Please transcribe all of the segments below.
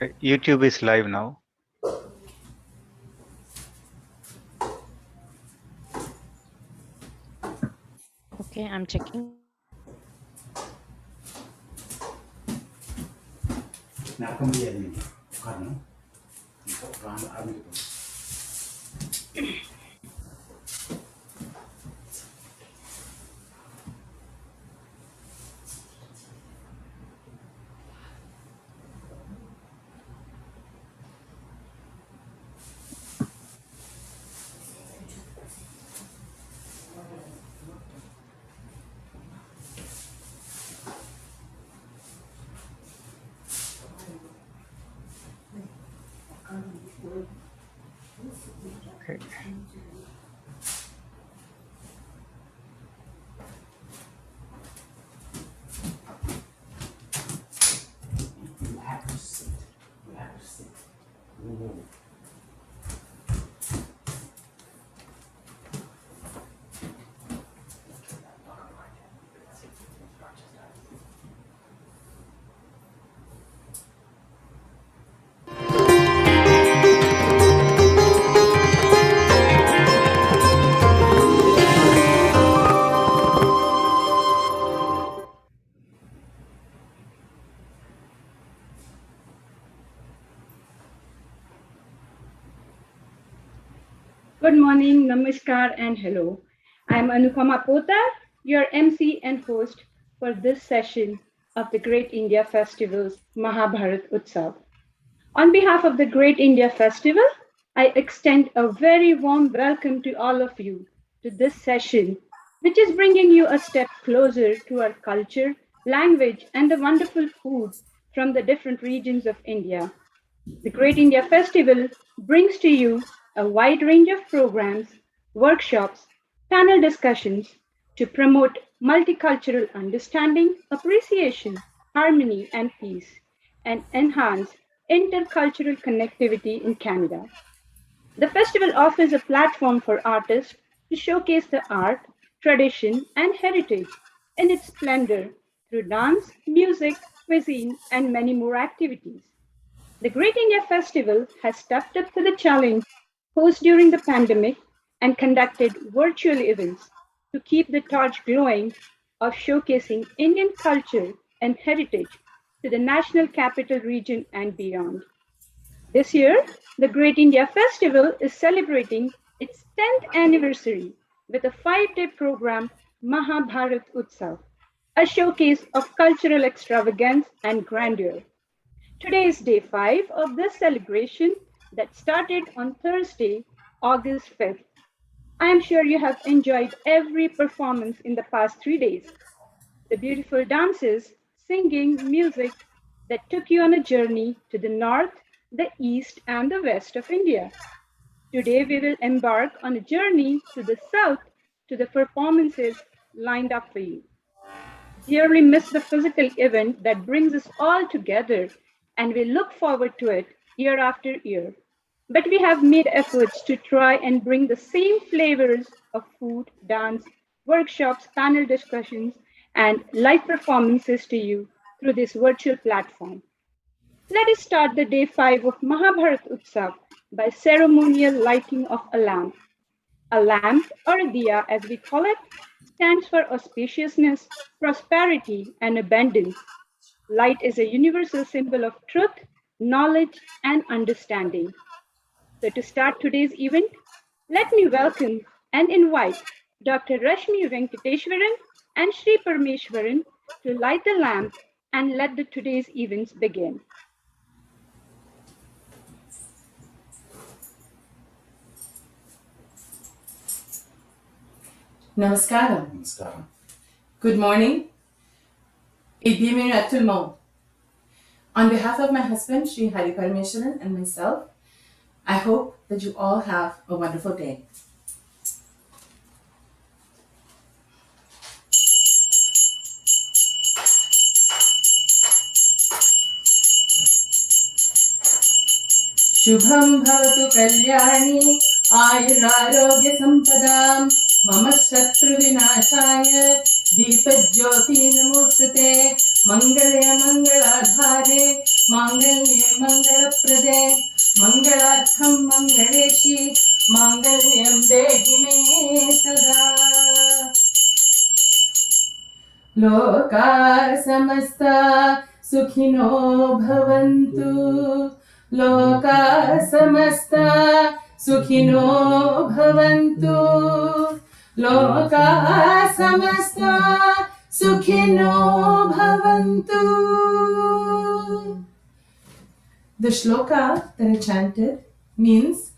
Okay, YouTube is live now. Okay, I'm checking. Okay. Good morning, namaskar, and hello. I'm Anupama Poddar, your MC and host for this session of the Great India Festival's Maha Bharat Utsav. On behalf of the Great India Festival, I extend a very warm welcome to all of you to this session, which is bringing you a step closer to our culture, language, and the wonderful food from the different regions of India. The Great India Festival brings to you a wide range of programs, workshops, panel discussions to promote multicultural understanding, appreciation, harmony, and peace, and enhance intercultural connectivity in Canada. The festival offers a platform for artists to showcase the art, tradition, and heritage in its splendor through dance, music, cuisine, and many more activities. The Great India Festival has stepped up to the challenge posed during the pandemic and conducted virtual events to keep the torch glowing of showcasing Indian culture and heritage to the national capital region and beyond. This year, the Great India Festival is celebrating its 10th anniversary with a 5-day program, Maha Bharat Utsav, a showcase of cultural extravagance and grandeur. Today is day 5 of this celebration that started on Thursday, August 5th. I am sure you have enjoyed every performance in the past 3 days. The beautiful dances, singing, music that took you on a journey to the north, the east, and the west of India. Today we will embark on a journey to the south to the performances lined up for you. Dearly miss the physical event that brings us all together, and we look forward to it year after year. But we have made efforts to try and bring the same flavors of food, dance, workshops, panel discussions, and live performances to you through this virtual platform. Let us start the day 5 of Mahabharat Utsav by ceremonial lighting of a lamp. A lamp, or a diya as we call it, stands for auspiciousness, prosperity, and abundance. Light is a universal symbol of truth, knowledge, and understanding. So, to start today's event, let me welcome and invite Dr. Rashmi Venkateshwaran and Sri Parameshwaran to light the lamp and let the today's events begin. Namaskaram. Namaskaram. Good morning et bienvenue à tout le monde. On behalf of my husband, Sri Hari Parameshwaran, and myself, I hope that you all have a wonderful day. Shubham bhavatu kalyani ayurarogya sampadam mama shatru vinashaya deepajyoti namostute mangalaya mangaladhare Mangalye Mangalaprade Mangalatham Mangaleshi Mangalyam Dehi Me Sada Loka Samasta Sukhino Bhavantu Loka Samasta Sukhino Bhavantu Loka Samasta Sukhino Bhavantu. The shloka that I chanted means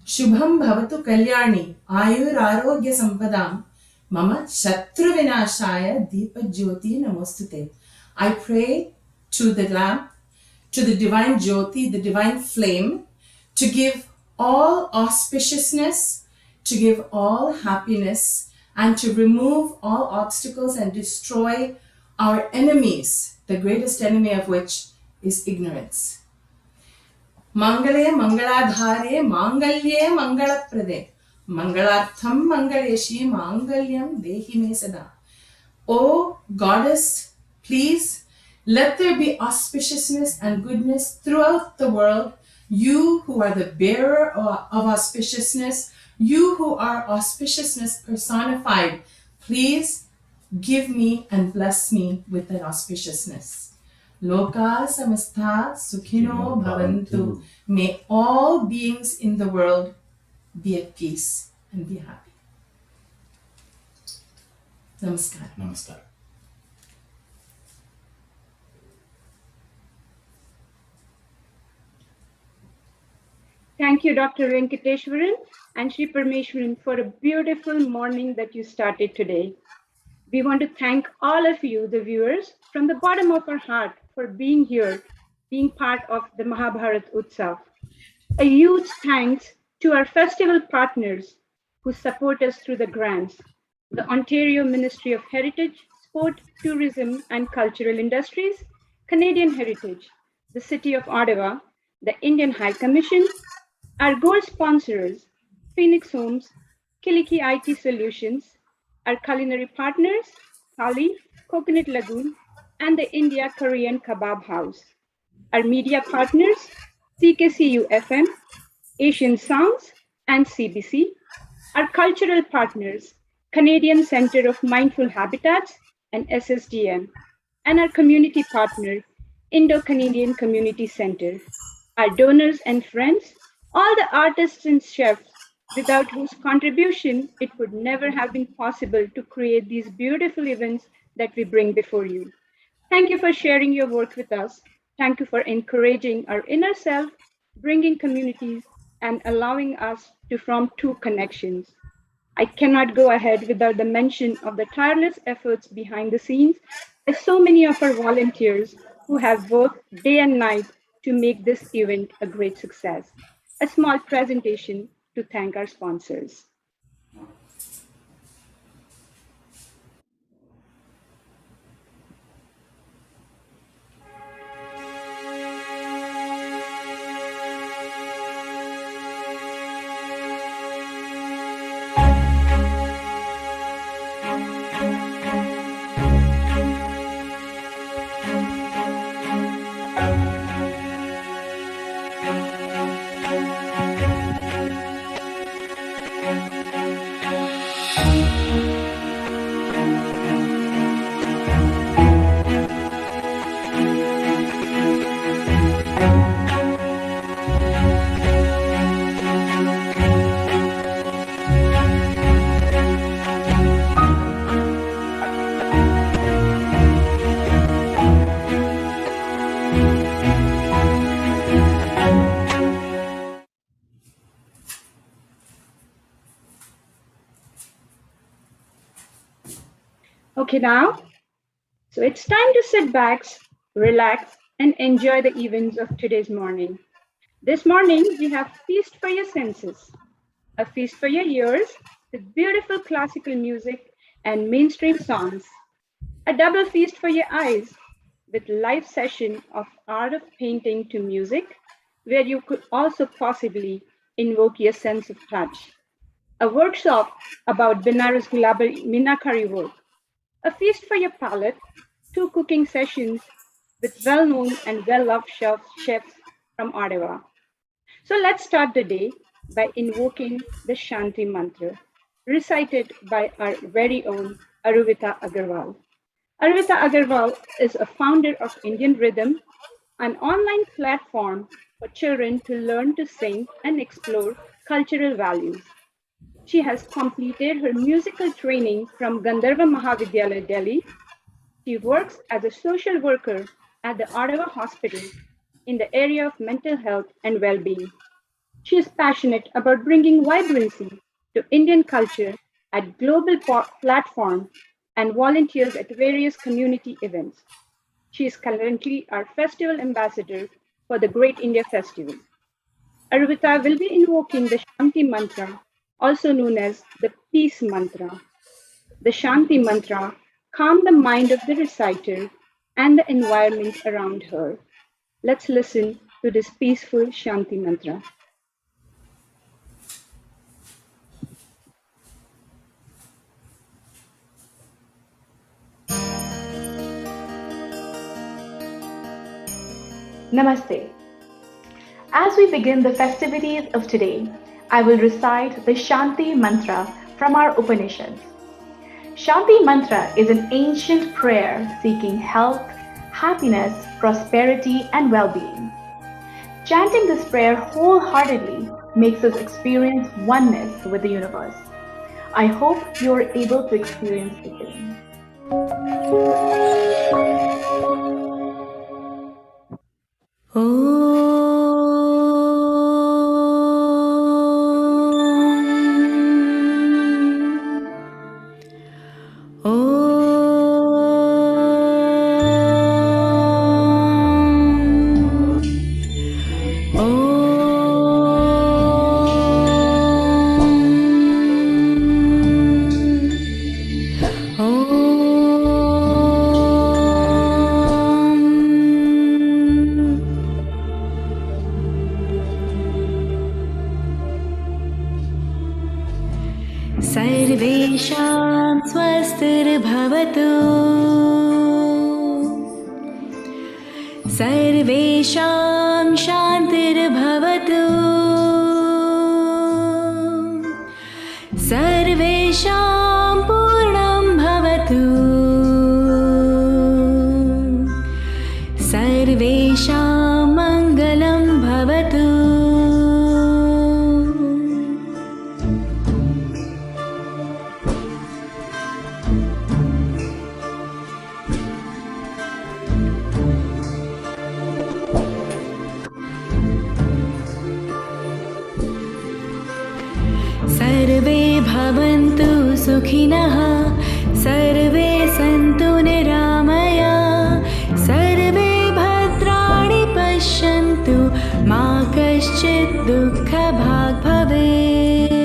Shubham Bhavatu Kalyani Ayur Arogya Sampadam Mama Shatru Vinashaya Deepa Jyoti Namostute. I pray to the lamp, to the divine Jyoti, the divine flame, to give all auspiciousness, to give all happiness, and to remove all obstacles and destroy our enemies, the greatest enemy of which is ignorance. Mangale Mangaladhare Mangalye Mangalaprade Mangalartham Mangaleshi Mangalyam Dehi Me Sada. O Goddess, please let there be auspiciousness and goodness throughout the world. You who are the bearer of auspiciousness, you who are auspiciousness personified, please give me and bless me with that auspiciousness. Loka samastha sukhino bhavantu. May all beings in the world be at peace and be happy. Namaskar. Namaskar. Thank you, Dr. Venkateshwaran and Shri Parmeshwaran, for a beautiful morning that you started today. We want to thank all of you, the viewers, from the bottom of our heart for being here, being part of the Maha Bharat Utsav. A huge thanks to our festival partners who support us through the grants, the Ontario Ministry of Heritage, Sport, Tourism and Cultural Industries, Canadian Heritage, the City of Ottawa, the Indian High Commission, our gold sponsors, Phoenix Homes, Kiliki IT Solutions, our culinary partners, Kali, Coconut Lagoon, and the India Korean Kebab House. Our media partners, CKCU FM, Asian Sounds, and CBC. Our cultural partners, Canadian Centre of Mindful Habitats and SSDM. And our community partner, Indo-Canadian Community Centre. Our donors and friends, all the artists and chefs without whose contribution it would never have been possible to create these beautiful events that we bring before you. Thank you for sharing your work with us. Thank you for encouraging our inner self, bringing communities, and allowing us to form true connections. I cannot go ahead without the mention of the tireless efforts behind the scenes by so many of our volunteers who have worked day and night to make this event a great success. A small presentation to thank our sponsors. Okay, now, so it's time to sit back, relax, and enjoy the events of today's morning. This morning, we have Feast for Your Senses, a feast for your ears with beautiful classical music and mainstream songs, a double feast for your eyes with live session of art of painting to music, where you could also possibly invoke your sense of touch, a workshop about Benarasi Gulabi Meenakari work, a feast for your palate, 2 cooking sessions with well-known and well-loved chefs from Ottawa. So let's start the day by invoking the Shanthi mantra, recited by our very own Aruvita Aggarwal. Aruvita Aggarwal is a founder of Indian Rhythm, an online platform for children to learn to sing and explore cultural values. She has completed her musical training from Gandharva Mahavidyalaya, Delhi. She works as a social worker at the Ottawa Hospital in the area of mental health and well-being. She is passionate about bringing vibrancy to Indian culture at global platforms and volunteers at various community events. She is currently our festival ambassador for the Great India Festival. Aruvita will be invoking the Shanti mantra, also known as the peace mantra. The Shanti mantra calms the mind of the reciter and the environment around her. Let's listen to this peaceful Shanti mantra. Namaste. As we begin the festivities of today, I will recite the Shanti mantra from our Upanishads. Shanti mantra is an ancient prayer seeking health, happiness, prosperity, and well-being. Chanting this prayer wholeheartedly makes us experience oneness with the universe. I hope you are able to experience the same. सर्वेषां स्वस्तिर्भवतु सर्वेषां शान्तिर्भवतु सर्वेषां पूर्णं भवतु सर्वेषां मङ्गलं भवतु सर्वे भवन्तु सुखिनः सर्वे सन्तु निरामया सर्वे भद्राणि पश्यन्तु मा कश्चित् दुःखभाग् भवेत्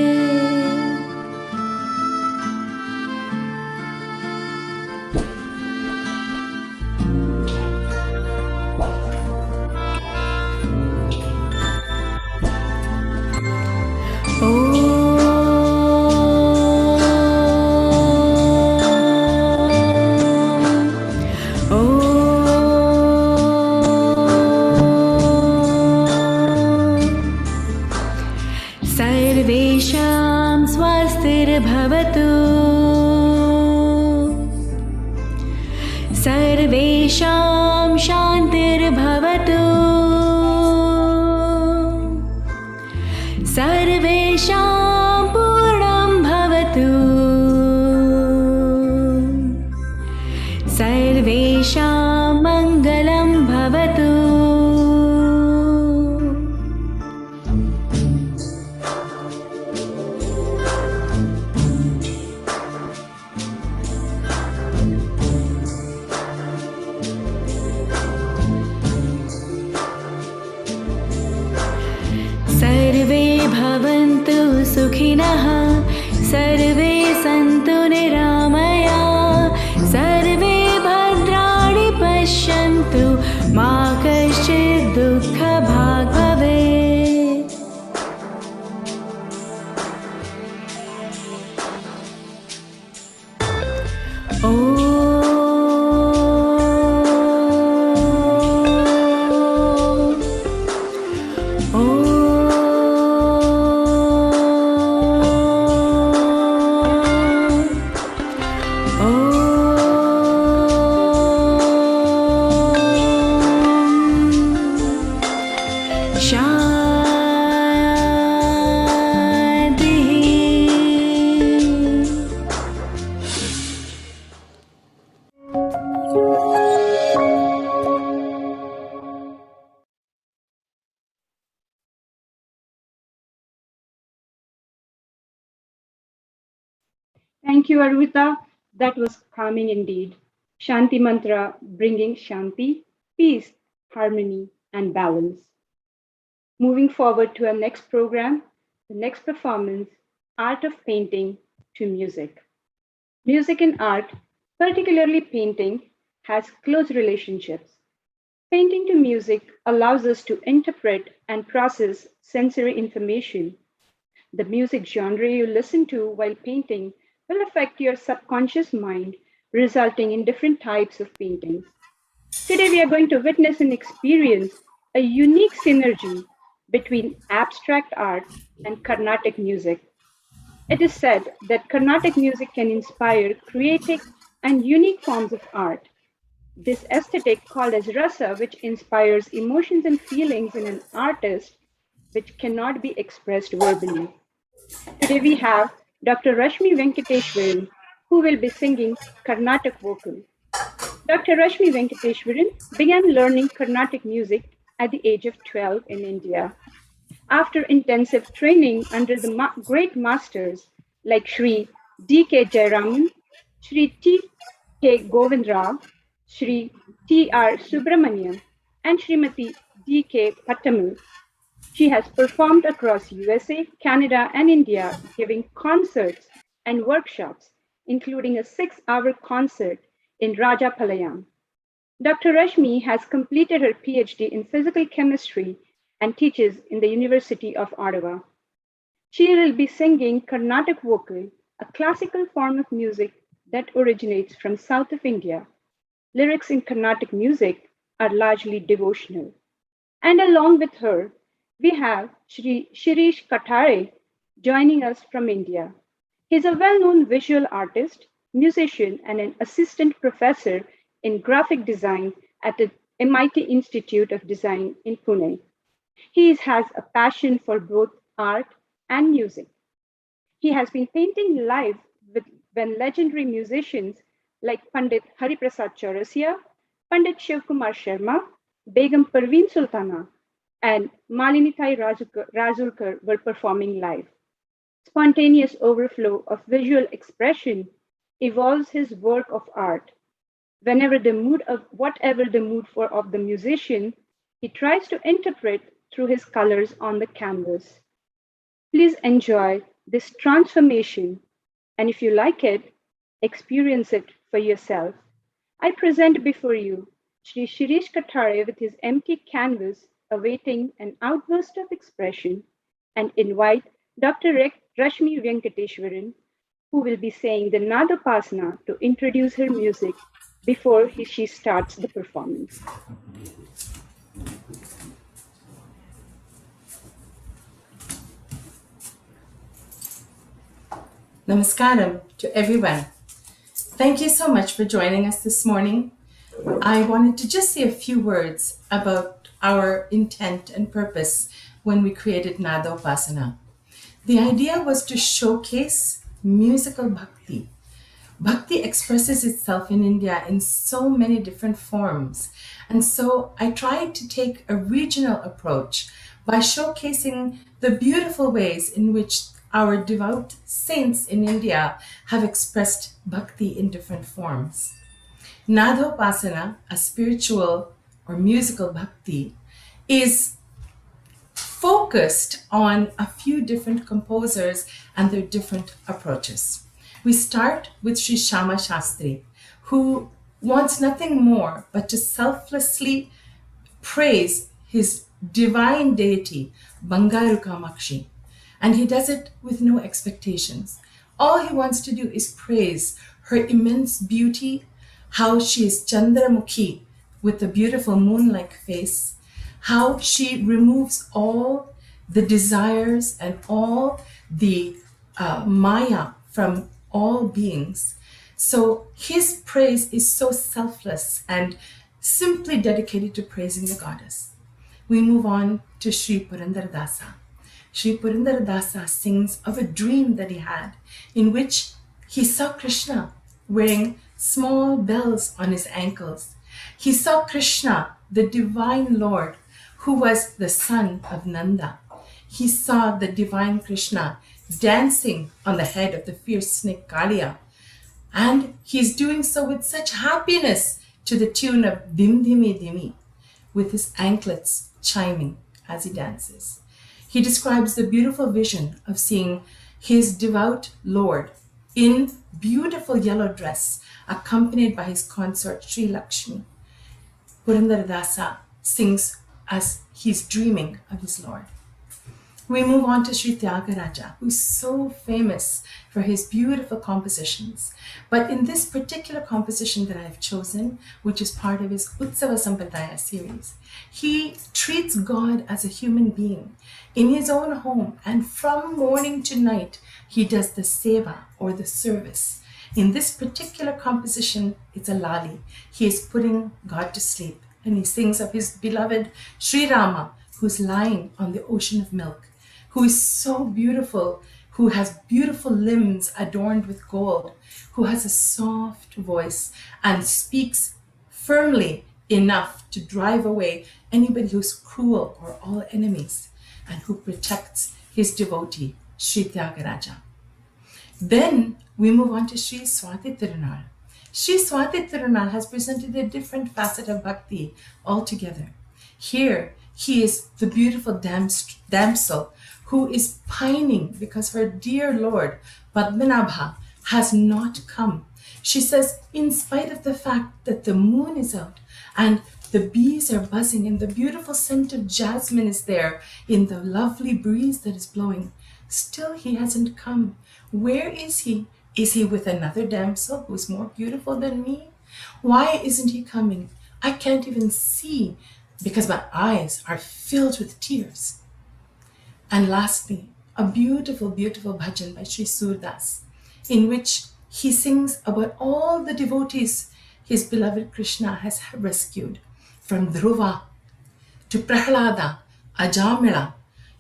सर्वेषां स्वस्तिर्भवतु सर्वेषां शान्तिर्भवतु सर्वेषां पूर्णं भवतु सर्वेषां मङ्गलं भवतु सर्वे भवन्तु सुखिनः सर्वे सन्तु निरामया सर्वे भद्राणि पश्यन्तु मा कश्चित् दुःखभाग् भवेत् ॐ Thank you, Aruvita. That was calming indeed. Shanti mantra bringing Shanti, peace, harmony, and balance. Moving forward to our next program, the next performance, Art of Painting to Music. Music and art, particularly painting, has close relationships. Painting to music allows us to interpret and process sensory information. The music genre you listen to while painting will affect your subconscious mind, resulting in different types of paintings. Today, we are going to witness and experience a unique synergy between abstract art and Carnatic music. It is said that Carnatic music can inspire creative and unique forms of art. This aesthetic, called as rasa, which inspires emotions and feelings in an artist which cannot be expressed verbally. Today we have Dr. Rashmi Venkateshwaran, who will be singing Carnatic vocal. Dr. Rashmi Venkateshwaran began learning Carnatic music at the age of 12 in India. After intensive training under the great masters like Sri D.K. Jayaraman, Sri T.K. Govindrao, Sri T.R. Subramaniam, and Srimati D.K. Pattamal, she has performed across USA, Canada, and India, giving concerts and workshops, including a 6-hour concert in Rajapalayam. Dr. Rashmi has completed her PhD in physical chemistry and teaches in the University of Ottawa. She will be singing Carnatic vocal, a classical form of music that originates from south of India. Lyrics in Carnatic music are largely devotional. And along with her, we have Shri Shirish Kathare joining us from India. He's a well-known visual artist, musician, and an assistant professor in graphic design at the MIT Institute of Design in Pune. He has a passion for both art and music. He has been painting live with when legendary musicians like Pandit Hariprasad Chaurasia, Pandit Shivkumar Sharma, Begum Parveen Sultana, and Malinitai Razulkar were performing live. Spontaneous overflow of visual expression evolves his work of art. Whatever the mood of the musician, he tries to interpret through his colors on the canvas. Please enjoy this transformation, and if you like it, experience it for yourself. I present before you Sri Shirish Kathare with his empty canvas awaiting an outburst of expression, and invite Dr. Rashmi Venkateshwaran, who will be saying the Nadopasana to introduce her music before she starts the performance. Namaskaram to everyone. Thank you so much for joining us this morning. I wanted to just say a few words about our intent and purpose when we created Nadopasana. The idea was to showcase musical bhakti. Bhakti expresses itself in India in so many different forms. And so I tried to take a regional approach by showcasing the beautiful ways in which our devout saints in India have expressed bhakti in different forms. Nadopasana, a spiritual or musical bhakti, is focused on a few different composers and their different approaches. We start with Sri Shama Shastri, who wants nothing more but to selflessly praise his divine deity, Bangaru Kamakshi. And he does it with no expectations. All he wants to do is praise her immense beauty, how she is Chandramukhi with a beautiful moon-like face, how she removes all the desires and all the maya from all beings. So his praise is so selfless and simply dedicated to praising the goddess. We move on to Sri Purandaradasa. Sri Purandaradasa sings of a dream that he had in which he saw Krishna wearing small bells on his ankles. He saw Krishna, the divine Lord, who was the son of Nanda. he saw the divine Krishna dancing on the head of the fierce snake Kaliya. And he's doing so with such happiness to the tune of Dim Dimi Dimi, with his anklets chiming as he dances. He describes the beautiful vision of seeing his devout Lord in beautiful yellow dress, accompanied by his consort Sri Lakshmi. Purandaradasa sings as he's dreaming of his Lord. We move on to Sri Tyagaraja, who's so famous for his beautiful compositions. But in this particular composition that I've chosen, which is part of his Utsava Sampradaya series, he treats God as a human being in his own home, and from morning to night, he does the seva, or the service. In this particular composition, it's a lali. He is putting God to sleep, and he sings of his beloved Sri Rama, who's lying on the ocean of milk, who is so beautiful, who has beautiful limbs adorned with gold, who has a soft voice and speaks firmly enough to drive away anybody who's cruel or all enemies, and who protects his devotee, Sri Tyagaraja. Then we move on to Sri Swati Tirunal. Sri Swati Tirunal has presented a different facet of bhakti altogether. Here, he is the beautiful damsel who is pining because her dear Lord, Padmanabha, has not come. She says, in spite of the fact that the moon is out and the bees are buzzing and the beautiful scent of jasmine is there in the lovely breeze that is blowing, still he hasn't come. Where is he? Is he with another damsel who is more beautiful than me? Why isn't he coming? I can't even see because my eyes are filled with tears. And lastly, a beautiful, beautiful bhajan by Sri Surdas, in which he sings about all the devotees his beloved Krishna has rescued, from Dhruva to Prahlada, Ajamila.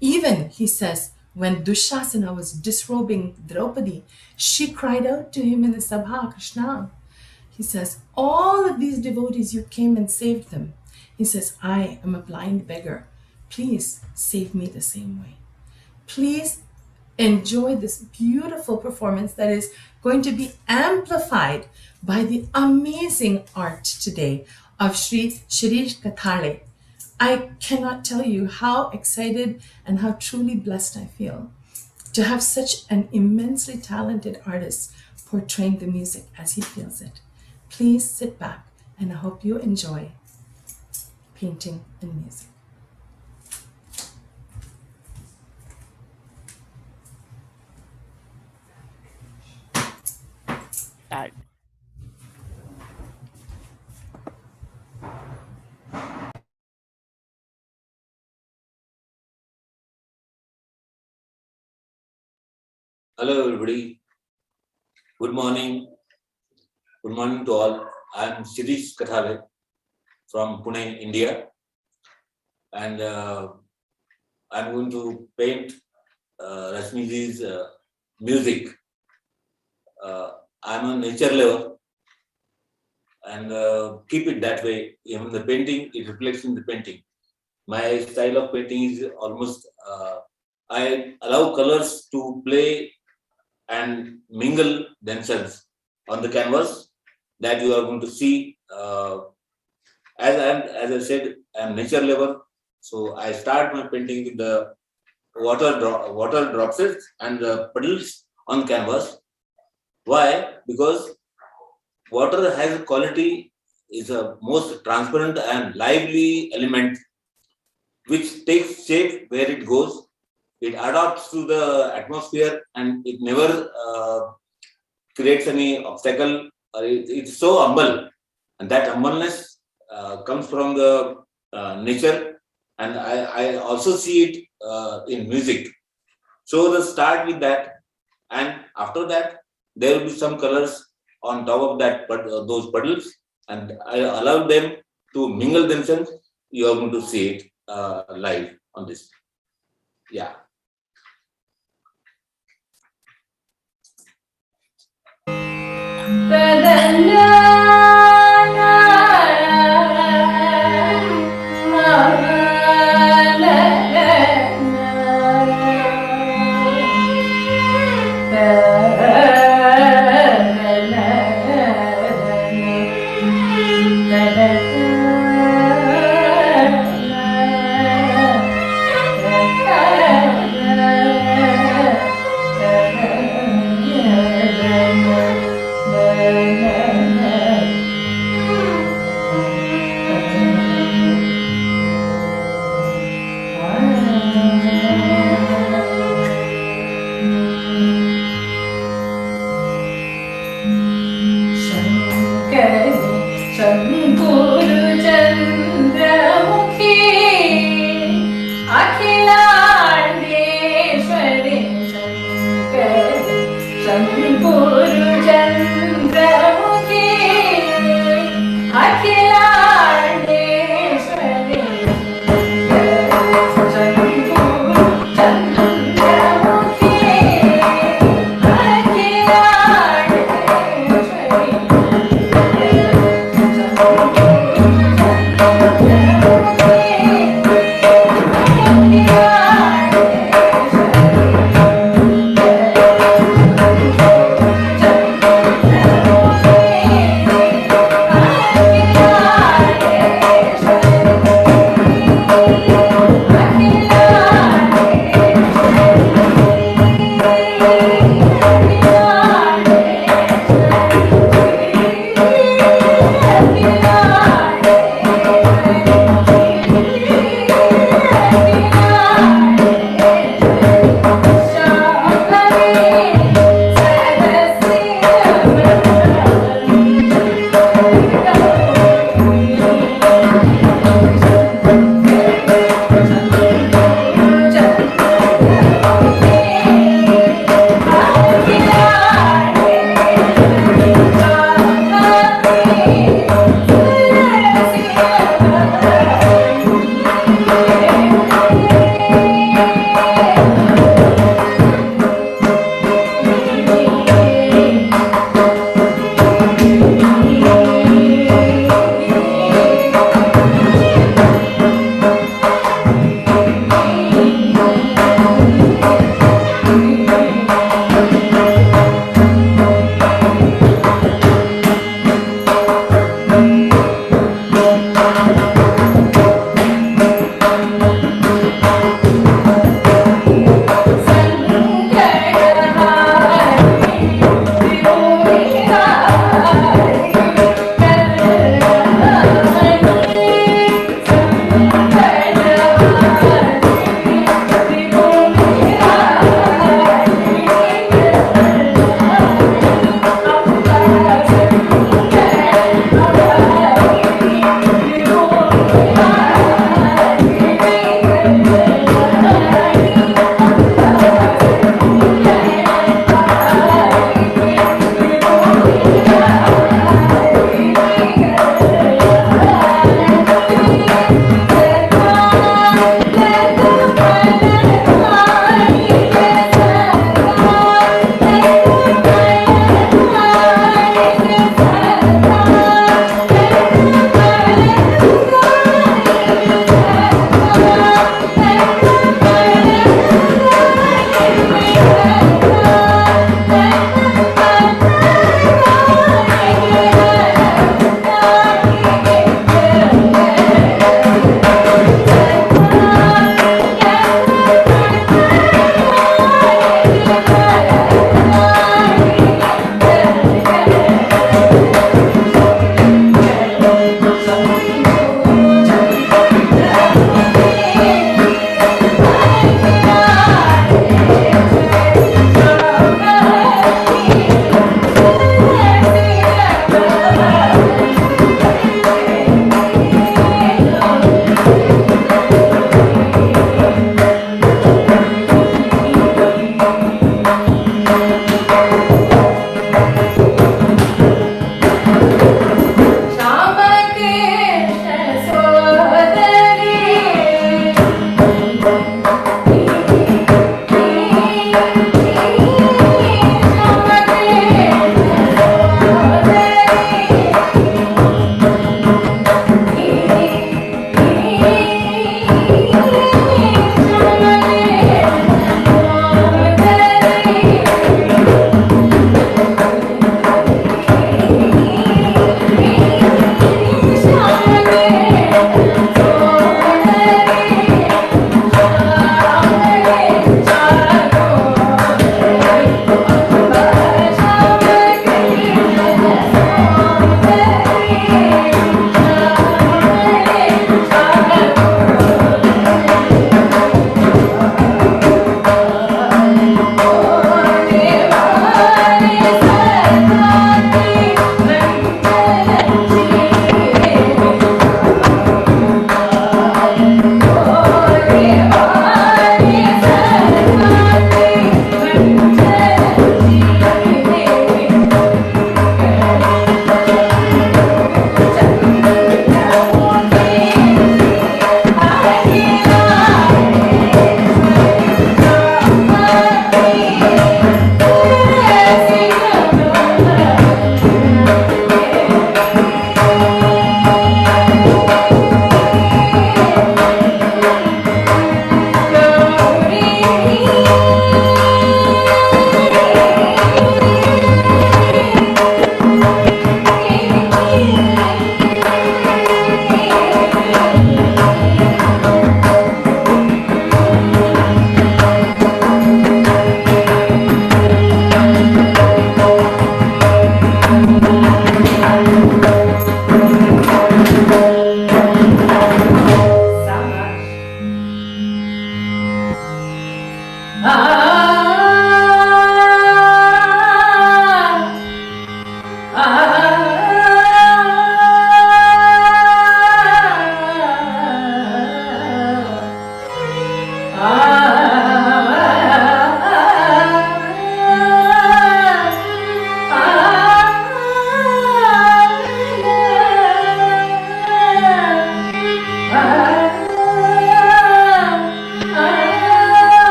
Even, he says, when Dushasana was disrobing Draupadi, she cried out to him in the Sabha, Krishna. He says, all of these devotees, you came and saved them. He says, I am a blind beggar. Please save me the same way. Please enjoy this beautiful performance that is going to be amplified by the amazing art today of Sri Shirish Kathale. I cannot tell you how excited and how truly blessed I feel to have such an immensely talented artist portraying the music as he feels it. Please sit back, and I hope you enjoy painting and music. Start. Hello, everybody. Good morning. Good morning to all. I am Shirish Kathale from Pune, India, and I'm going to paint Rashmi's music. I'm a nature lover, and keep it that way. Even the painting, it reflects in the painting. My style of painting is almost, I allow colors to play and mingle themselves on the canvas that you are going to see. As I said, I'm nature lover, so I start my painting with the water droplets and the puddles on canvas. Why? Because water has a quality, is a most transparent and lively element which takes shape where it goes. It adapts to the atmosphere and it never creates any obstacle. It's so humble, and that humbleness comes from the nature, and I also see it in music. So let's start with that, and after that there will be some colors on top of that, but those puddles, and I allow them to mingle themselves. You are going to see it live on this. Yeah.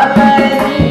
Gulabi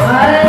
I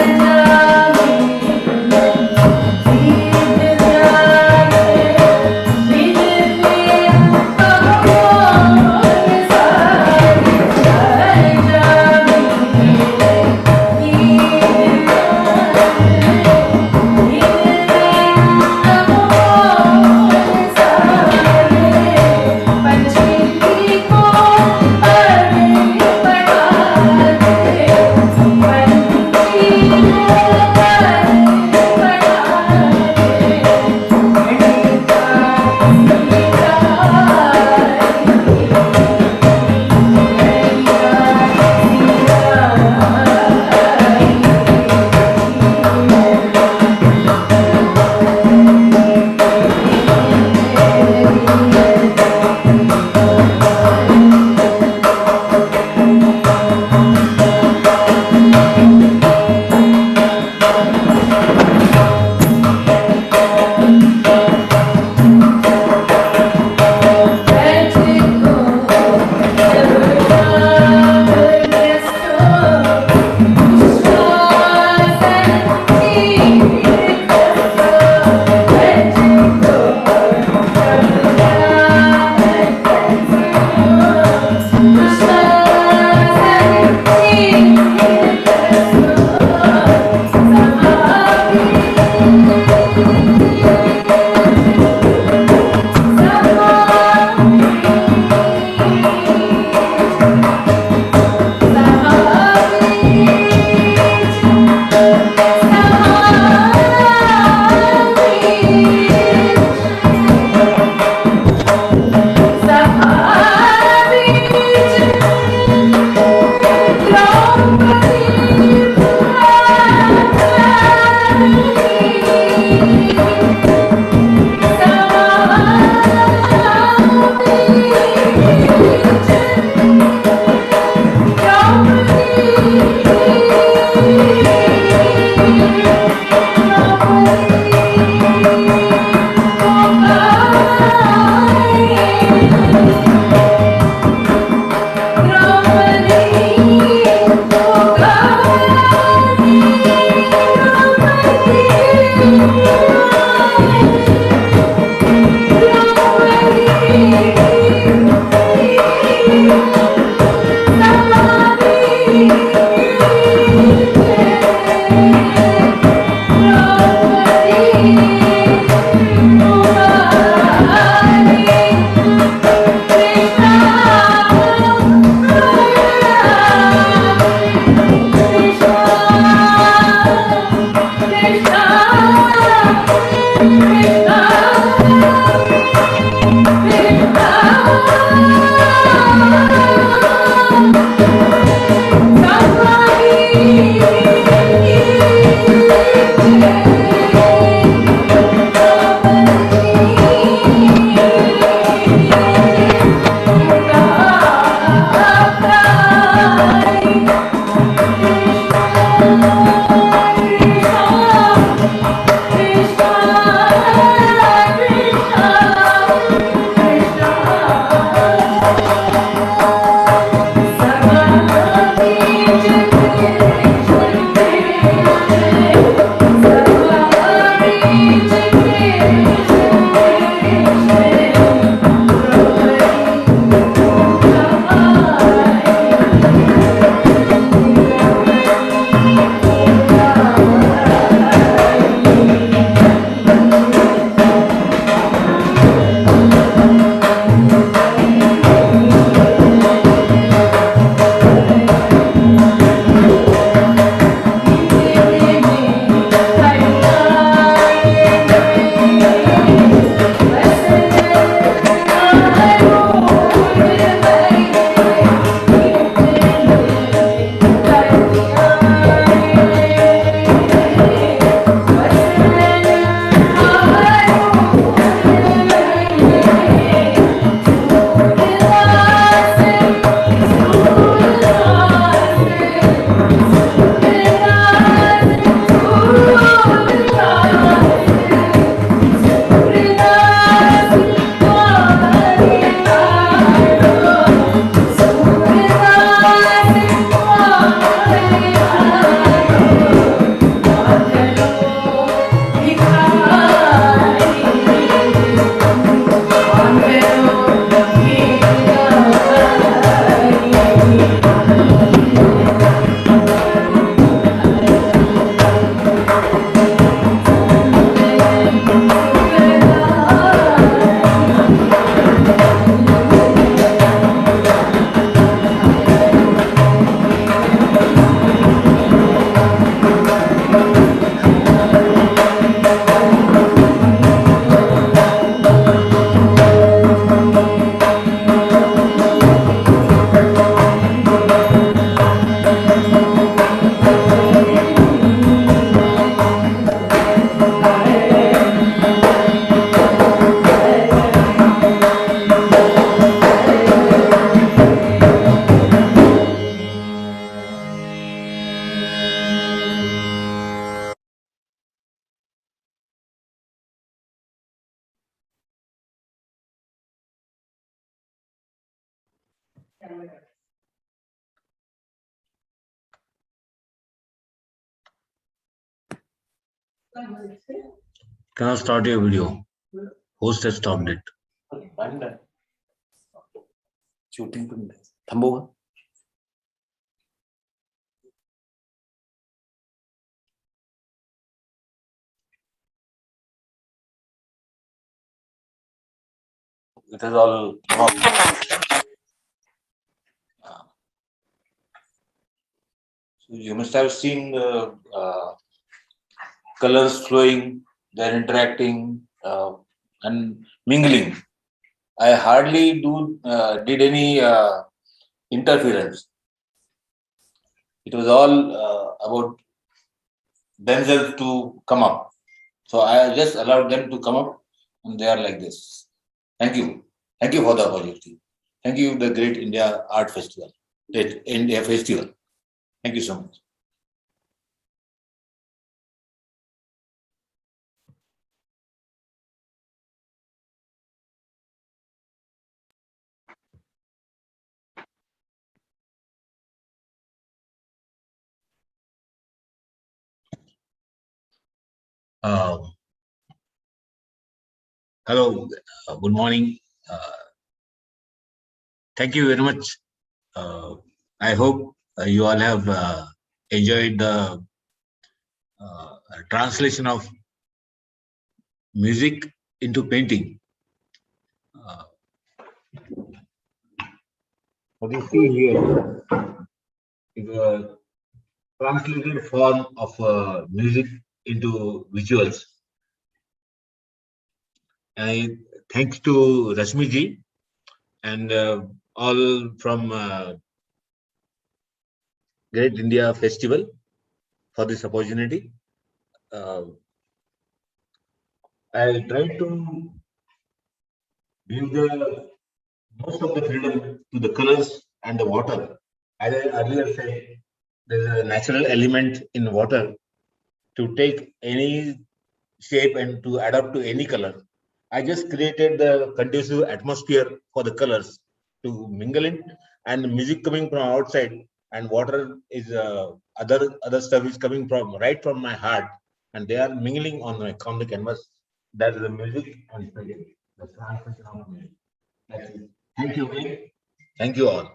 Cannot start your video. Host has stopped it. Shooting पण थांबव का? It is all so you must have seen the colors flowing, they're interacting and mingling. I hardly did any interference. It was all about themselves to come up. So I just allowed them to come up, and they are like this. Thank you. Thank you for the opportunity. Thank you, the Great India Art Festival, Great India Festival. Thank you so much. Hello, good morning. Thank you very much. I hope you all have enjoyed the translation of music into painting. What you see here is a translated form of music into visuals. And thanks to Rashmi ji and all from Great India Festival for this opportunity. I try to give the most of the freedom to the colors and the water. As I earlier said, there's a natural element in water to take any shape and to adapt to any color. I just created the conducive atmosphere for the colors to mingle in, and music coming from outside, and water is other stuff is coming from right from my heart, and they are mingling on the canvas. That is the music and painting. The translation of music. That's it. Thank you again. Thank you all.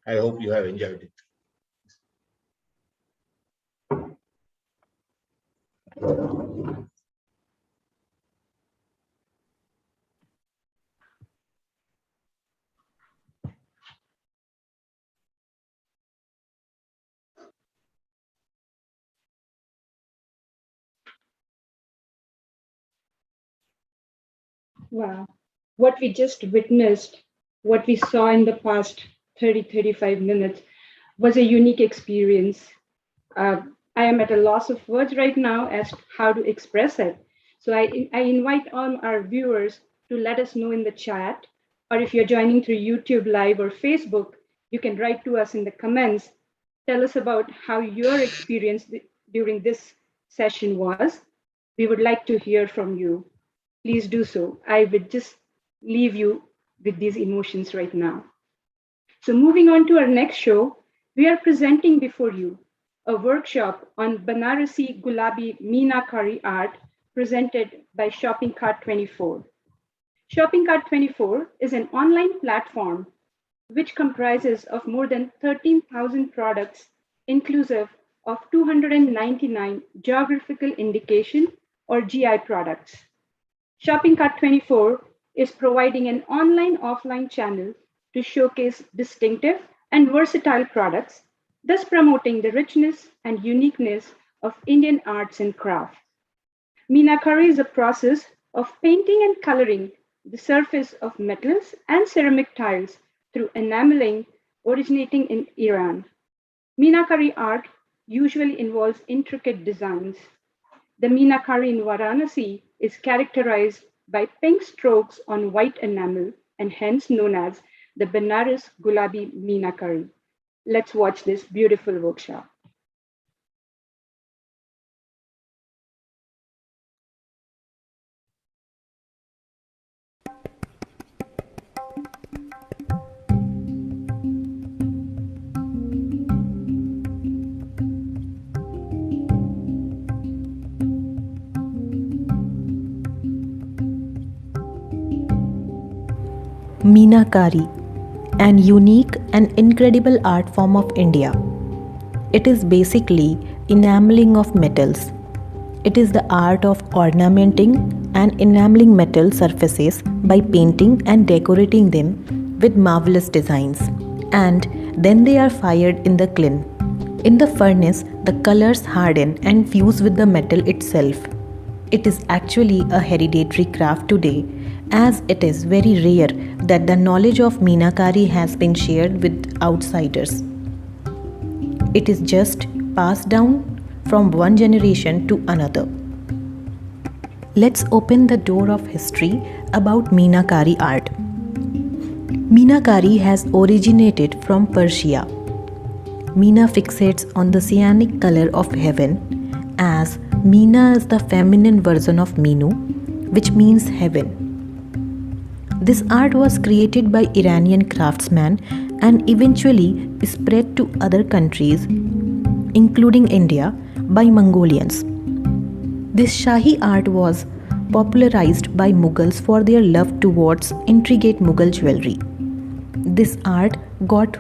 I hope you have enjoyed it. Wow. What we just witnessed, what we saw in the past 35 minutes was a unique experience. I am at a loss of words right now as to how to express it. So I invite all our viewers to let us know in the chat, or if you're joining through YouTube Live or Facebook, you can write to us in the comments. Tell us about how your experience during this session was. We would like to hear from you. Please do so. I would just leave you with these emotions right now. So moving on to our next show, we are presenting before you a workshop on Benarasi Gulabi Meenakari art presented by Shopping Cart 24. Shopping Cart 24 is an online platform which comprises of more than 13,000 products inclusive of 299 geographical indication or GI products. Shopping Cart 24 is providing an online-offline channel to showcase distinctive and versatile products, thus promoting the richness and uniqueness of Indian arts and craft. Meenakari is a process of painting and coloring the surface of metals and ceramic tiles through enameling originating in Iran. Meenakari art usually involves intricate designs. The Meenakari in Varanasi is characterized by pink strokes on white enamel and hence known as the Benares Gulabi Meenakari. Let's watch this beautiful workshop. Meenakari, an unique and incredible art form of India. It is basically enameling of metals. It is the art of ornamenting and enameling metal surfaces by painting and decorating them with marvelous designs. And then they are fired in the kiln. In the furnace, the colors harden and fuse with the metal itself. It is actually a hereditary craft today, as it is very rare that the knowledge of Meenakari has been shared with outsiders. It is just passed down from one generation to another. Let's open the door of history about Meenakari art. Meenakari has originated from Persia. Meena fixates on the cyanic color of heaven, as Meena is the feminine version of Meenu, which means heaven. This art was created by Iranian craftsmen and eventually spread to other countries, including India, by Mongolians. This Shahi art was popularized by Mughals for their love towards intricate Mughal jewelry. This art got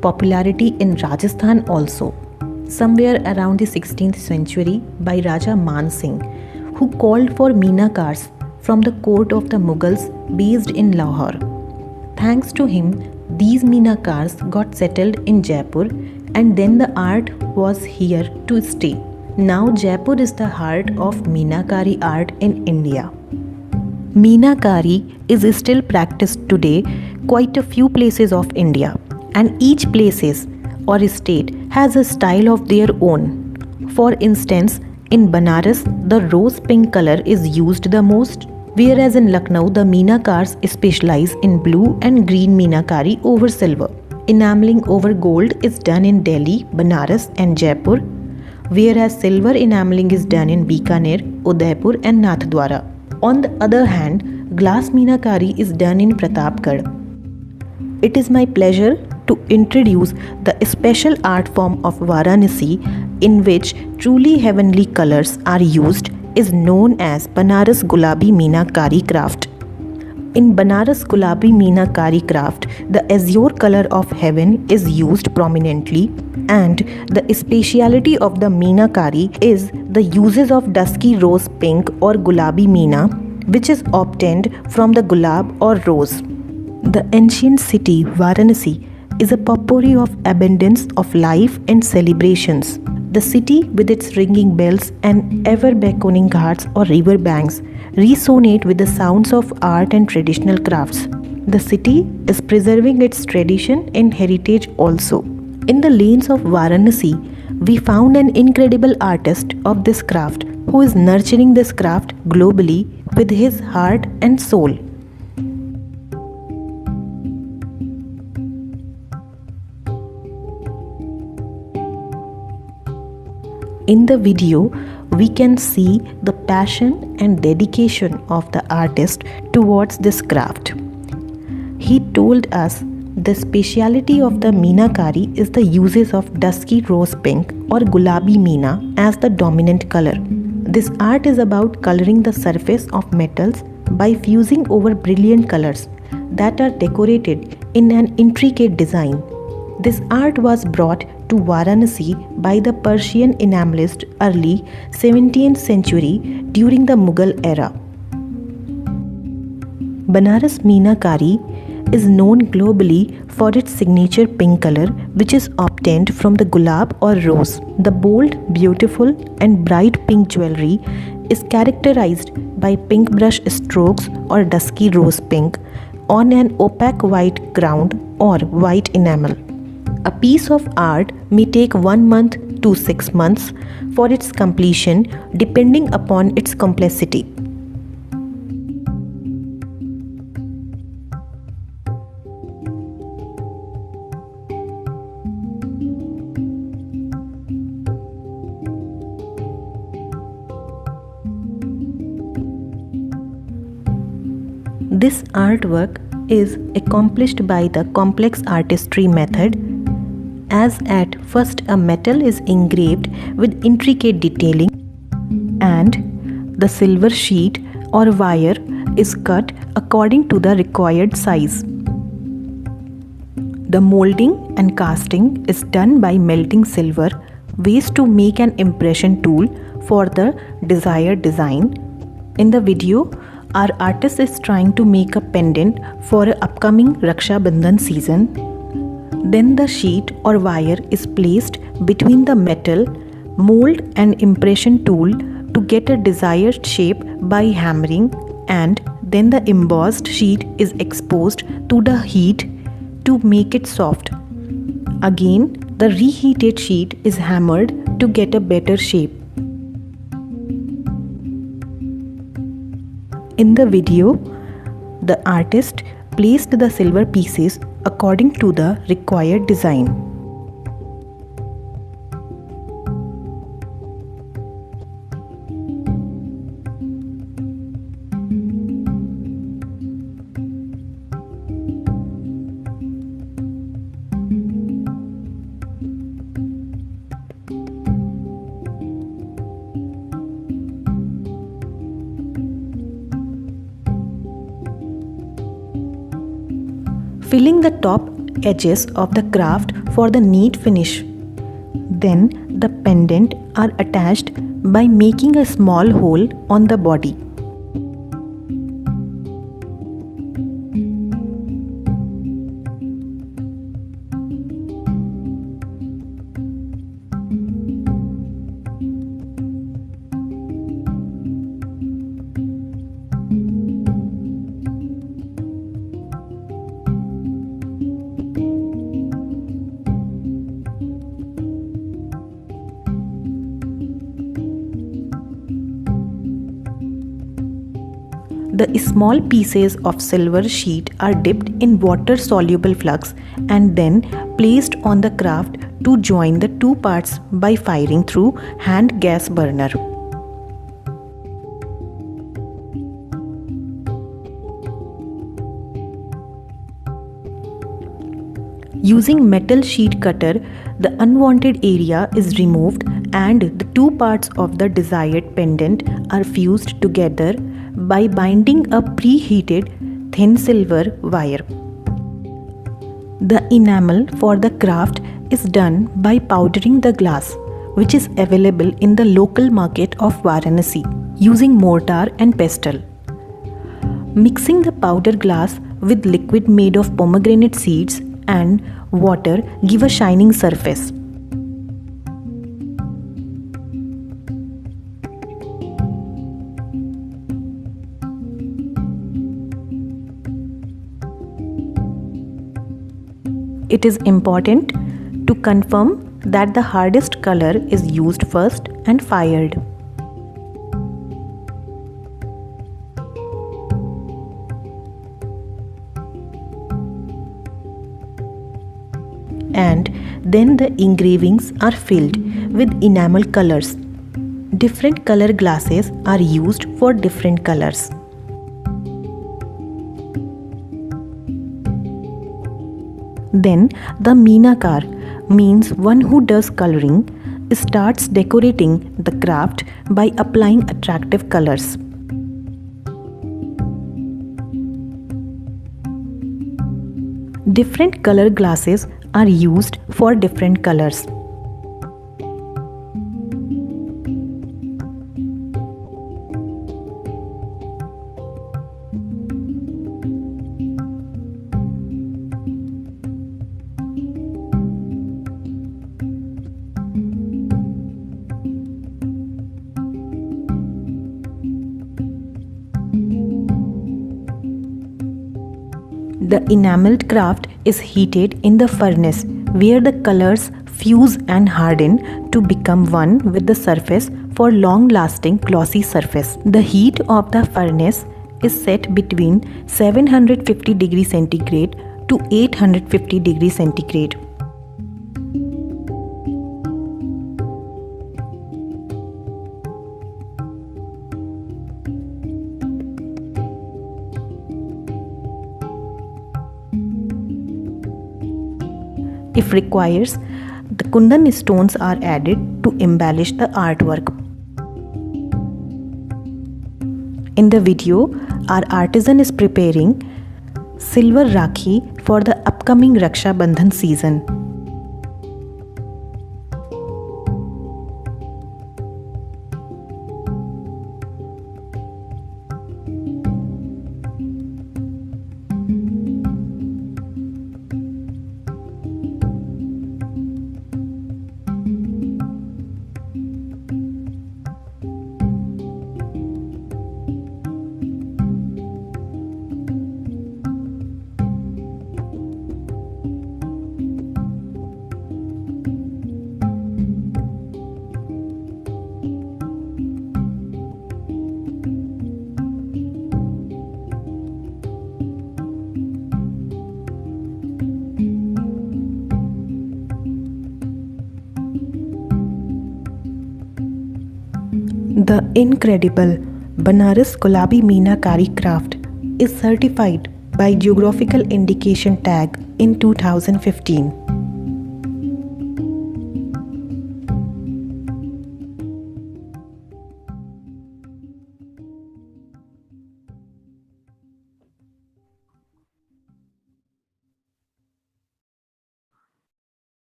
popularity in Rajasthan also, somewhere around the 16th century by Raja Man Singh, who called for Meenakars from the court of the Mughals based in Lahore. Thanks to him, these Meenakars got settled in Jaipur, and then the art was here to stay. Now Jaipur is the heart of Meenakari art in India. Meenakari is still practiced today quite a few places of India, and each places or state has a style of their own. For instance, in Benares, the rose pink color is used the most, whereas in Lucknow, the Meenakars specialize in blue and green Meenakari over silver. Enameling over gold is done in Delhi, Benares and Jaipur, whereas silver enameling is done in Bikaner, Udaipur and Nathdwara. On the other hand, glass Meenakari is done in Pratapgarh. It is my pleasure to introduce the special art form of Varanasi, in which truly heavenly colors are used, is known as Banaras Gulabi Meenakari craft. In Banaras Gulabi Meenakari craft, the azure color of heaven is used prominently, and the speciality of the Meenakari is the uses of dusky rose pink or Gulabi Meena, which is obtained from the gulab or rose. The ancient city Varanasi is a potpourri of abundance of life and celebrations. The city, with its ringing bells and ever-beckoning ghats or river banks, resonate with the sounds of art and traditional crafts. The city is preserving its tradition and heritage also. In the lanes of Varanasi, we found an incredible artist of this craft who is nurturing this craft globally with his heart and soul. In the video, we can see the passion and dedication of the artist towards this craft. He told us the speciality of the Meenakari is the uses of dusky rose pink or Gulabi Meena as the dominant color. This art is about coloring the surface of metals by fusing over brilliant colors that are decorated in an intricate design. This art was brought to Varanasi by the Persian enamelist early 17th century during the Mughal era. Banaras Meenakari is known globally for its signature pink color, which is obtained from the gulab or rose. The bold, beautiful and bright pink jewelry is characterized by pink brush strokes or dusky rose pink on an opaque white ground or white enamel. A piece of art may take 1 month to 6 months for its completion, depending upon its complexity. This artwork is accomplished by the complex artistry method, as at first a metal is engraved with intricate detailing and the silver sheet or wire is cut according to the required size. The molding and casting is done by melting silver waste to make an impression tool for the desired design. In the video, our artist is trying to make a pendant for an upcoming Raksha Bandhan season. Then the sheet or wire is placed between the metal, mold and impression tool to get a desired shape by hammering, and then the embossed sheet is exposed to the heat to make it soft. Again, the reheated sheet is hammered to get a better shape. In the video, the artist placed the silver pieces according to the required design. Filling the top edges of the craft for the neat finish. Then the pendant are attached by making a small hole on the body. The small pieces of silver sheet are dipped in water-soluble flux and then placed on the craft to join the two parts by firing through hand gas burner. Using metal sheet cutter, the unwanted area is removed and the two parts of the desired pendant are fused together by binding a preheated thin silver wire. The enamel for the craft is done by powdering the glass, which is available in the local market of Varanasi, using mortar and pestle. Mixing the powder glass with liquid made of pomegranate seeds and water give a shining surface. It is important to confirm that the hardest color is used first and fired. And then the engravings are filled with enamel colors. Different color glasses are used for different colors. Then the Meenakari, means one who does coloring, starts decorating the craft by applying attractive colors. Different color glasses are used for different colors. The enameled craft is heated in the furnace where the colors fuse and harden to become one with the surface for long-lasting glossy surface. The heat of the furnace is set between 750 degrees centigrade to 850 degrees centigrade. If requires, the kundan stones are added to embellish the artwork. In the video, our artisan is preparing silver rakhi for the upcoming upcoming Raksha Bandhan season. The incredible Banaras Gulabi Meenakari craft is certified by Geographical Indication Tag in 2015.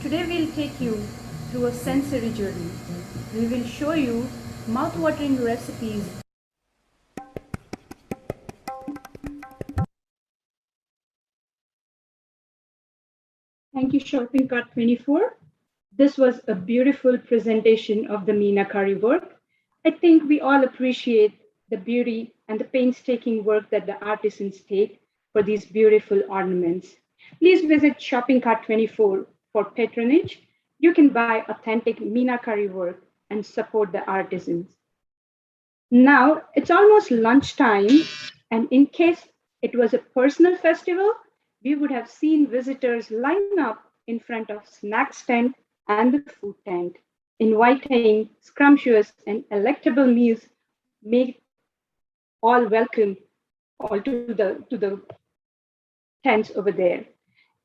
Today we'll take you through a sensory journey. We will show you mouth-watering recipes. Thank you, Shopping Cart 24. This was a beautiful presentation of the Meenakari work. I think we all appreciate the beauty and the painstaking work that the artisans take for these beautiful ornaments. Please visit Shopping Cart 24 for patronage. You can buy authentic Meenakari work and support the artisans. Now it's almost lunchtime, and in case it was a personal festival, we would have seen visitors line up in front of snacks tent and the food tent, inviting scrumptious and electable meals make all welcome all to the tents over there.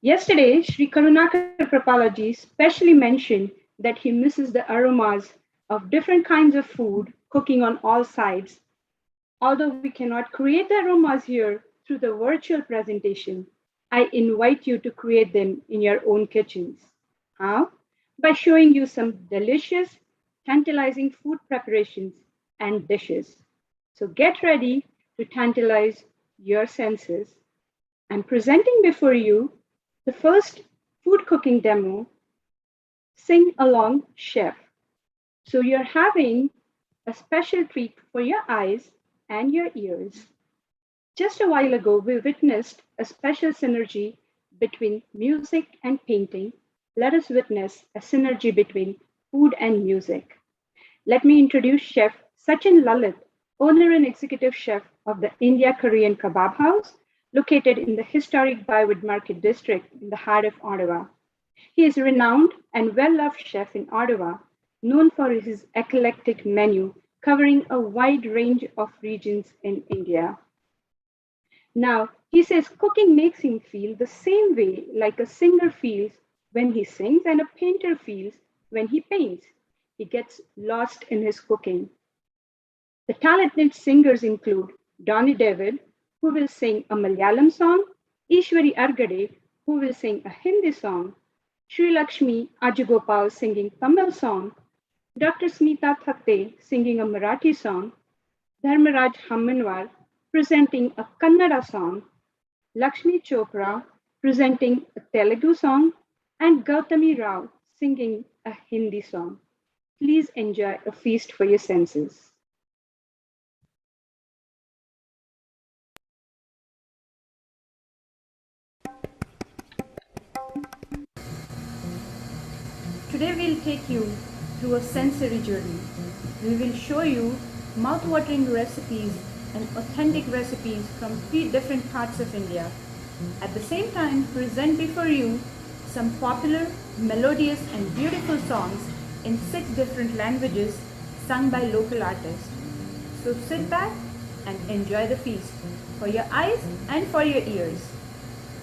Yesterday, Sri Karunakar Prapalaji specially mentioned that he misses the aromas of different kinds of food cooking on all sides. Although we cannot create the aromas here through the virtual presentation, I invite you to create them in your own kitchens. How? By showing you some delicious, tantalizing food preparations and dishes. So get ready to tantalize your senses. I'm presenting before you the first food cooking demo, Sing Along Chef. So you're having a special treat for your eyes and your ears. Just a while ago, we witnessed a special synergy between music and painting. Let us witness a synergy between food and music. Let me introduce Chef Sachin Lalit, owner and executive chef of the India Korean Kebab House, located in the historic Bywood Market District in the heart of Ottawa. He is a renowned and well-loved chef in Ottawa, known for his eclectic menu covering a wide range of regions in India. Now, he says cooking makes him feel the same way like a singer feels when he sings and a painter feels when he paints. He gets lost in his cooking. The talented singers include Donny David, who will sing a Malayalam song, Ishwari Argade, who will sing a Hindi song, Sri Lakshmi Ajagopal singing Tamil song, Dr. Smita Thakte singing a Marathi song, Dharmaraj Hammanwar presenting a Kannada song, Lakshmi Chopra presenting a Telugu song, and Gautami Rao singing a Hindi song. Please enjoy a feast for your senses. Today we'll take you through a sensory journey. We will show you mouth-watering recipes and authentic recipes from 3 different parts of India. At the same time, present before you some popular, melodious and beautiful songs in 6 different languages sung by local artists. So sit back and enjoy the feast for your eyes and for your ears.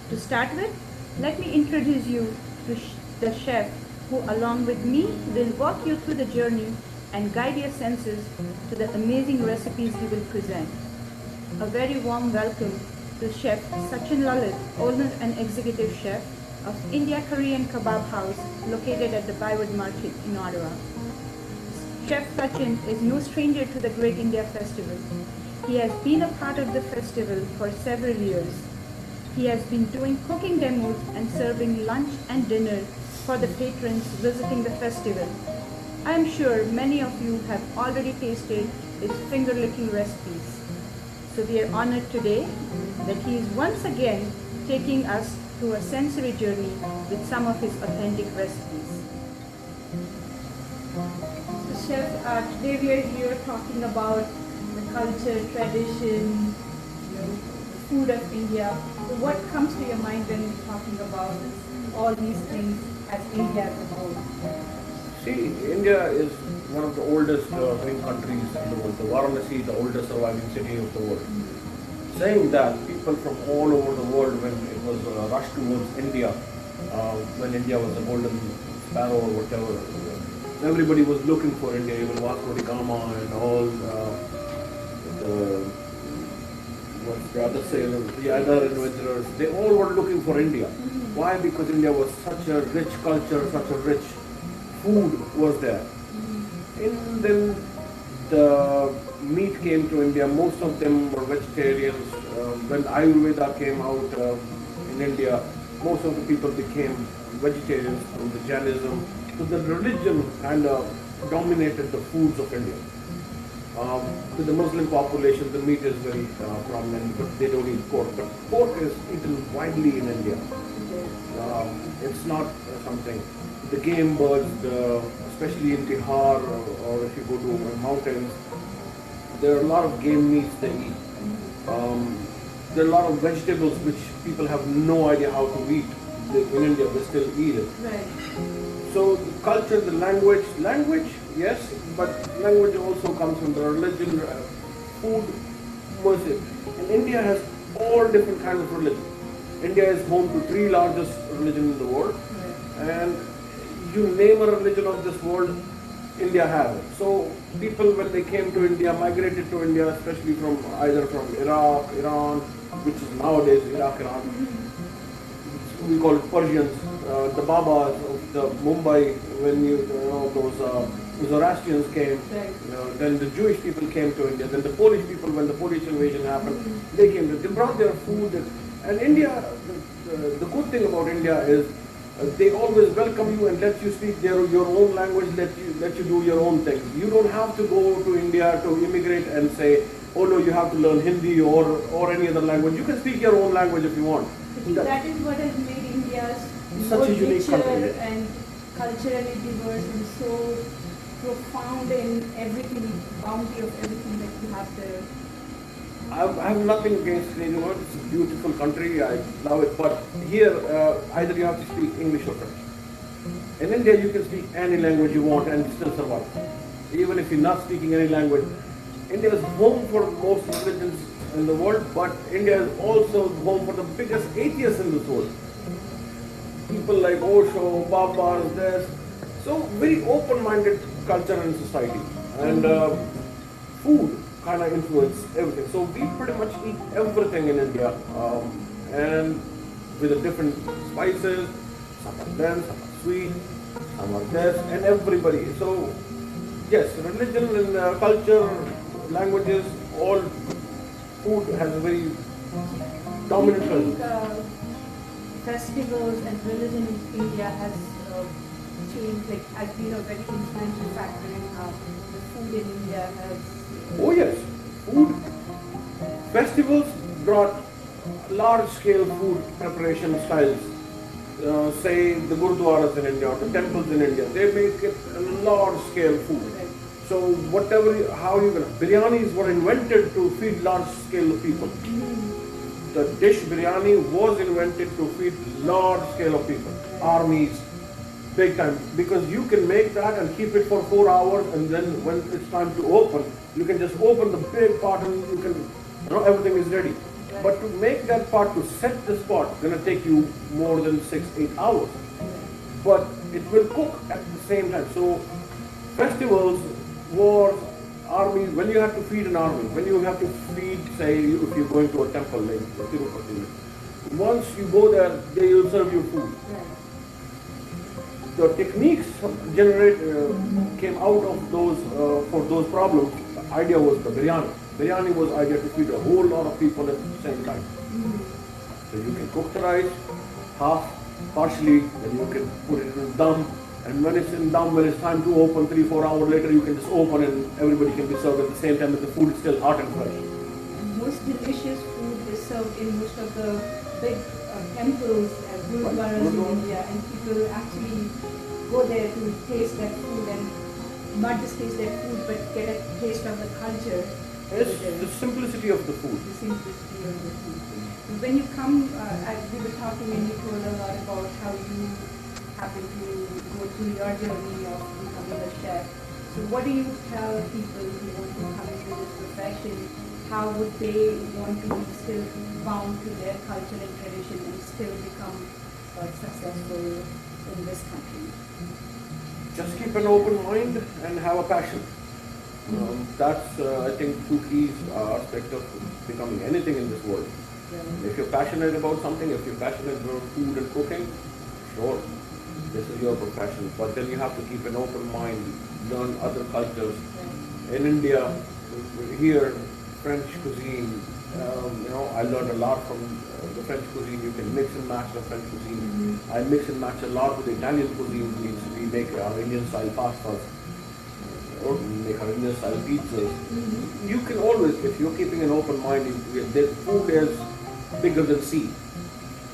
To start with, let me introduce you to the chef who along with me will walk you through the journey and guide your senses to the amazing recipes he will present. A very warm welcome to Chef Sachin Lalit, owner and executive chef of India Korean Kebab House located at the Byward Market in Ottawa. Chef Sachin is no stranger to the Great India Festival. He has been a part of the festival for several years. He has been doing cooking demos and serving lunch and dinner for the patrons visiting the festival. I am sure many of you have already tasted his finger-licking recipes. So we are honored today that he is once again taking us through a sensory journey with some of his authentic recipes. So Chef, today we are here talking about the culture, tradition, the food of India. So what comes to your mind when you're talking about all these things as India as a whole? See, India is one of the oldest living countries in the world. The Varanasi, the oldest surviving city of the world. Saying that, people from all over the world, when it was a rush towards India, when India was a golden sparrow or whatever, everybody was looking for India, even Vasco da Gama and all the other sailors, the other adventurers, they all were looking for India. Why? Because India was such a rich culture, such a rich food was there. And then the meat came to India, most of them were vegetarians. When Ayurveda came out in India, most of the people became vegetarians from the Jainism. So the religion kind of dominated the foods of India. With the Muslim population, the meat is very prominent, but they don't eat pork. But pork is eaten widely in India. It's not something. The game birds, especially in Bihar or if you go to mountains, there are a lot of game meats they eat. There are a lot of vegetables which people have no idea how to eat. In India, they still eat it. Right. So the culture, the language, yes, but language also comes from the religion, food, worship. And India has all different kinds of religion. India is home to 3 largest religions in the world, and you name a religion of this world, India has it. So people, when they came to India, migrated to India, especially from either from Iraq, Iran, which is nowadays Iraq, Iran. We call it Persians, the Babas of the Mumbai, when those Zoroastrians came, then the Jewish people came to India, then the Polish people, when the Polish invasion happened, they came, they brought their food. And India, the good thing about India is they always welcome you and let you speak your own language, let you do your own things. You don't have to go to India to immigrate and say, oh no, you have to learn Hindi or any other language. You can speak your own language if you want. I think that is what has made India such a unique country and culturally diverse and so profound in everything, bounty of everything that you have there. I have nothing against Canadian world. It's a beautiful country. I love it. But here, either you have to speak English or French. In India, you can speak any language you want and still survive. Even if you're not speaking any language. India is home for most religions in the world, but India is also home for the biggest atheists in this world. People like Osho, Babas, this. So very open-minded culture and society. And food kind of influence everything. So we pretty much eat everything in India, and with the different spices. Some are dense, some are sweet, some are this, and everybody. So yes, religion and culture, languages, all food has a very dominant presence. Festivals and religion in India has changed, has been a very influential factor in how the food in India has. Oh yes, food. Festivals brought large-scale food preparation styles. Say the gurudwaras in India, or the temples in India, they make it a large-scale food. So biryanis were invented to feed large-scale people. The dish biryani was invented to feed large-scale of people, armies, big time, because you can make that and keep it for 4 hours, and then when it's time to open, you can just open the big pot and you can, everything is ready. But to make that pot, to set this pot, it's going to take you more than 6-8 hours. But it will cook at the same time. So festivals was army, when you have to feed an army, when you have to feed, say, if you're going to a temple like Tirupati, once you go there, they will serve you food. The techniques came out of those for those problems. The idea was the biryani. Biryani was idea to feed a whole lot of people at the same time. So you can cook the rice half, partially, and you can put it in dum. And when it's in dum, when it's time to open, 3-4 hours later, you can just open and everybody can be served at the same time, but the food is still hot and fresh. Most delicious food is served in most of the big temples and gurudwaras in India, and people actually go there to taste that food, and not just taste that food, but get a taste of the culture. It's the simplicity of the food. The simplicity of the food. When you come, we were talking and you told a lot about how you happen to go through your journey of becoming a chef. So what do you tell people who want to come into this profession? How would they want to be still bound to their culture and tradition and still become successful in this country? Just keep an open mind and have a passion. That's, I think, two key aspects of becoming anything in this world. If you're passionate about something, if you're passionate about food and cooking, sure, this is your profession. But then you have to keep an open mind, learn other cultures. In India, here, French cuisine, I learned a lot from the French cuisine. You can mix and match the French cuisine. I mix and match a lot with the Italian cuisine. We make our Indian style pastas, or we make our Indian style pizzas. You can always, if you're keeping an open mind, the food is bigger than sea.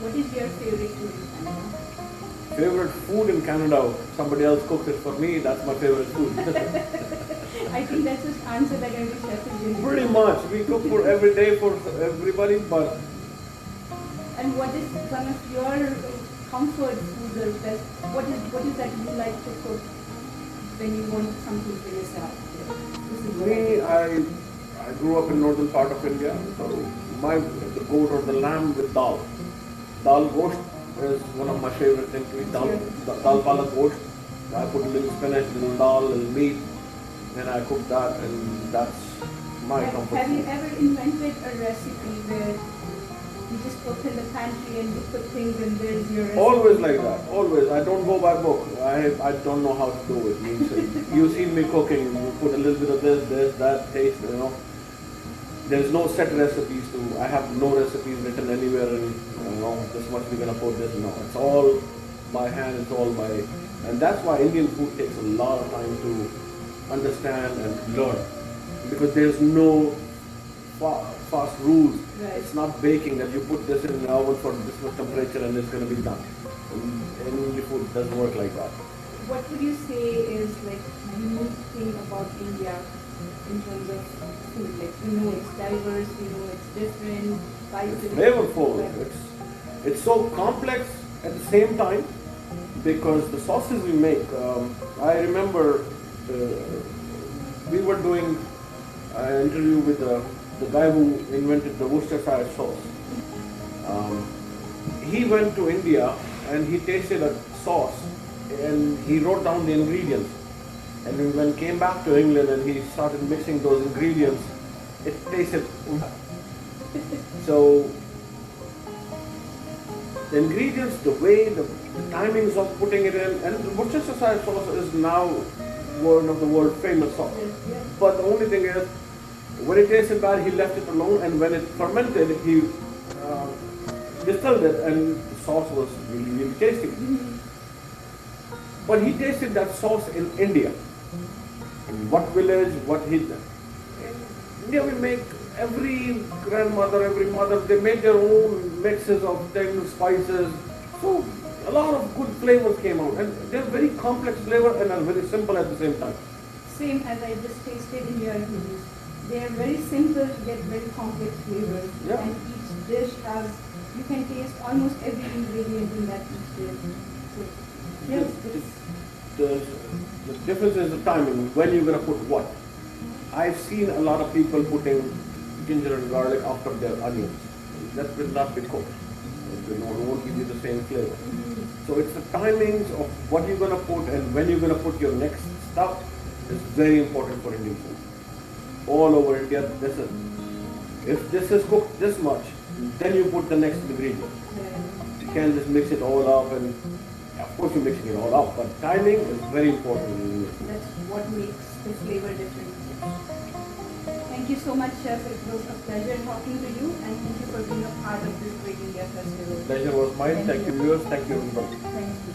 What is your favorite food in Canada? Favorite food in Canada, somebody else cooks it for me, that's my favorite food. I think that's the answer that every chef is using. Pretty much. We cook for every day for everybody, but... And what is one of your comfort foods or best? What is that you like to cook when you want something for yourself? Me, I grew up in northern part of India, so the goat or the lamb with dal. Dal gosht is one of my favorite things to eat. Dal palak gosht. I put a little spinach, little dal, little meat, and I cook that, and that's my comfort. Have you ever invented a recipe where you just cook in the pantry and you put things and there's your recipe? Always like that, always. I don't go by book. I don't know how to do it. You see me cooking, you put a little bit of this, that, taste, There's no set recipes I have no recipes written anywhere and, this much we're gonna put this. No, it's all by hand, it's all by, and that's why Indian food takes a lot of time to understand and learn. Because there's no fast rules. Right. It's not baking that you put this in the oven for this much temperature and it's gonna be done. And Indian food doesn't work like that. What would you say is like unique thing about India in terms of food? Like it's diverse, it's different, spices. It's flavorful. It's so complex at the same time because the sauces we make. I remember we were doing an interview with the guy who invented the Worcestershire sauce. He went to India and he tasted a sauce and he wrote down the ingredients. And when he came back to England and he started mixing those ingredients, it tasted. So the ingredients, the way, the timings of putting it in, and the Worcestershire sauce is now one of the world famous sauce. But the only thing is, when it tasted bad, he left it alone, and when it fermented, he distilled it, and the sauce was really, really tasty. But he tasted that sauce in India. In what village, what he did. In India, we make every grandmother, every mother, they make their own mixes of things, spices. So a lot of good flavors came out, and they're very complex flavor and are very simple at the same time. Same as I just tasted in your reviews. They are very simple yet very complex flavors. Yeah. And each dish has, you can taste almost every ingredient in that each dish. So, yes, The difference is the timing, when you're going to put what. I've seen a lot of people putting ginger and garlic after their onions. That will not be cooked. It won't give you the same flavor. So it's the timings of what you're going to put and when you're going to put your next stuff is very important for Indian food. all over India. If this is cooked this much, then you put the next ingredient. You can't just mix it all up, and of course you're mixing it all up, but timing is very important. That's what makes the flavor different. Thank you so much, Chef. It was a pleasure talking to you, and thank you for being a part of this Great India Festival. Pleasure was mine. Thank you, viewers. Thank you, everybody. Thank you.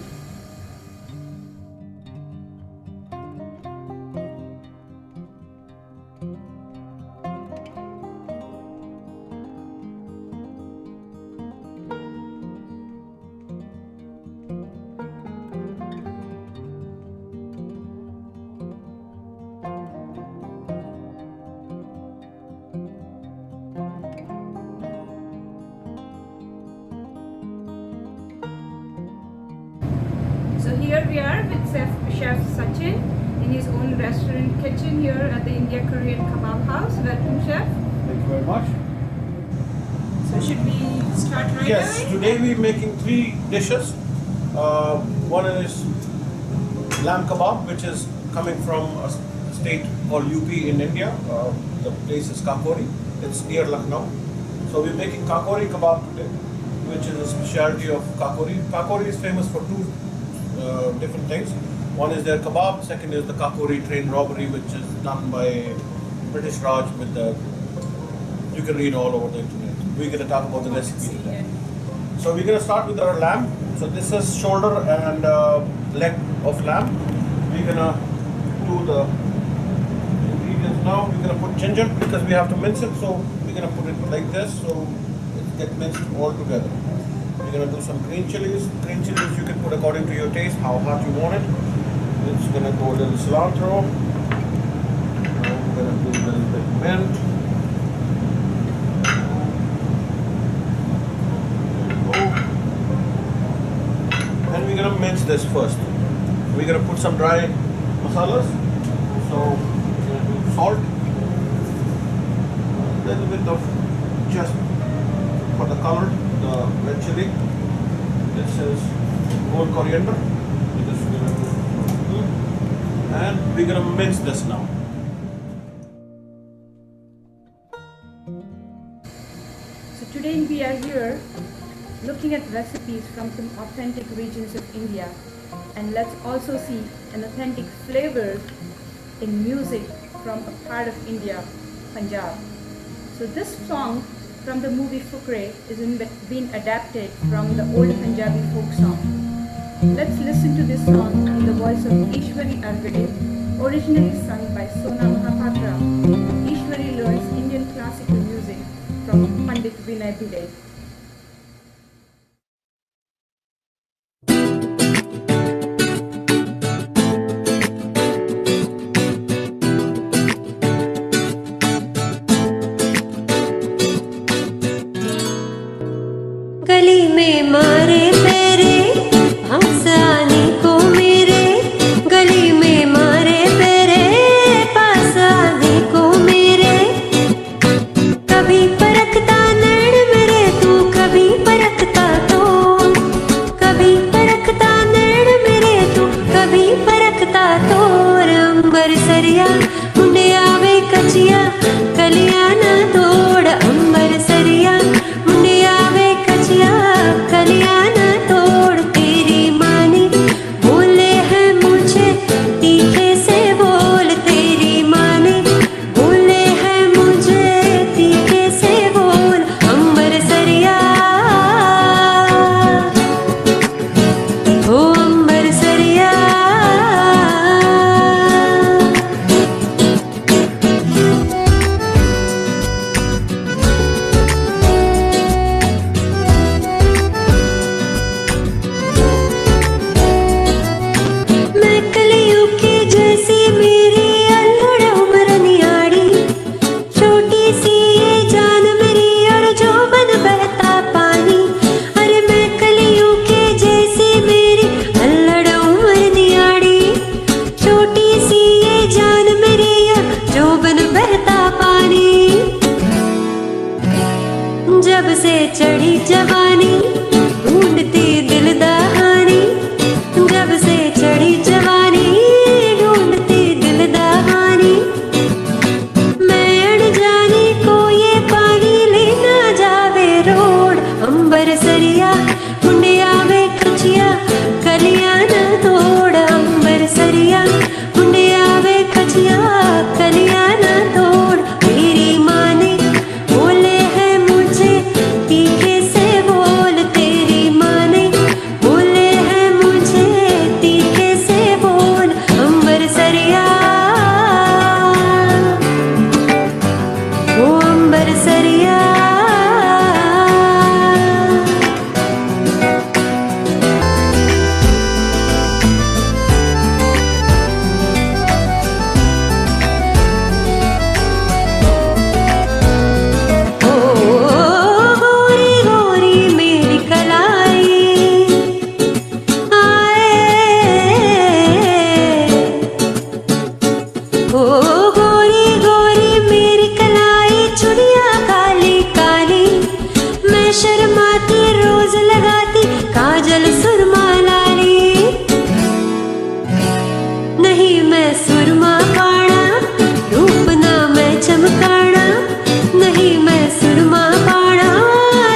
So here we are with Chef Sachin in his own restaurant kitchen here at the India Korean Kebab House. Welcome, Chef. Thank you very much. So should we start right Yes, away? today we're making 3 dishes. One is lamb kebab, which is coming from a state called UP in India. The place is Kakori. It's near Lucknow. So we're making Kakori kebab today, which is a specialty of Kakori. Kakori is famous for 2 different things. One is their kebab, second is the Kakori train robbery, which is done by British Raj with the, you can read all over the internet. We're going to talk about the recipe today. So we're going to start with our lamb. So this is shoulder and leg of lamb. We're going to do the ingredients now. We're going to put ginger because we have to mince it. So we're going to put it like this so it gets minced all together. We're going to do some green chilies. Green chilies you can put according to your taste, how hot you want it. It's going to go a little cilantro. We're going to do a little bit of mint. And we're going to mince this first. We're going to put some dry masalas. So we're going to do salt. A little bit of just for the color, the red chili. This is whole coriander. And we're going to mince this now. So today we are here looking at recipes from some authentic regions of India, and let's also see an authentic flavor in music from a part of India, Punjab. So this song from the movie Fukre is been adapted from the old Punjabi folk song. Let's listen to this song in the voice of Ishwari Aggarwal, originally sung by Sona Mahapatra. Ishwari learns Indian classical music from Pandit Vinay Bhide. गली में मारे फेरे हंस आने को मेरे गली में मारे फेरे पास आने को मेरे कभी परखता नैन मेरे तू कभी परखता तो कभी परखता नैन मेरे तू कभी परखता तो अंबर सरिया मुंडे आवे कचिया कलिया ना तोड़ अंबर सरिया मुंडे आवे कचिया कलिया ना आती रोज लगाती काजल सुरमा लाली नहीं मैं सुरमा पाना रूप ना मैं चमकाना नहीं मैं सुरमा पाना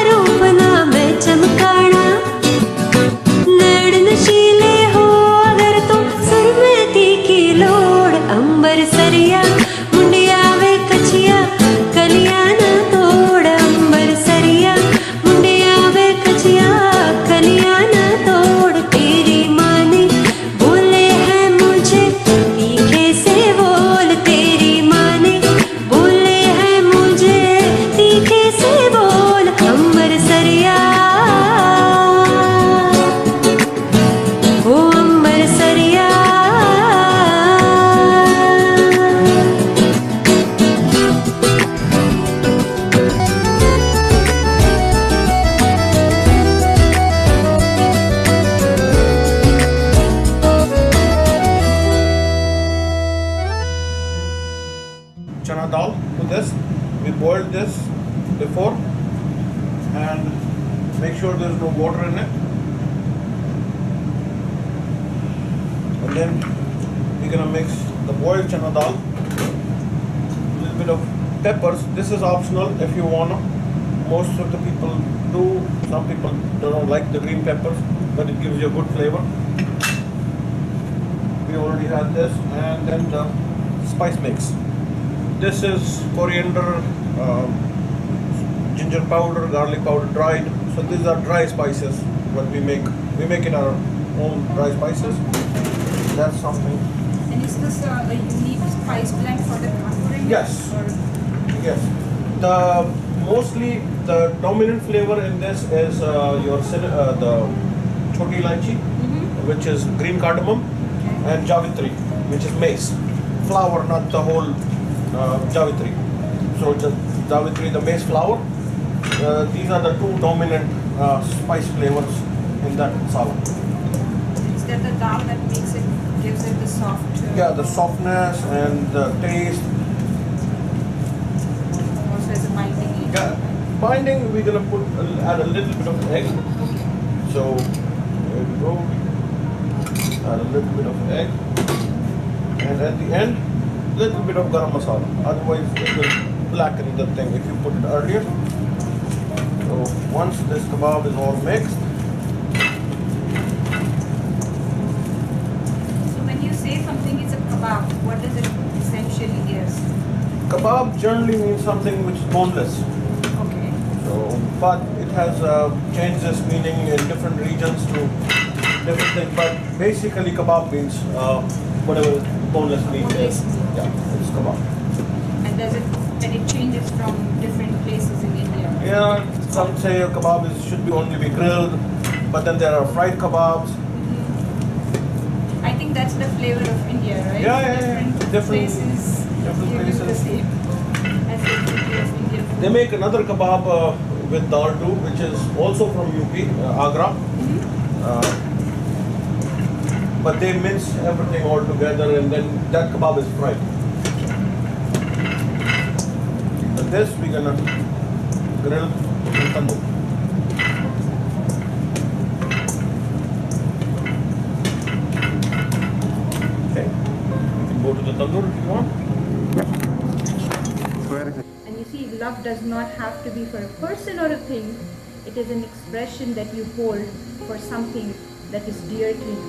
रूप ना मैं चमकाना नैन नशीले हो अगर तो सुरमे तीखी लोड़ अंबर सरिया मुंडिया वे कचिया कलिया ना तोड़ अंबर सरिया मुंडिया वे कचिया कलिया ना तोड़ तेरी माँ ने बोले हैं मुझे तीखे से बोल तेरी माँ ने बोले हैं मुझे तीखे से बोल अंबर सरिया ओ अंबर सरिया Chana dal to this. We boiled this before and make sure there's no water in it. And then we're gonna mix the boiled chana dal, a little bit of peppers. This is optional if you wanna. Most of the people do. Some people don't like the green peppers, but it gives you a good flavor. We already had this, and then the spice mix. This is coriander, ginger powder, garlic powder, dried. So these are dry spices. What we make it our own dry spices. That's something. And is this a unique spice blend for the Kanpur? Yes. Yes. The mostly the dominant flavor in this is the choti ilaichi, which is green cardamom, and javitri, which is mace, flour, not the whole javitri. So just javitri, the mace flour. These are the two dominant spice flavors in that salad. Is that the dal that gives it the soft? Yeah, the softness and the taste. Also as a binding. Yeah, binding. We're gonna add a little bit of egg. So there we go. Add a little bit of egg, and at the end, little bit of garam masala. Otherwise, it will blacken the thing if you put it earlier. So once this kebab is all mixed, So when you say something is a kebab, what does it essentially is? kebab generally means something which is boneless. Okay. So, but it has changed its meaning in different regions to different things. But basically, kebab means whatever boneless meat is. Yeah, it's kebab. And it changes from different places in India? Yeah, some say a kebab should only be grilled, but then there are fried kebabs. I think that's the flavor of India, right? Yeah. Different places. Different give it places. the same as the beauty of Indian food. They make another kebab with dal too, which is also from UP, Agra. But they mince everything all together, and then that kebab is fried. But this we're gonna grill in tandoor. Okay, you can go to the tandoor if you want. And you see, love does not have to be for a person or a thing. It is an expression that you hold for something that is dear to you.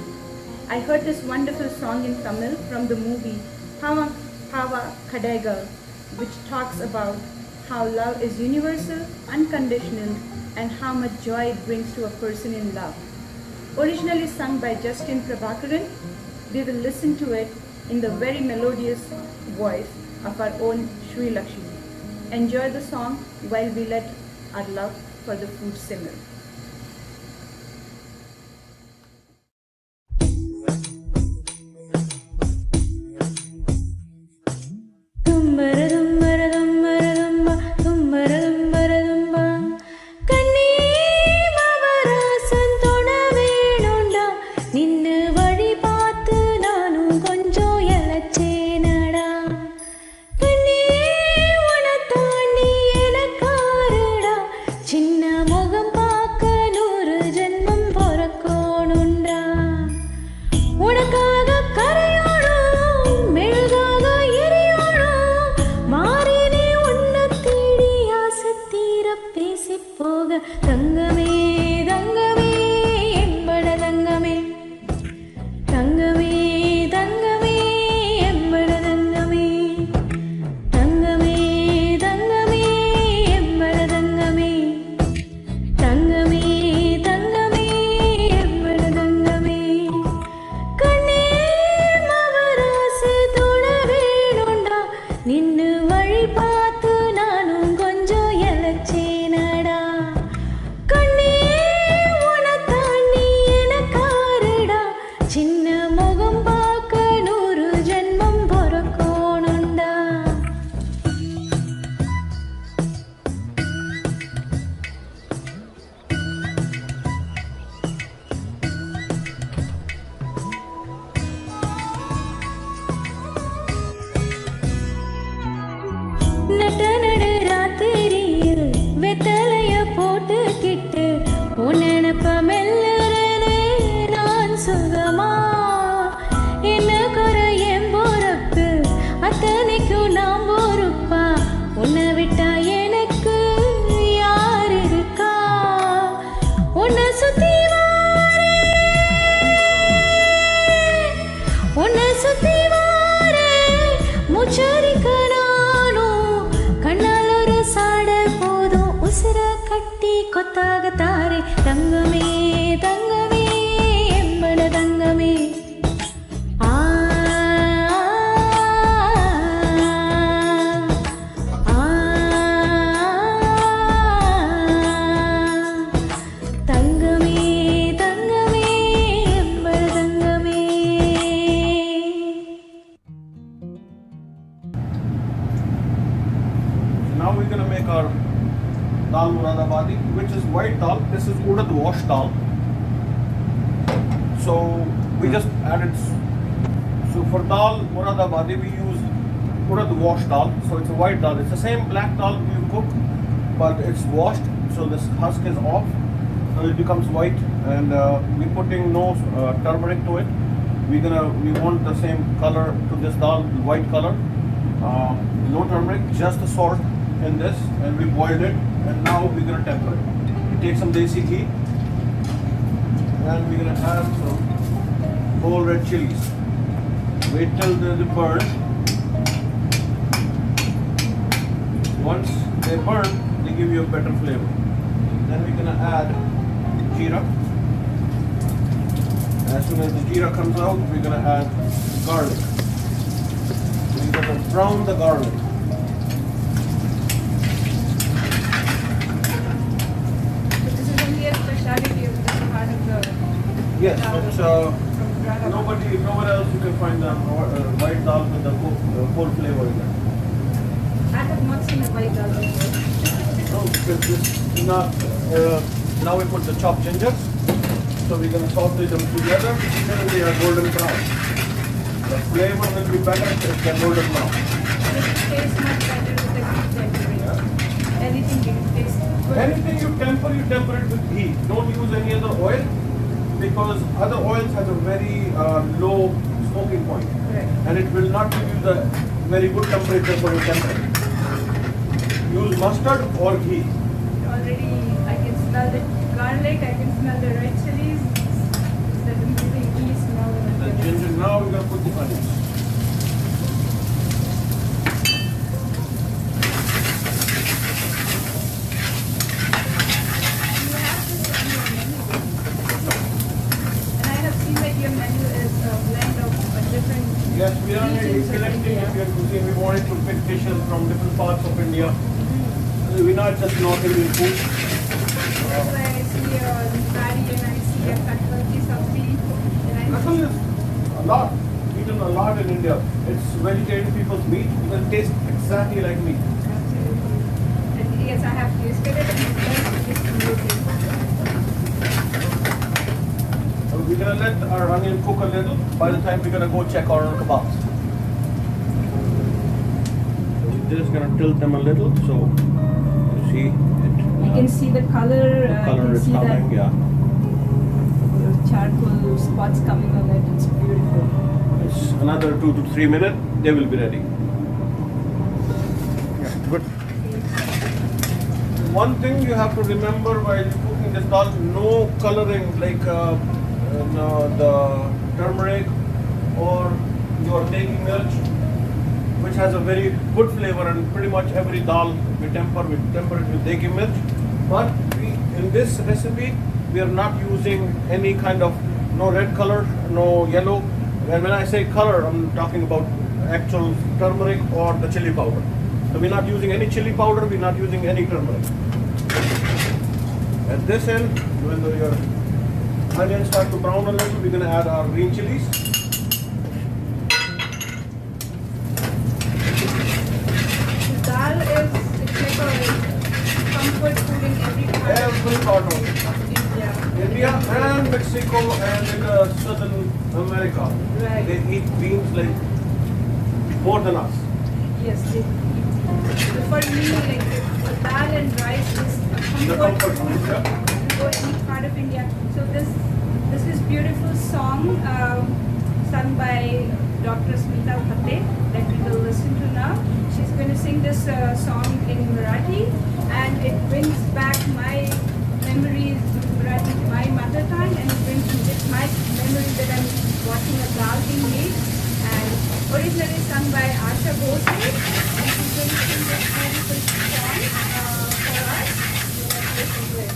I heard this wonderful song in Tamil from the movie Hava Kadaigal, which talks about how love is universal, unconditional, and how much joy it brings to a person in love. Originally sung by Justin Prabhakaran, we will listen to it in the very melodious voice of our own Sri Lakshmi. Enjoy the song while we let our love for the food simmer. சின்ன முகம் பா ಉನಸುತ್ತಿವಾರೆ ಮುಚ್ಚರಿಕ ನಾನು ಕಣ್ಣಾಲೊರು ಸಾಡಬಹುದು ಉಸಿರ ಕಟ್ಟಿ ಕೊತ್ತಾಗತಾರೆ ತಂಗಮೇ ತಂಗಮೇ ಎಂಬಳ ತಂಗಮೇ ಆ ತಂಗಮೇ ತಂಗಮೇ ಎಂಬಳ ತಂಗಮೇ. Now we're gonna make our dal muradabadi, which is white dal. This is urad wash dal. So we just added. So for dal muradabadi we use urad wash dal. So it's a white dal. It's the same black dal you cook, but it's washed. So this husk is off. So it becomes white, and we're putting no turmeric to it. We want the same color to this dal, white color. No turmeric, just the salt in this, and we boiled it, and now we're gonna temper it. We take some desi ghee, and we're gonna add some whole red chilies. Wait till they burn. Once they burn, they give you a better flavor. Then we're gonna add jeera. As soon as the jeera comes out, we're gonna add garlic. We're gonna brown the garlic. This is only a specialty of this part of the. Yes, but nowhere else you can find the white dal with the whole flavor in it. I have not seen a white dal before. No, because this is not. Now we put the chopped gingers, so we're gonna saute them together until they are golden brown. The flavor will be better if they're golden brown. It tastes much better with the ghee tempering. Yeah. Anything you taste good. Anything you temper it with ghee. Don't use any other oil, because other oils has a very low smoking point, Correct. and it will not give you the very good temperature for your tempering. Use mustard or ghee. Already I can smell the garlic, I can smell the red chilies. It's that amazing ghee smell. The ginger. Now we're gonna put the onions. And I have seen that your menu is a blend of different. Yes, we are regions of selecting India. Indian cuisine. We wanted to pick dishes from different parts of India. We're not just North Indian food. That's why I see your Meenakari and I see your Kathmandu sabzi. And I Kathal is a lot, eaten a lot in India. It's vegetarian people's meat. It tastes exactly like meat. Absolutely. And yes, I have tasted it and it does taste amazing. So we're gonna let our onion cook a little. By the time we're gonna go check our kebabs. So we're just gonna tilt them a little. So you see it. You can see the color. The color you can is see coming. that Yeah. charcoal spots coming on it. It's beautiful. It's another 2 to 3 minutes. They will be ready. Yeah, good. One thing you have to remember while you're cooking this dal, no coloring like the turmeric or your degi mirch, which has a very good flavor, and pretty much every dal we temper it with degi mirch. But in this recipe, we are not using any kind of no red color, no yellow. And when I say color, I'm talking about actual turmeric or the chili powder. So we're not using any chili powder, we're not using any turmeric. At this end, when your onions start to brown a little, we're going to add our green chilies. Dal is it's like a comfort food in every part Every part of India. India and Mexico and in Southern America. Right. They eat beans like more than us. Yes, for me, like dal and rice is The a comfort comfort food, food. yeah. Go any part of India. So this is beautiful song sung by Dr. Smita Bhatte that we will listen to now. She's going to sing this song in Marathi, and it brings back my memories of Marathi that is my mother tongue and brings me with my memory that I'm watching a dal being made, and originally sung by Asha Bose, and she's going to sing this beautiful song for us. So let's listen to it.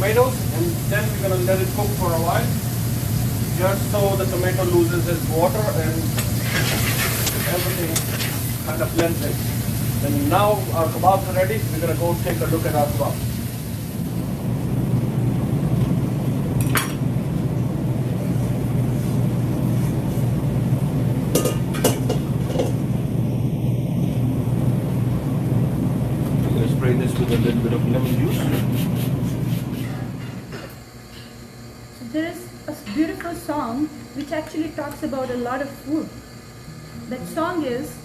tomatoes, and then we're going to let it cook for a while, just so the tomato loses its water and everything kind of blends in. And now our kebabs are ready. We're going to go take a look at our kebabs. Spray this with a little bit of lemon juice. So there is a beautiful song which actually talks about a lot of food. That song is,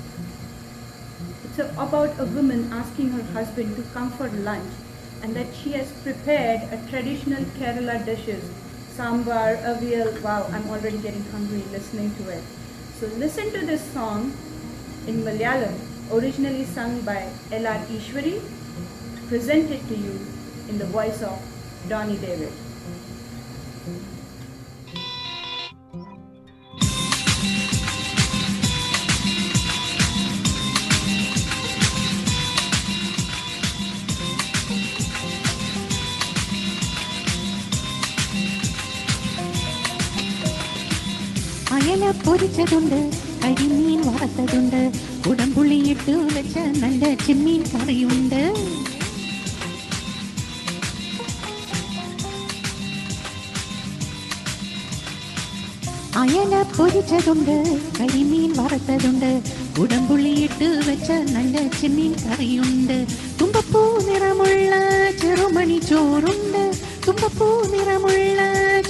about a woman asking her husband to come for lunch, and that she has prepared a traditional Kerala dishes, sambar, avial. Wow, I'm already getting hungry listening to it. So listen to this song in Malayalam originally sung by L.R. Ishwari, presented to you in the voice of Donny David. അയല പൊരിച്ചതുണ്ട്, കരിമീൻ വറുത്തതുണ്ട്, കുടംപുളിയിട്ട് വെച്ച നല്ല ചെമ്മീൻ കറിയുണ്ട്. അയല പൊരിച്ചതുണ്ട്, കരിമീൻ വറുത്തതുണ്ട്, കുടംപുളിയിട്ട് വെച്ച നല്ല ചെമ്മീൻ കറിയുണ്ട്. തുമ്പപ്പൂ നിറമുള്ള ചെറുമണി ചോറുണ്ട്, തുമ്പപ്പൂ നിറമുള്ള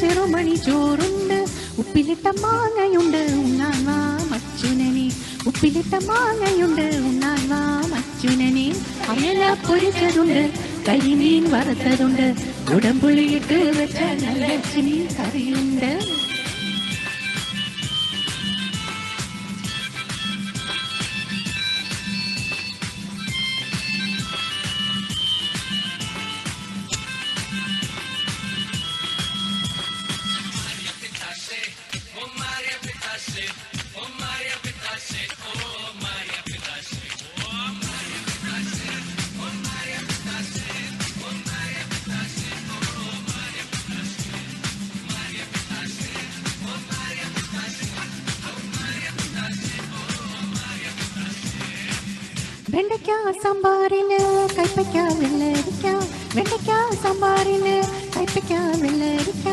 ചെറുമണി ചോറുണ്ട്. ഉപ്പിലിട്ട മാങ്ങയുണ്ട്, ഉണ്ണാൻ വാ മച്ചുനനെ, ഉപ്പിലിട്ട മാങ്ങയുണ്ട്, ഉണ്ണാൻ വാ മച്ചുനനെ. അയല പൊരിച്ചതുണ്ട്, കരിമീൻ വറുത്തതുണ്ട്, കുടംപുളിയിട്ട് വെച്ച നല്ല ചെമ്മീൻ കറിയുണ്ട്. വെണ്ടയ്ക്ക സാമ്പാറിന് കൈപ്പയ്ക്ക വെള്ളരിക്ക, വെണ്ടയ്ക്ക സാമ്പാറിന് കൈപ്പയ്ക്ക വെള്ളരിക്ക.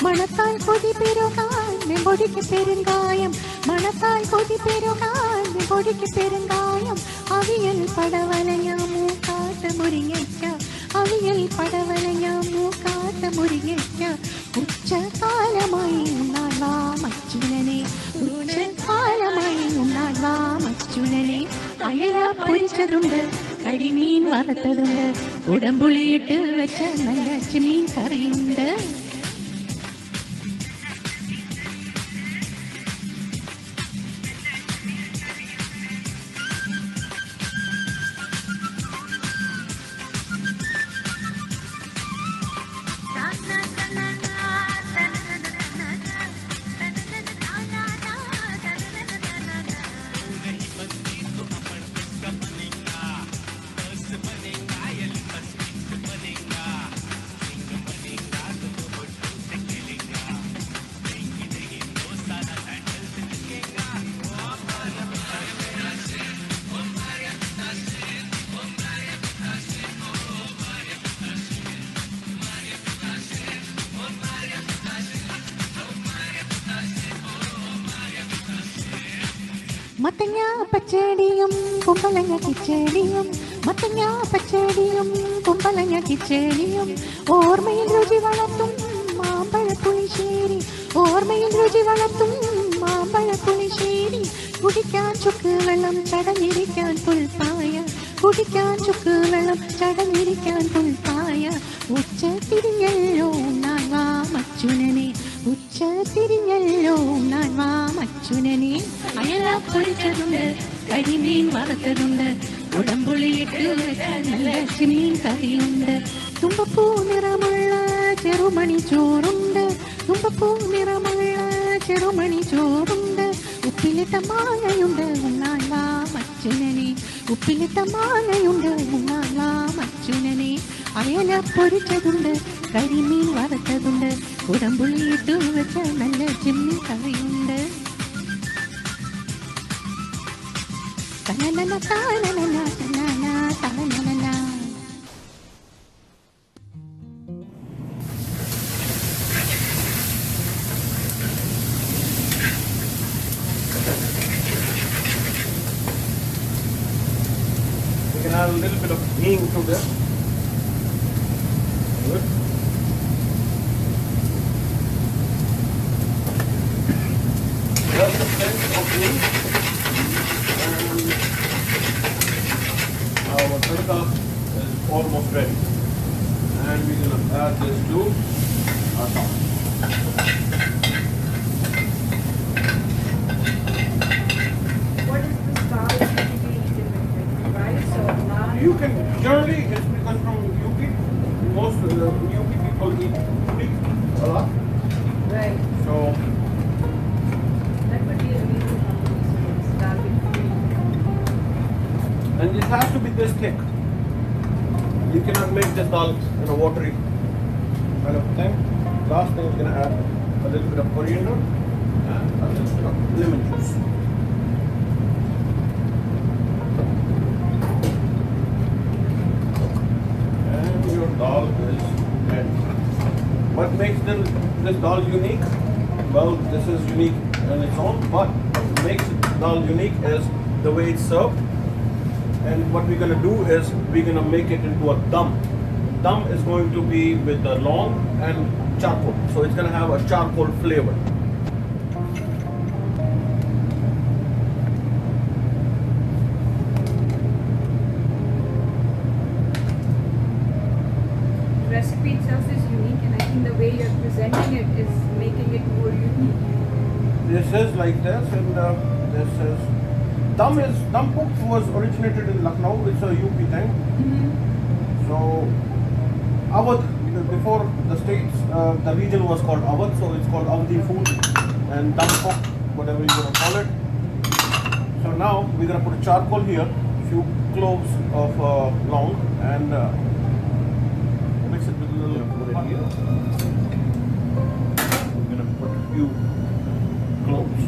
മണത്താൽ കൊതി പെരുകാൻ വെമ്പൊടിക്ക് പെരുങ്കായം, മണത്താൽ കൊതി പെരുകാൻ വെമ്പൊടിക്ക് പെരുങ്കായം. അവിയൽ പടവലങ്ങ മൂക്കാട്ട മുരിങ്ങയ്ക്ക, അവിയൽ പടവലങ്ങ മൂക്കാട്ട മുരിങ്ങയ്ക്ക. ഉച്ചകാലമായി ഉണ്ണാൻ വാ മച്ചുനനെ, ഉച്ചകാലമായി ഉണ്ണാൻ വാ മച്ചുനനെ. അയല പൊരിച്ചതുണ്ട്, കരിമീൻ വറുത്തതുണ്ട്, കുടംപുളിയിട്ട് വെച്ച നല്ല ചെമ്മീൻ കറിയുണ്ട്. മത്തങ്ങ പച്ചടിയും കുമ്പളങ്ങ കിച്ചടിയും, മത്തങ്ങ പച്ചടിയും കുമ്പളങ്ങ കിച്ചടിയും. ഓർമ്മയിൽ രുചി വളർത്തും മാമ്പഴ പുളിശ്ശേരി, ഓർമ്മയിൽ രുചി വളർത്തും മാമ്പഴ പുളിശ്ശേരി. കുടിക്കാൻ ചുക്ക് വെള്ളം ചടഞ്ഞിരിക്കാൻ പുൽപ്പായ, കുടിക്കാൻ ചുക്ക് വെള്ളം ചടഞ്ഞിരിക്കാൻ പുൽപ്പായ. ഉച്ച തിരിഞ്ഞല്ലോ ഉണ്ണാൻ വാ മച്ചുനനെ, ഉച്ച തിരിഞ്ഞല്ലോ ഉണ്ണാൻ വാ മച്ചുനനെ. അയല പൊരിച്ചതുണ്ട്, കരിമീൻ വറുത്തതുണ്ട്, കുടംപുളിയിട്ട് വെച്ച നല്ല ചെമ്മീൻ കറിയുണ്ട്. തുമ്പപ്പൂ നിറമുള്ള ചെറുമണി ചോറുണ്ട്, തുമ്പപ്പൂ നിറമുള്ള ചെറുമണി ചോറുണ്ട്. ഉപ്പിലിട്ട മാങ്ങയുണ്ട്, ഉണ്ണാൻ വാ മച്ചുനനെ, ഉപ്പിലിട്ട മാങ്ങയുണ്ട്, ഉണ്ണാൻ വാ മച്ചുനനെ. അയല പൊരിച്ചതുണ്ട്, കരിമീൻ വറുത്തതുണ്ട്, കുടംപുളിയിട്ട് വെച്ച നല്ല ചെമ്മീൻ കറിയുണ്ട്. തനനന താനനന തനന താനനന. We can add a little bit of hing to this. Good. Just a pinch of hing. And our tadka is almost ready. And we're going to add this to our top. What is this garlic usually eaten with? you can, generally it's because from UP, most of the UP people eat puri a lot. Right. So That would be a amazing combination. Dal with puri. and it has to be this thick. You cannot make this dal in a watery kind of thing. Last thing you're gonna add a little bit of coriander and a little bit of lemon juice. And your dal is ready. What makes this dal unique? Well, this is unique on its own, but what makes dal unique is the way it's served. And what we're gonna do is we're gonna make it into a dum. Dum is going to be with the long and charcoal, so it's gonna have a charcoal flavor. The recipe itself is unique, and I think the way you're presenting it is making it more unique. This is like this, and this is dum cook was originated in Lucknow. It's a UP thing. So Awadh, before the states, the region was called Awadh, so it's called Awadhi food and dum cook, whatever you want to call it. So now we're gonna put a charcoal here, few cloves of long, and mix it with a little butter here. We're gonna put a few cloves.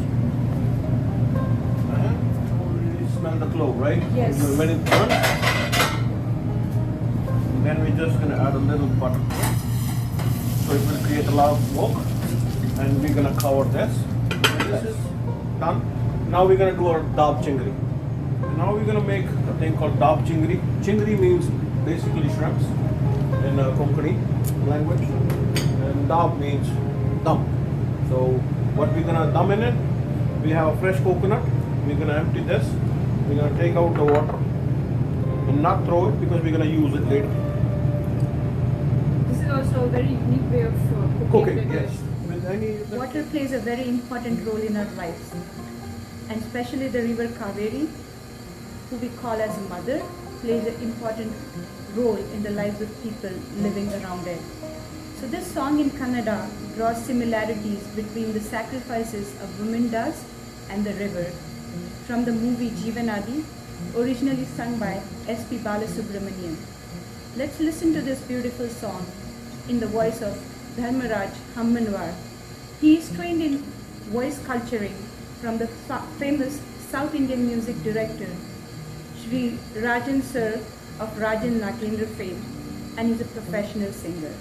Already smell the clove, right? Yes. When it's done, then we're just gonna add a little butter to it. So it will create a lot of smoke, and we're gonna cover this. When this is done, now we're gonna do our dab chingri. Now we're gonna make a thing called dab chingri. Chingri means basically shrimps in Konkani language, and dab means dum. So what we're gonna dum in it, we have a fresh coconut. We're gonna empty this. We're gonna take out the water and not throw it because we're gonna use it later. This is also a very unique way of Cooking, the yes. dish. With any Water plays a very important role in our lives, and especially the river Kaveri, who we call as mother, plays an important role in the lives of people living around it. So this song in Kannada draws similarities between the sacrifices a woman does and the river, from the movie Jeevanadi, originally sung by S.P. Balasubramanian. Let's listen to this beautiful song in the voice of Dharmaraj Hammanwar. He is trained in voice culturing from the famous South Indian music director Shri Rajan Sir of Rajan Nagendra fame, and is a professional singer.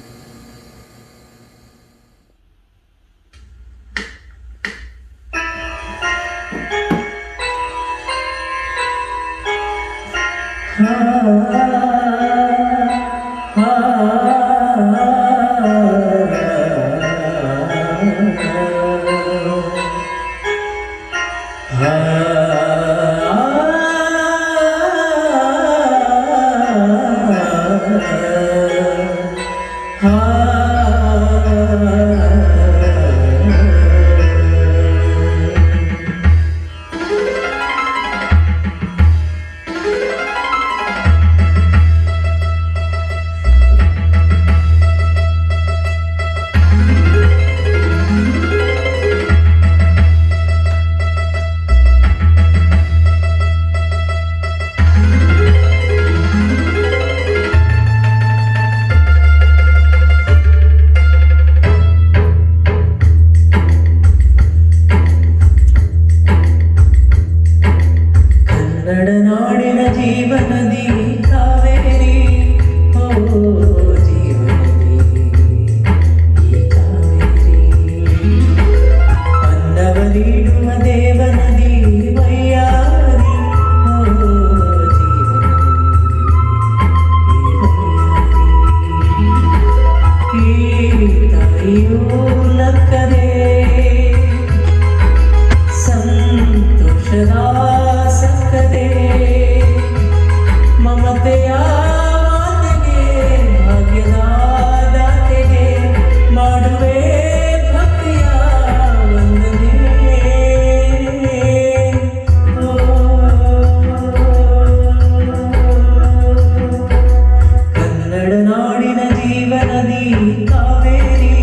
ಕನ್ನಡನಾಡಿನ ಜೀವನದಿ Kaveri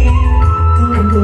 ತುಂಬೋ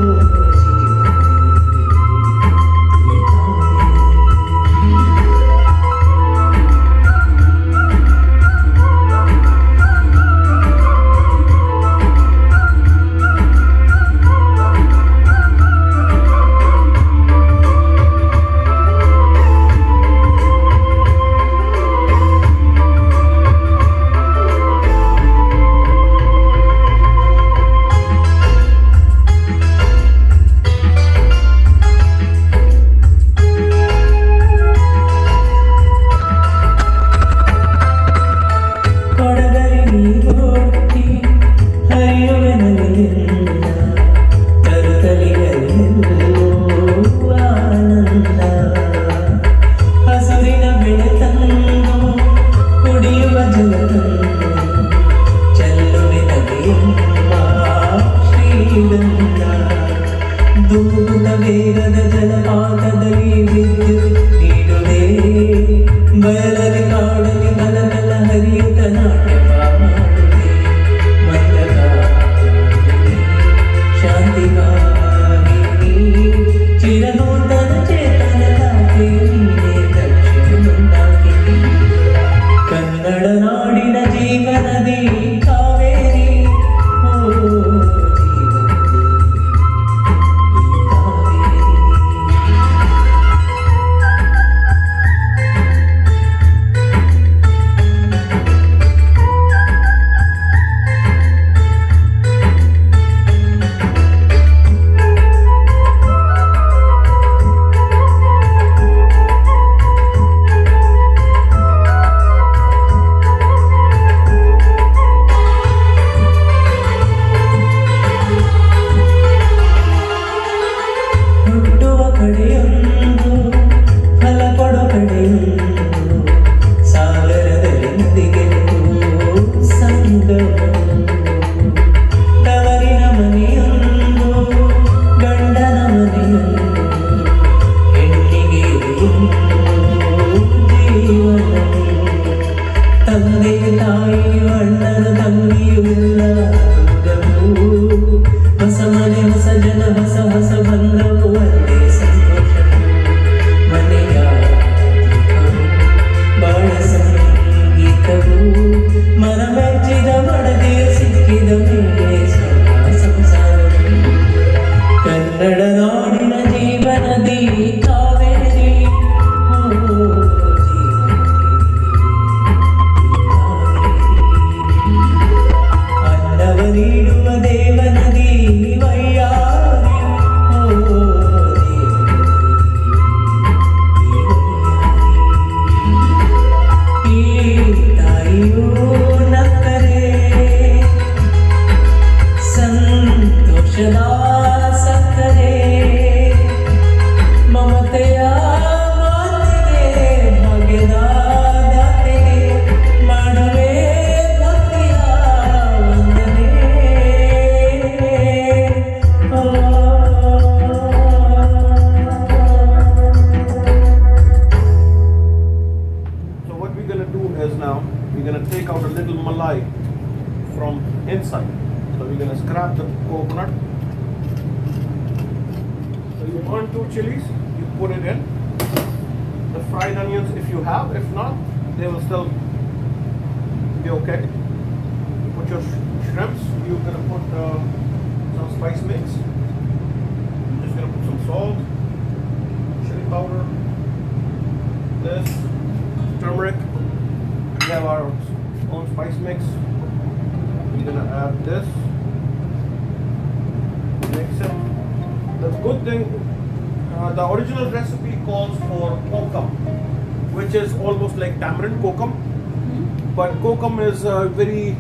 Kokum is very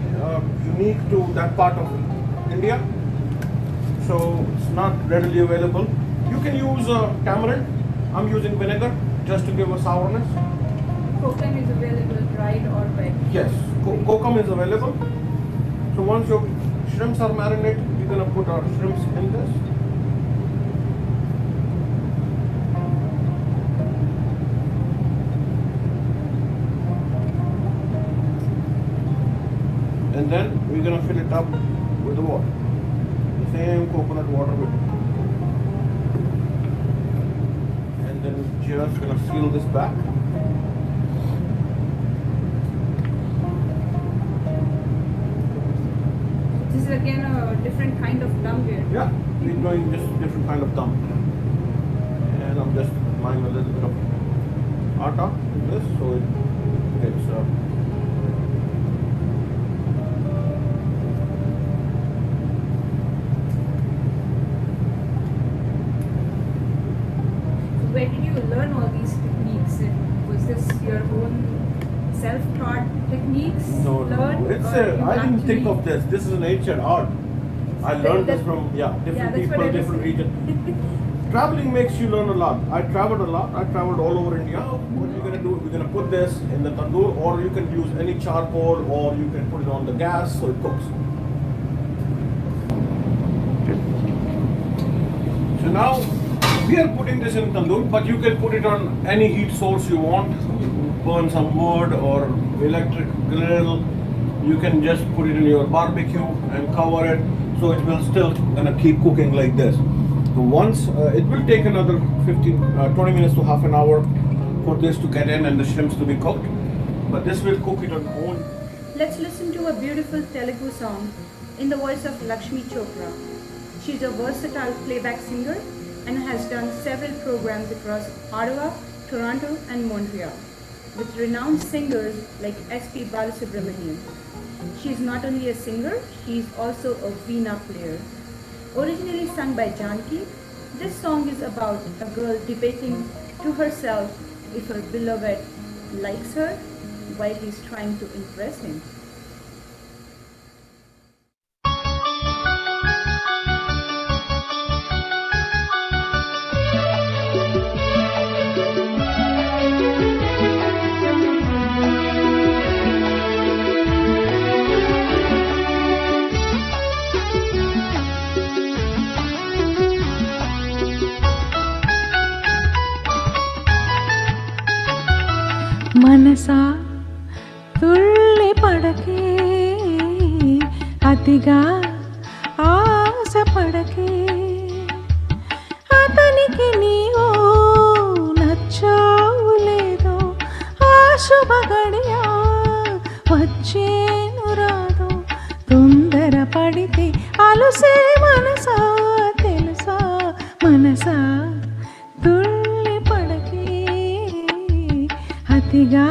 unique to that part of India, so it's not readily available. You can use tamarind. I'm using vinegar just to give a sourness. Kokum is available dried or wet? Yes, kokum is available. So once your shrimps are marinated, we're going to put our shrimps in this. and then we're gonna fill it up with the water. The same coconut water with it. And then we're just gonna seal this back. This is again a different kind of dum here. Yeah, we're doing just different kind of dum. And I'm just applying a little bit of atta to this so it gets Where did you learn all these techniques? Was this your own self-taught techniques? no. Learned, It's or you I didn't think actually- of this. This is an ancient art. I learned this from different that's what people, I was different saying. regions. Traveling makes you learn a lot. I traveled a lot. I traveled all over India. What are you gonna do? We're gonna put this in the tandoor, or you can use any charcoal, or you can put it on the gas so it cooks. So now we are putting this in tandoor, but you can put it on any heat source you want. Burn some wood or electric grill. You can just put it in your barbecue and cover it, so it will still gonna keep cooking like this. So once it will take another 20 minutes to half an hour for this to get in and the shrimps to be cooked, but this will cook it on own. Let's listen to a beautiful Telugu song in the voice of Rashmi. She's a versatile playback singer and has done several programs across Ottawa, Toronto and Montreal with renowned singers like S.P. Balasubramanian. She is not only a singer, she is also a veena player. Originally sung by Janki, this song is about a girl debating to herself if her beloved likes her while he's trying to impress him. మనసా తుళ్ళి పడకే అతిగా ఆశపడకే అతనికి నీవు నచ్చావు లేదో ఆ శుభ గడియ వచ్చేను రాదో తొందర పడితే అలుసే మనసా తెలుసా మనసా తుళ్ళి పడకే అతిగా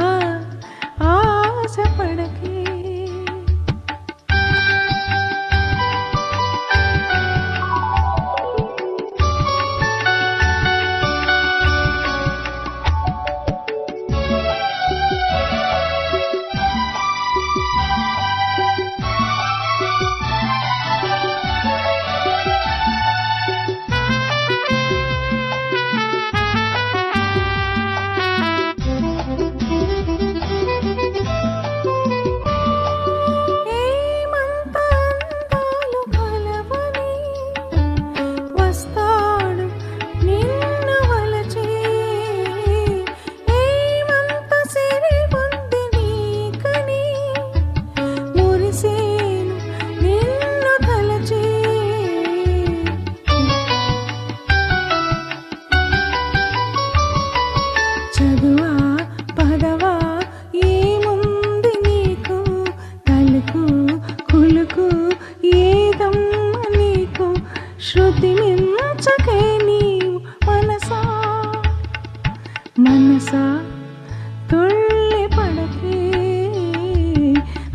ఆశపడకే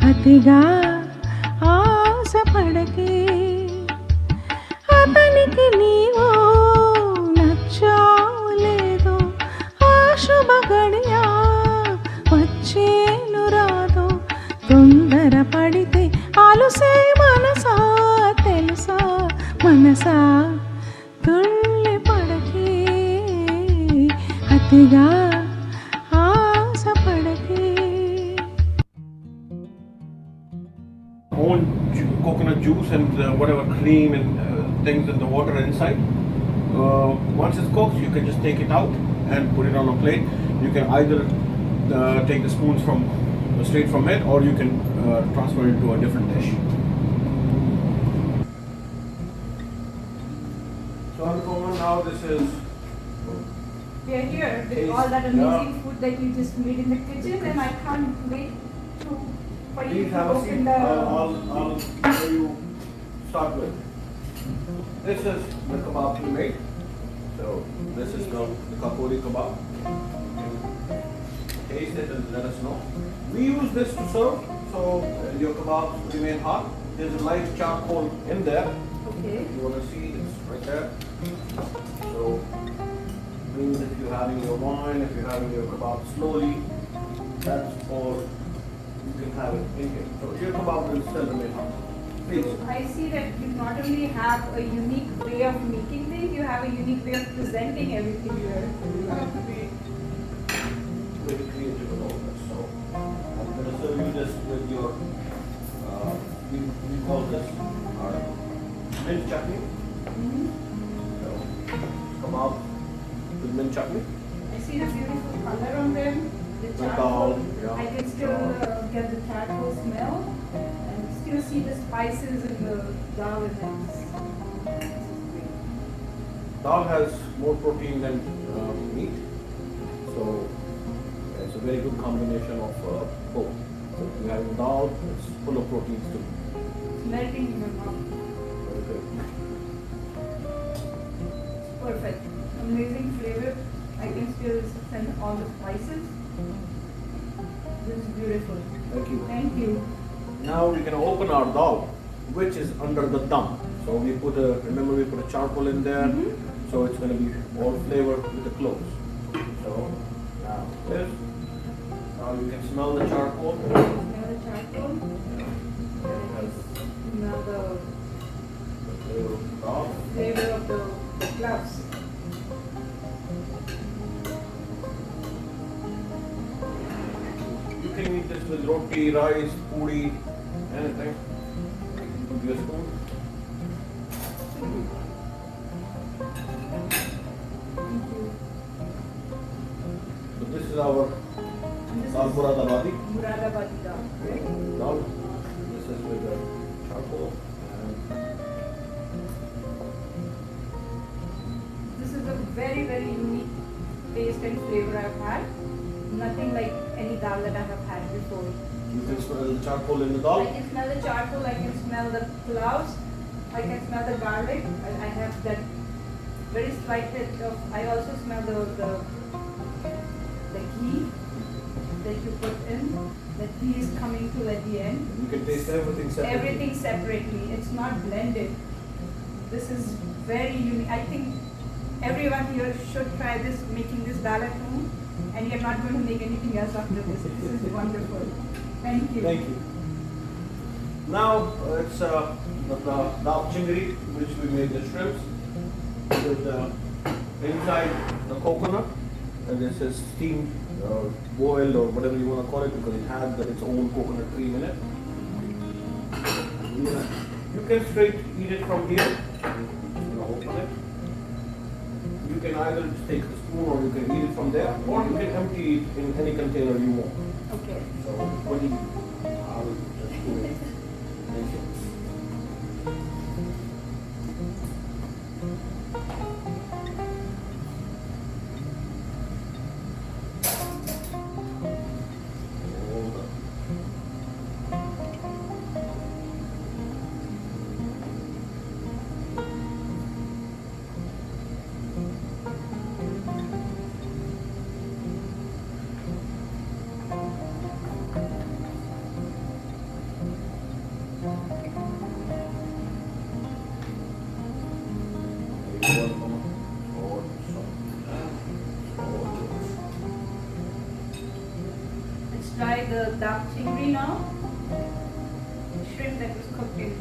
అతిగా ఆశపడకే అతనికి నీవు నచ్చావు లేదో ఆ శుభ గడియ వచ్చేను రాదో తొందర పడితే ఆలుసే మనసా తెలుసా మనసా తుళ్ళి పడకే అతిగా Own coconut juice and whatever cream and things in the water inside. Once it's cooked, you can just take it out and put it on a plate. You can either take the spoons from straight from it, or you can transfer it to a different dish. So Anupama, now this is We are here with Taste, all that amazing yeah. food that you just made in the kitchen, and I can't wait for you please to have a seat. open the. I'll show you start with. This is the kebab we made. So this is the kakori kebab. Taste it and let us know. We use this to serve, so your kebabs remain hot. There's a live charcoal in there. Okay. If you want to see, it's right there. So means if you're having your wine, if you're having your kebab slowly, that's all you can have it in here. So your kebab will still remain hot. Please. I see that you not only have a unique way of making things, you have a unique way of presenting everything here. You have to be very creative with all this. So I'm going to serve you this with your, we call this our mint chutney. So kebab with mint chutney. I see the beautiful color on them, the The charcoal. dal, yeah. I can still get the charcoal smell and still see the spices in the dal in it. Dal has more protein than meat, so it's a very good combination of both. So if you have dal, it's full of proteins too. It's melting in your mouth. Very good. Perfect. Amazing flavor. I can still sense all the spices. This is beautiful. Thank you. Thank you. Now we're gonna open our dal, which is under the dum. So we put remember we put a charcoal in there, so it's gonna be all flavor with the cloves. So now this, now you can smell the charcoal. Smell the charcoal. Smell the flavor of the dal. flavor of the cloves. You can eat this with roti, rice, puri, anything. Give you a spoon. So this is our dal muradabadi. Muradabadi dal. Right? Dal. This is with the charcoal. This is a very, very unique taste and flavor I've had. Nothing like any dal that I have had before. You can smell the charcoal in the I dal. can smell the charcoal, I can smell the cloves, I can smell the garlic. I have that very slight hit of, I also smell the ghee that you put in. The ghee is coming to at the end. You can taste everything separately. Everything separately. It's not blended. This is very unique. I think everyone here should try this, making this dal at home. And you're not going to make anything else after this. This is wonderful. Thank you. Thank you. Now it's the dal chingri, which we made the shrimps with inside the coconut, and this is steamed, boiled, or whatever you want to call it, because it has its own coconut cream in it. You can straight eat it from here. You know, open it. You can either just take the spoon, or you can eat it from there, or you can empty it in any container you want. Okay. So what do you? I'll just do it. Thank you. Hold on. Let's try the dal chingri now. The shrimp that was cooked in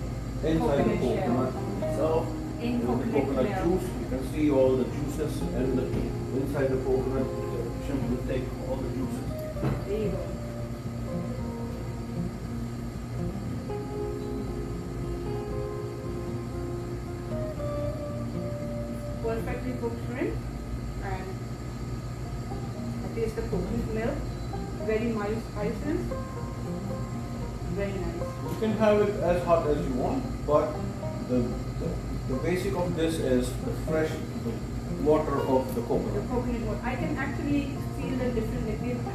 Inside the coconut coconut shell. itself, In with the coconut coconut milk. juice, you can see all the juices, and inside the coconut, the shrimp will take all the juices. There you go. Perfectly cooked shrimp, and I taste the coconut milk. Very mild spices. Very can have it as hot as you want, but the basic of this is the fresh water of the coconut. Coconut water. I can actually feel the difference.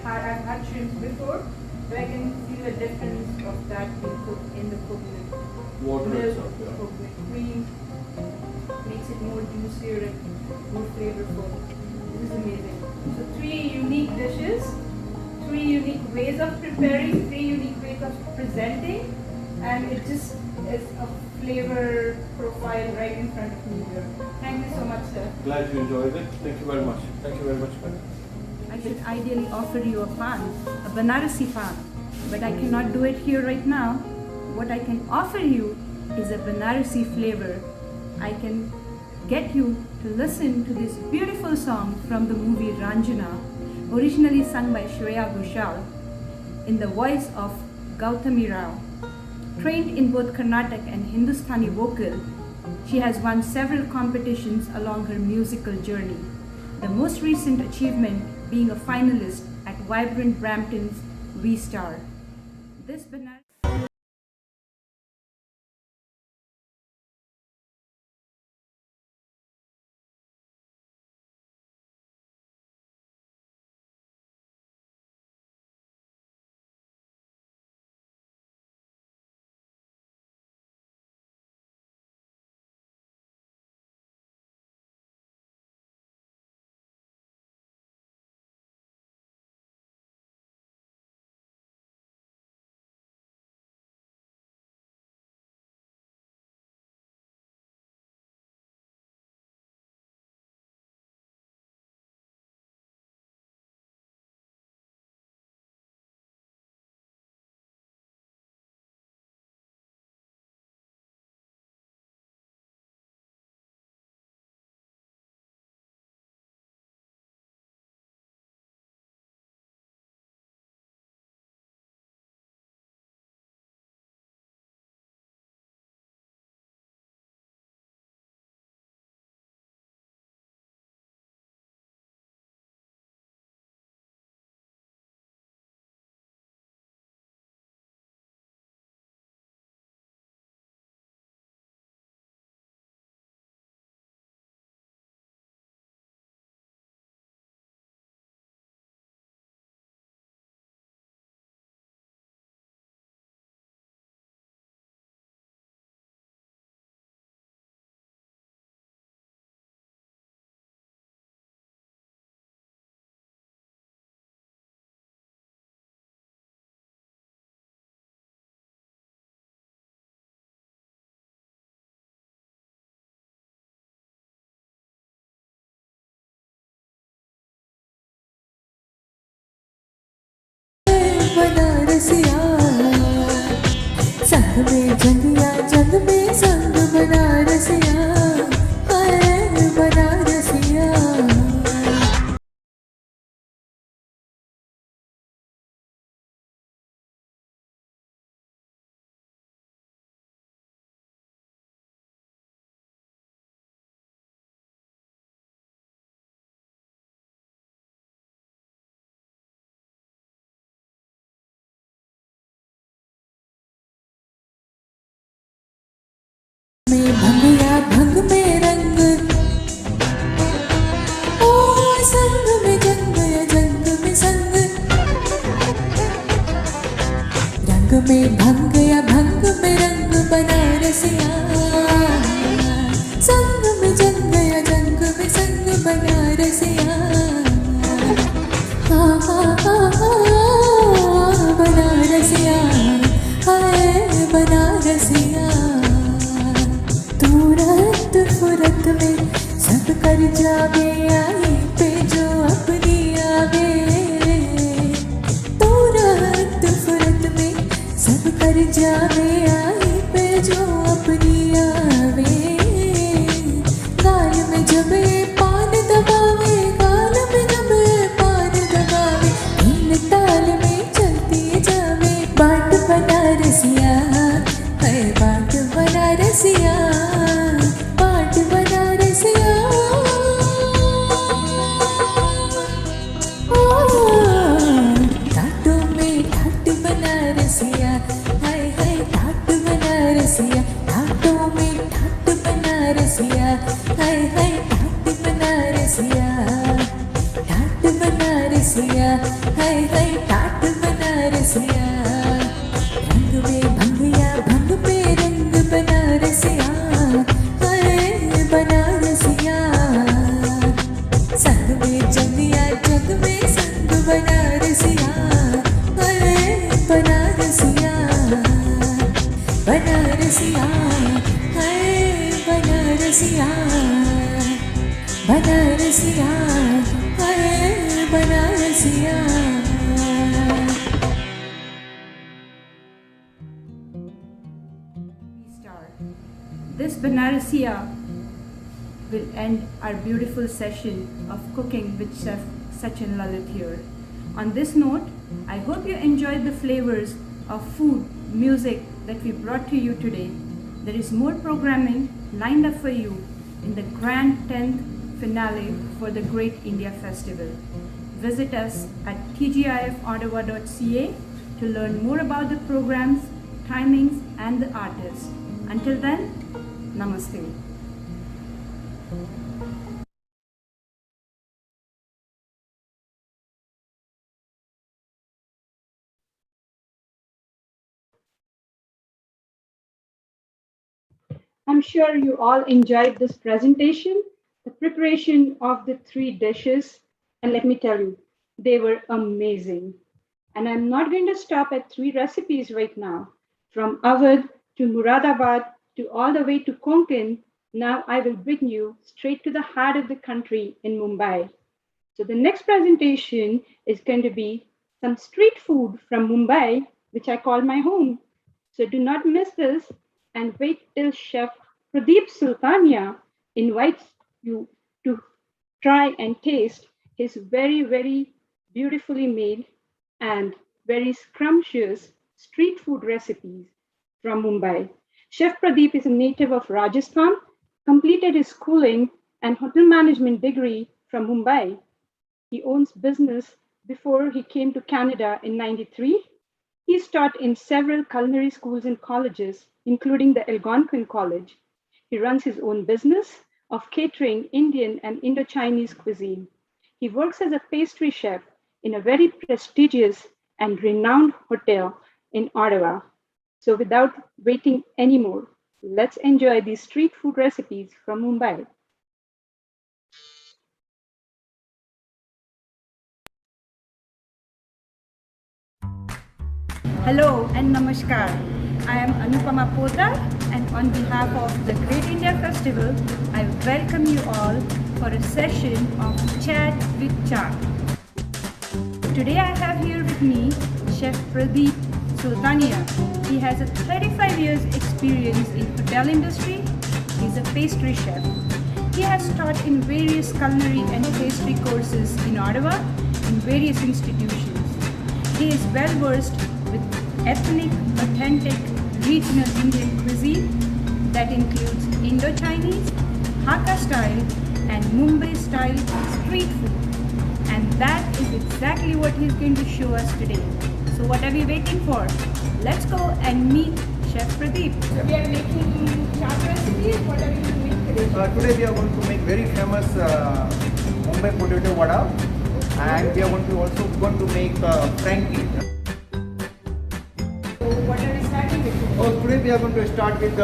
I've had shrimps before, but I can feel the difference of that being cooked in the coconut. Water Milk, itself, yeah. coconut cream makes it more juicier and more flavorful. This is amazing. So 3 unique dishes, 3 unique ways of preparing, 3 unique ways of presenting, and it just is a flavor profile right in front of me here. Thank you so much, sir. Glad you enjoyed it. Thank you very much. Thank you very much, man. I should ideally offer you a pan, a Benarasi pan, but I cannot do it here right now. What I can offer you is a Benarasi flavor. I can get you to listen to this beautiful song from the movie Ranjana, originally sung by Shreya Ghoshal in the voice of Gautami Rao. Trained in both Carnatic and Hindustani vocal, she has won several competitions along her musical journey. The most recent achievement being a finalist at Vibrant Brampton's V-Star. This Benarasi बनारसिया संग में जंगिया जंग में संग बनारसिया हाय बनारसिया में भंगिया भंग में रंग ओ संग में जंग या जंग में संग रंग में भंग या भंग में रंग बनारसिया संग में जंग या जंग में संग बनारसिया हा हा हा हा बनारसिया हाय बनारसिया तुरंत फुरत में सब कर जावे आई पे जो अपनी आवे तुरंत फुरत में सब कर जावे आई पे जो अपनी बनारसिया, ठाटों में ठाट बनारसिया, हाय हाय ठाट बनारसिया, ठाट बनारसिया, हाय हाय ठाट बनारसिया, रंग में भंगिया भंग पे रंग बनारसिया, हाय बनारसिया, संग में जंगिया जग में संग बनारसिया, हाय बनारसिया, बनारसिया, हाय बनारसिया, बनारसिया, हाय बनारसिया. This Benarasiya will end our beautiful session of cooking with Chef Sachin Lalit here. On this note, I hope you enjoyed the flavors of food, music that we brought to you today. There is more programming lined up for you in the grand 10th finale for the Great India Festival. Visit us at tgifottawa.ca to learn more about the programs, timings and the artists. Until then, namaste. I'm sure you all enjoyed this presentation, the preparation of the 3 dishes, and let me tell you, they were amazing. And I'm not going to stop at 3 recipes right now. From Awadh to Muradabad to all the way to Konkan, now I will bring you straight to the heart of the country in Mumbai. So the next presentation is going to be some street food from Mumbai, which I call my home. So do not miss this and wait till Chef Pradeep Sultania invites you to try and taste his very, very beautifully made and very scrumptious street food recipes from Mumbai. Chef Pradeep is a native of Rajasthan, completed his schooling and hotel management degree from Mumbai. He owns business before he came to Canada in '93. He's taught in several culinary schools and colleges, including the Algonquin College. He runs his own business of catering Indian and Indo-Chinese cuisine. He works as a pastry chef in a very prestigious and renowned hotel in Ottawa. So without waiting anymore, let's enjoy these street food recipes from Mumbai. Hello and namaskar. I am Anupama Poddar, and on behalf of the Great India Festival, I welcome you all for a session of Chat with Chaat. Today I have here with me Chef Pradeep Sultania. He has a 35 years experience in hotel industry. He's a pastry chef. He has taught in various culinary and pastry courses in Ottawa in various institutions. He is well versed with ethnic, authentic, regional Indian cuisine that includes Indo-Chinese, Hakka style and Mumbai style street food. And that is exactly what he's going to show us today. So what are we waiting for? Let's go and meet Chef Pradeep. We are making chaat recipes. What are we going to make today? Today we are going to make very famous Mumbai potato vada, and we are going to make Frankie. What are we starting with? Today we are going to start with we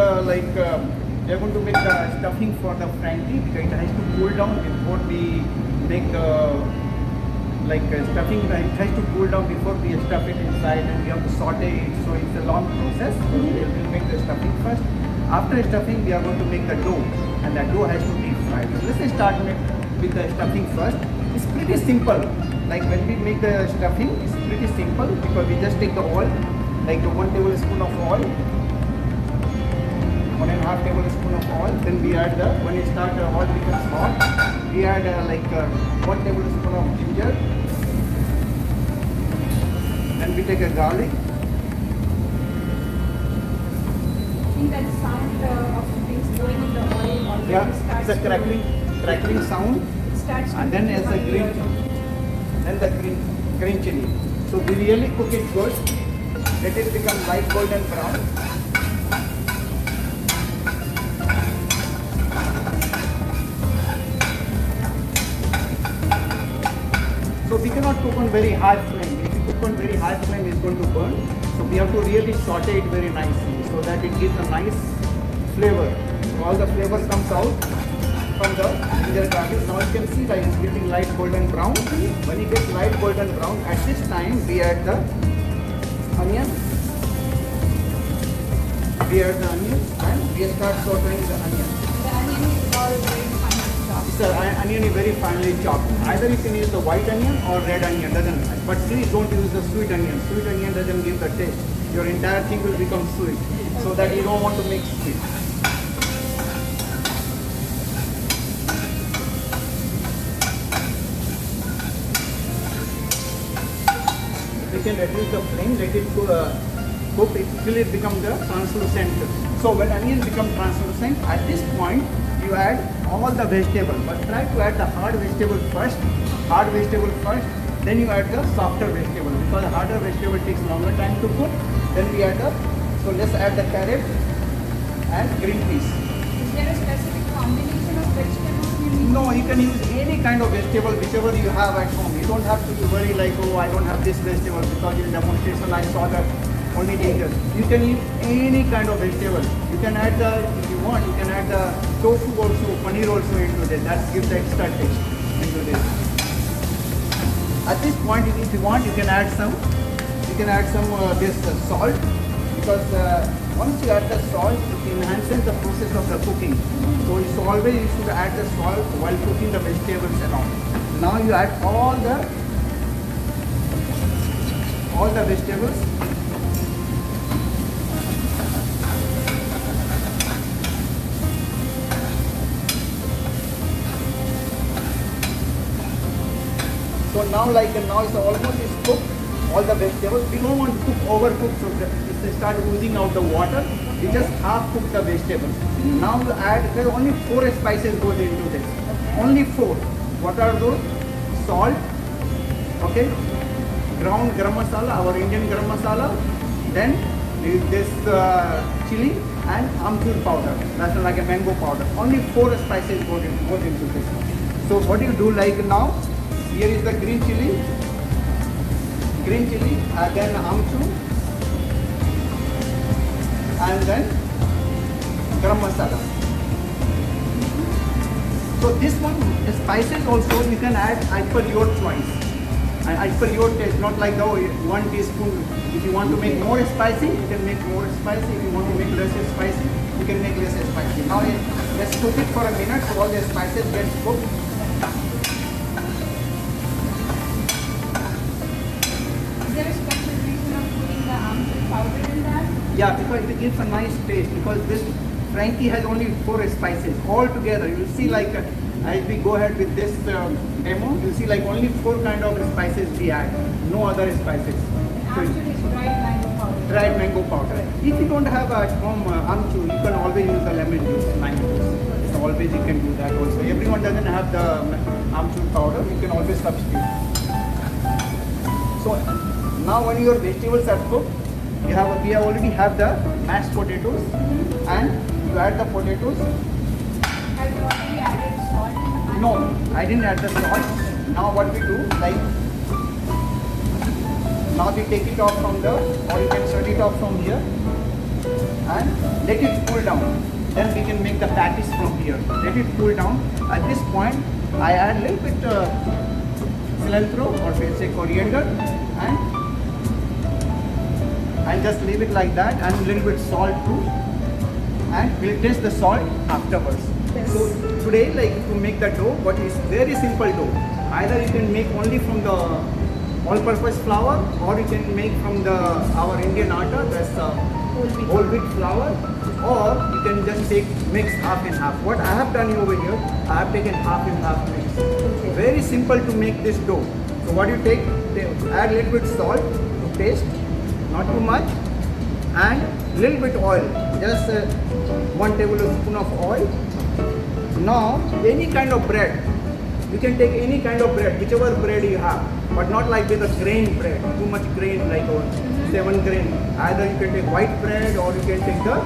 are going to make the stuffing for the Frankie, because it has to cool down before we make stuffing. It has to cool down before we stuff it inside, and we have to saute it. So it's a long process. So we will make the stuffing first. After stuffing, we are going to make the dough, and the dough has to be fried. So let's start with the stuffing first. It's pretty simple. Like when we make the stuffing, it's pretty simple because we just take the oil, like 1 tablespoon of oil, 1.5 tablespoon of oil. Then we add when it starts the oil becomes hot, we add 1 tablespoon of ginger. Then we take a garlic. I think that sound of things going in the oil. Yeah, it's a crackling sound. And then as a green chili. So we really cook it good. Let it become light golden brown. cook on very high flame. If you cook on very high flame, it's going to burn. So we have to really saute it very nicely so that it gives a nice flavor. So all the flavor comes out from the ginger garlic. Now you can see that it's getting light golden brown. When it gets light golden brown, at this time we add the onion. We add the onion and we start sauteing the onion. The onion is all very finely chopped. Sir, onion is very finely chopped. Either you can use the white onion or red onion, doesn't matter. But please don't use the sweet onion. Sweet onion doesn't give the taste. Your entire thing will become sweet. So that you don't want to mix sweet. We can reduce the flame, let it cook it till it becomes translucent. So when onion becomes translucent, at this point you add all the vegetable, but try to add the hard vegetable first, then you add the softer vegetable, because the harder vegetable takes longer time to cook. Then we add so let's add the carrot and green peas. Is there a specific combination of vegetables you need? No, you can use any kind of vegetable, whichever you have at home. You don't have to be worried like, oh, I don't have this vegetable, because in demonstration I saw that only ginger. You can use any kind of vegetable. You can add if you want, you can add the tofu also, paneer also into this. That gives the extra taste into this. At this point, if you want, you can add some this salt, because once you add the salt, it enhances the process of the cooking. So it's always you should add the salt while cooking the vegetables around. Now you add all the vegetables. So now it's almost cooked, all the vegetables. We don't want to cook overcooked, so if they start oozing out the water, we just half cook the vegetables. Now you add, there are only 4 spices goes into this. Only 4. What are those? Salt, okay, ground garam masala, our Indian garam masala, then this chili and amchur powder, that's like a mango powder. Only 4 spices goes into this. So what you do like now, here is the green chili, then amchur, and then garam masala. So this one, the spices also you can add as per your choice and as per your taste, not like the 1 teaspoon. If you want to make more spicy, you can make more spicy. If you want to make less spicy, you can make less spicy. Now let's cook it for a minute so all the spices get cooked. Is there a special reason of putting the amchur powder in that? Yeah, because it gives a nice taste, because this Frankie has only 4 spices all together. You will see as we go ahead with this demo, you will see only 4 kind of spices we add, no other spices. Amchur is dried mango powder. Dried mango powder. If you don't have at home amchur, you can always use the lemon juice, lime juice. So always you can do that also. Everyone doesn't have the amchur powder, you can always substitute. So now when your vegetables are cooked, we already have the mashed potatoes, and you add the potatoes. Have you already added salt in the No, I didn't add the salt. Now what we do, now we take it off from or you can shut it off from here and let it cool down. Then we can make the patties from here. Let it cool down. At this point, I add a little bit cilantro, or we'll say coriander, and just leave it like that, and a little bit salt too, and we'll taste the salt afterwards. Yes. So today, to make the dough, but it's very simple dough. Either you can make only from the all-purpose flour, or you can make from our Indian atta, that's whole wheat flour, or you can just mix half and half. What I have done over here, I have taken half and half mix. Okay. Very simple to make this dough. So what you take, add a little bit salt to taste, not too much, and little bit oil, just 1 tablespoon of oil. Now any kind of bread, you can take any kind of bread, whichever bread you have, but not like with a grain bread, too much grain, like 7 grain. Either you can take white bread or you can take the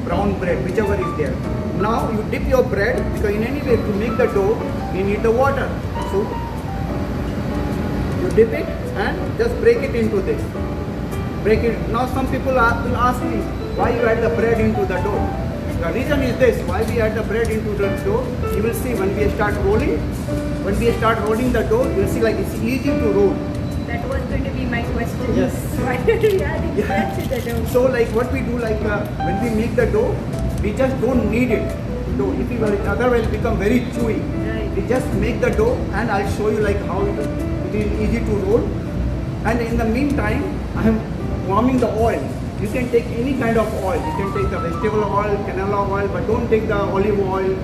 brown bread, whichever is there. Now you dip your bread, because in any way to make the dough, you need the water. So You dip it and just break it into this. Break it. Now some people will ask me, why you add the bread into the dough? The reason is this, why we add the bread into the dough, you will see when we start rolling the dough, you will see like it's easy to roll. That was going to be my question. Yes. Why did we add bread to the dough? So like what we do, like when we make the dough, we just don't need it. Dough. If you otherwise it become very chewy. Right. We just make the dough and I'll show you like how it is easy to roll. And in the meantime, I am warming the oil. You can take any kind of oil. You can take the vegetable oil, canola oil, but don't take the olive oil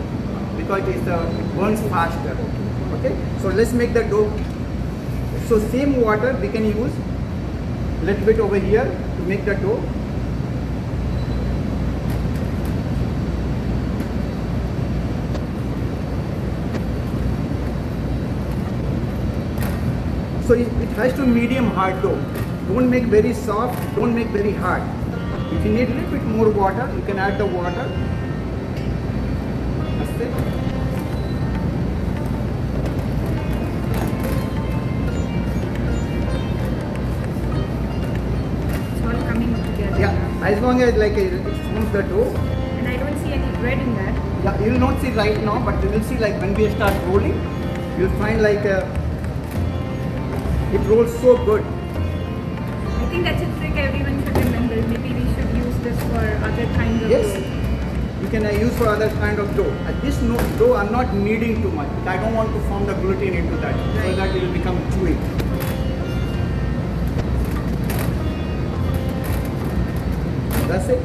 because it burns faster. Okay? So let's make the dough. So same water we can use a little bit over here to make the dough. So it has to medium hard dough. Don't make very soft, don't make very hard. If you need a little bit more water, you can add the water. That's it. It's all coming together. Yeah, as long as like it forms the dough. And I don't see any bread in that. Yeah, you will not see right now, but you will see like when we start rolling, you'll find like it rolls so good. I think that's a trick everyone should remember. Maybe we should use this for other kinds of Yes, dough. you can use for other kind of dough. This dough I'm not kneading too much. I don't want to form the gluten into that, so that it will become chewy. That's it.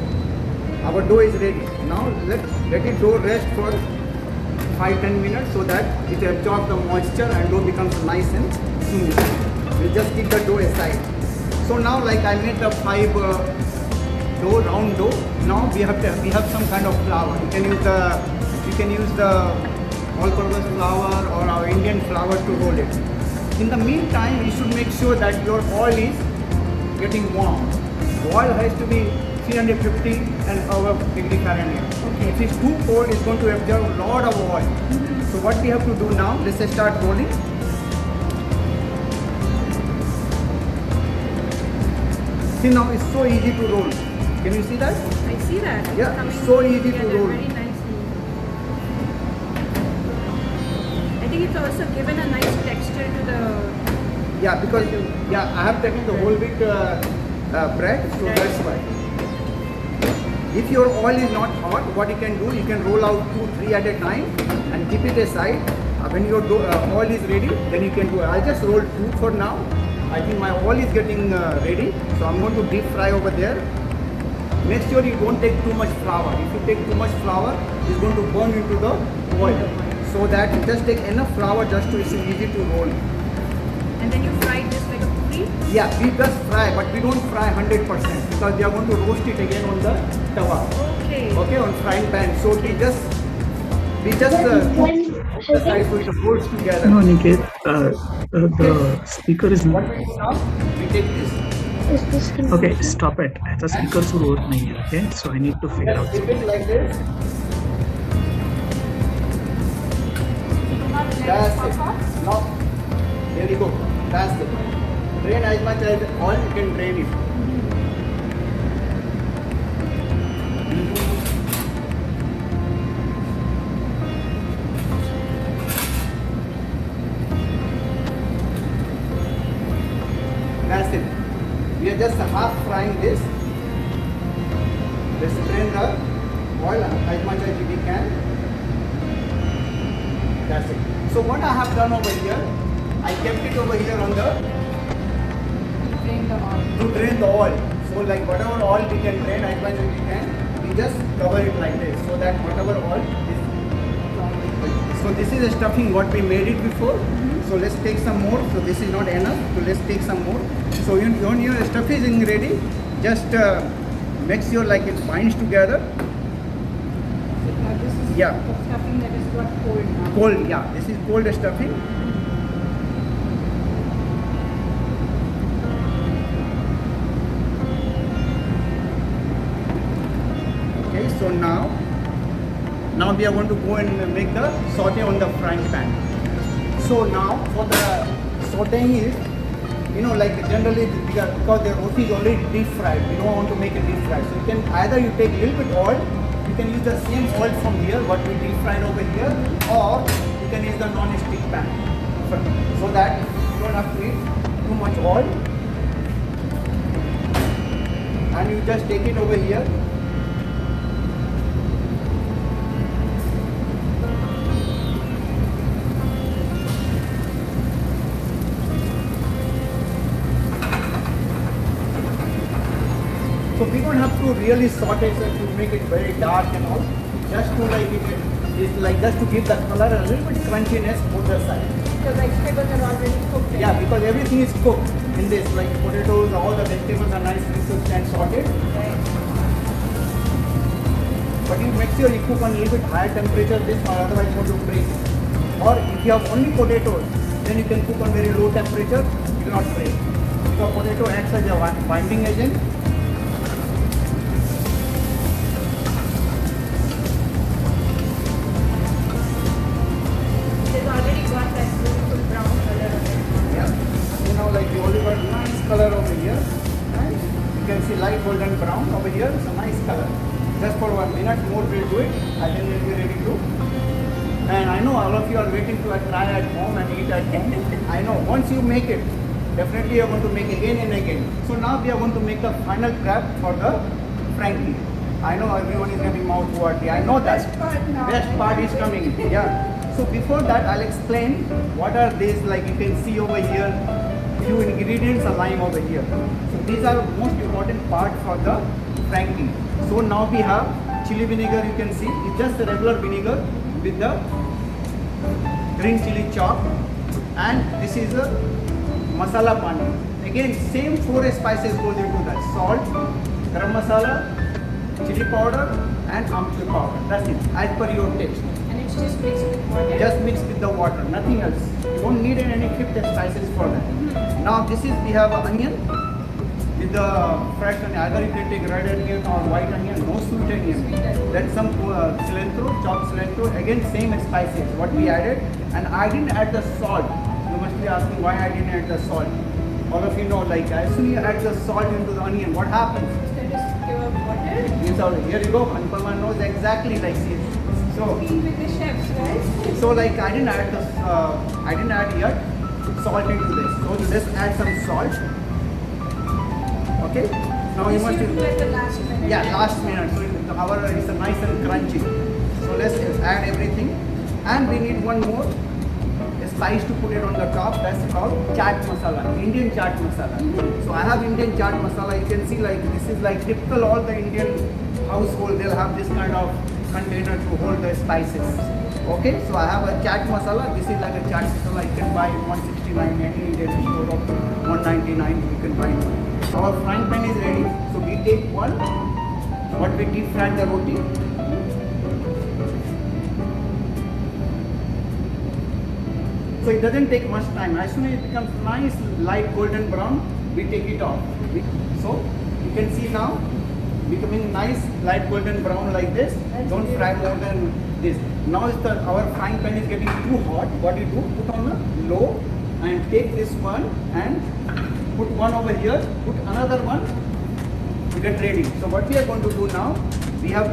Our dough is ready. Now let it dough rest for 5-10 minutes so that it absorbs the moisture and dough becomes nice and smooth. We'll just keep the dough aside. So now like I made the 5 round dough. Now we have some kind of flour. You can use the all-purpose flour or our Indian flour to roll it. In the meantime, you should make sure that your oil is getting warm. The oil has to be 350 and above degree Fahrenheit. Okay. If it's too cold, it's going to absorb a lot of oil. So what we have to do now, let's just start rolling. See now it's so easy to roll. Can you see that? I see that. Yeah, it's so easy to roll. Very nicely. I think it's also given a nice texture to the. Yeah, because I have taken the whole wheat bread, so that's why. If your oil is not hot, what you can do, you can roll out 2-3 at a time and keep it aside. When your oil is ready, then you can do it. I'll just roll 2 for now. I think my oil is getting ready, so I'm going to deep fry over there. Make sure you don't take too much flour. If you take too much flour, it's going to burn into the oil. So that you just take enough flour just to it's easy to roll. And then you fry this like a puri? Yeah, we just fry, but we don't fry 100% because we are going to roast it again on the tawa. Okay. Okay, on frying pan. So we just decide so it rolls together. No, Niket, the speaker is What not. we do now, we take this. Okay, stop it. The speaker सुरू होत नहीं है. Okay, so I need to figure out. Just dip it like this. That's it. Now, there you go. That's it. Drain as much as oil you can drain it. That's it. We are just half frying this. Let's drain the oil as much as we can. That's it. So what I have done over here, I kept it over here on the to drain the oil. So like whatever oil we can drain as much as we can, we just cover it like this so that whatever oil is. So this is the stuffing what we made it before. So let's take some more. So this is not enough. So let's take some more. So when your stuff is ready, just make sure like it binds together. Now this is Yeah. the stuffing that is got cold now. Cold, yeah. This is cold stuffing. Okay, so now we are going to go and make the saute on the frying pan. So now for the sauteing is you know, like generally because the roti is already deep fried, we don't want to make it deep fried. So you can either you take a little bit oil, you can use the same oil from here, what we deep fried over here, or you can use the non-stick pan, so that you don't have to eat too much oil. And you just take it over here. So we don't have to really saute it to make it very dark and all. Just to like it's like just to give the color a little bit crunchiness both the sides. The vegetables are already cooked. Yeah, because everything is cooked in this, like potatoes, all the vegetables are nicely cooked and sauteed. Right. But you make sure you cook on a little bit higher temperature this, or otherwise you want to break it. Or if you have only potatoes, then you can cook on very low temperature, you will not break. Because potato acts as a binding agent. It's already got that beautiful brown color on it. Yeah. So now like you already got nice color over here. And you can see light golden brown over here. It's a nice color. Just for 1 minute more we'll do it. And then we'll be ready to. And I know all of you are waiting to try at home and eat at home. I know once you make it, definitely you are going to make again and again. So now we are going to make the final prep for the Frankie. I know everyone is getting mouth watering. I know that. Best part is coming. Yeah. So before that, I'll explain what are these, like you can see over here, few ingredients are lying over here. So these are most important part for the Frankie. So now we have chili vinegar, you can see, it's just a regular vinegar with the green chili chop, and this is a masala pani. Again, same 4 spices goes into that: salt, garam masala, chili powder and amchur powder. That's it, as per your taste. And it's just mixed with water? Just mixed with the water, nothing else. You don't need any fifth spices for that. Now this is, we have an onion with the fresh onion. Either you can take red onion or white onion, no sweet onion. Then some cilantro, chopped cilantro. Again, same spices what we added. And I didn't add the salt. You must be asking why I didn't add the salt. All of you know, like as soon as you add the salt into the onion, what happens? Yes, here you go. Anupama knows exactly like this. So, With the chefs, right? so like I didn't add this. I didn't add yet salt into this. So let's add some salt. Okay. Now you must. do at the last minute. Yeah, last minute. So our is a nice and crunchy. So let's add everything, and we need one more spice to put it on the top. That's called chaat masala, Indian chaat masala. So I have Indian chaat masala. You can see like this is like typical all the Indian household. They'll have this kind of container to hold the spices. Okay, so I have a chaat masala. This is like a chaat masala. You can buy 169, any Indian store of 199. You can buy one. Our frying pan is ready. So we take one. What we deep fry the roti. So it doesn't take much time. As soon as it becomes nice light golden brown, we take it off. So you can see now becoming nice light golden brown like this. Don't fry more than this. Now our frying pan is getting too hot. What you do? Put on the low and take this one and put one over here. Put another one to get ready. So what we are going to do now? We have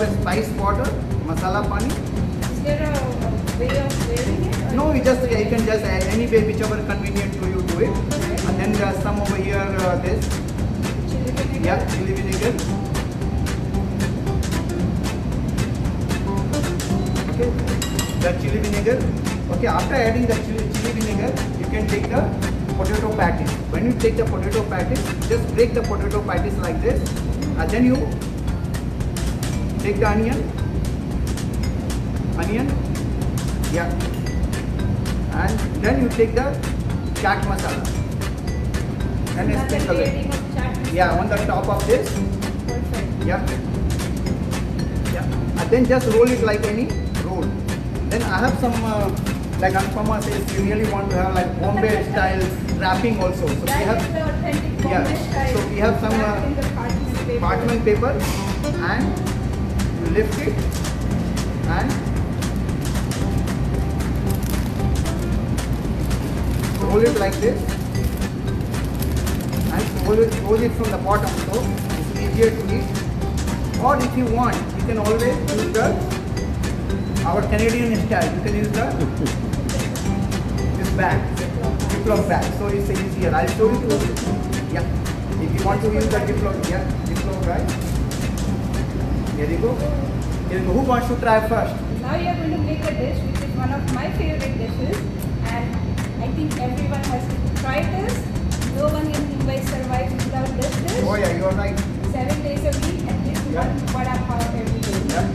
a spice water, masala pani. Is there a way of wearing it? No, you can just add any way, whichever convenient to you do it. And then there are some over here, this. Chili vinegar? Yeah, chili vinegar. Okay, the chili vinegar. Okay, after adding the chili vinegar, you can take the potato patties. When you take the potato patties, just break the potato patties like this. And then you take the onion. Yeah, and then you take the chaat masala and sprinkle it. Yeah, on the top of this. Yeah, and then just roll it like any roll. Then I have some like Anupama says, you really want to have like Bombay style wrapping also. So we have so we have some parchment paper, and you lift it and roll hold it like this and close it from the bottom, so it's easier to eat. Or if you want, you can always use our Canadian style. You can use this bag, Ziploc bag. So it's easier. I'll show you. Yeah. If you want to use the Ziploc, yeah, Ziploc bag. Here you go. Here you go. Who wants to try first? Now you are going to make a dish which is one of my favorite dishes, and I think everyone has to try this. No one in Mumbai survives without this dish. Oh yeah, you are right. 7 days a week, at least one vada pav every day. Yeah.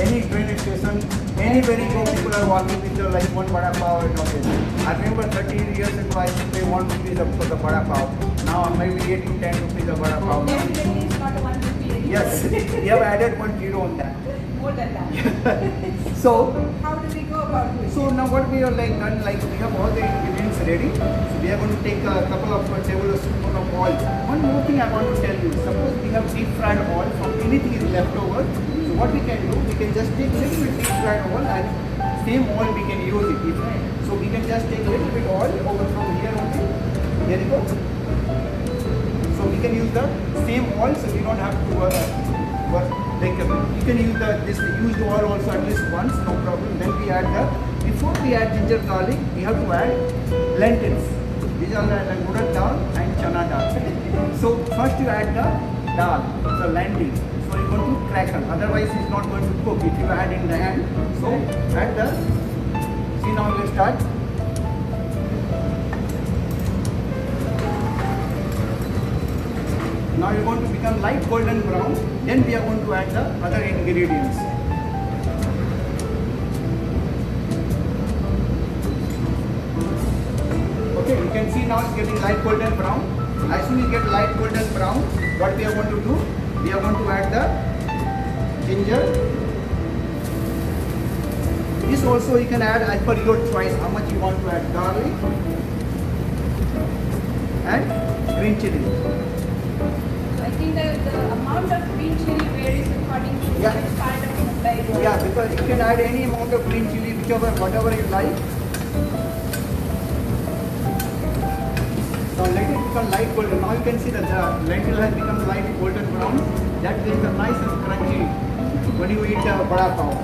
Any train station, anywhere you go, people are walking with like one vada pav and all this. I remember 30 years ago I used to pay 1 rupee for the vada pav. Now maybe 8 to 10 rupees a vada pav. Definitely it's not a 1 rupee anymore. Yes, we have added 1 zero on that. More than that. So how do we go about it? So now what we are like done, like we have all the ingredients ready. So we are going to take a couple of tablespoons of oil. One more thing I want to tell you. Suppose we have deep fried oil from anything is left over. So what we can do, we can just take little bit deep fried oil and same oil we can use it. So we can just take little bit oil over from here only. Here you go. So we can use the same oil, so we don't have to like you can use use the oil also at least once, no problem. Then we add before we add ginger garlic, we have to add lentils. These are like urad dal and chana dal. So first you add the dal, so lentil. So you're going to crackle. Otherwise it's not going to cook if you add in the hand. So add see now we start. Now you're going to become light golden brown. Then we are going to add the other ingredients. Okay, you can see now it's getting light golden brown. As soon as you get light golden brown, what we are going to do? We are going to add the ginger. This also you can add as per your choice how much you want to add. Garlic and green chili. I think the amount of green chili varies according to which part of Mumbai you are. Yeah, because you can add any amount of green chili, whatever you like. So let it become light golden. Now you can see that the lentil has become light golden brown. That gives a nice and crunchy when you eat the vada pav.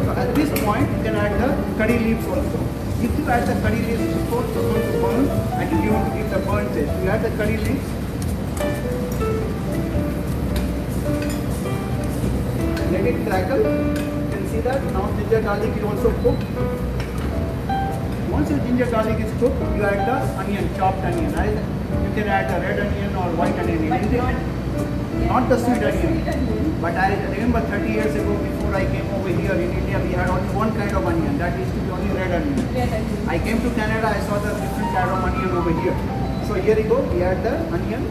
So at this point, you can add the curry leaves also. If you add the curry leaves before, it's going to burn, and if you want to give the burnt taste, you add the curry leaves. Let it crackle. You can see that now ginger garlic is also cooked. Once your ginger garlic is cooked, you add the onion, chopped onion. You can add the red onion or white onion. Not the sweet onion. But I remember 30 years ago, before I came over here in India, we had only one kind of onion. That used to be only red onion. I came to Canada, I saw the different kind of onion over here. So here you go, we add the onion.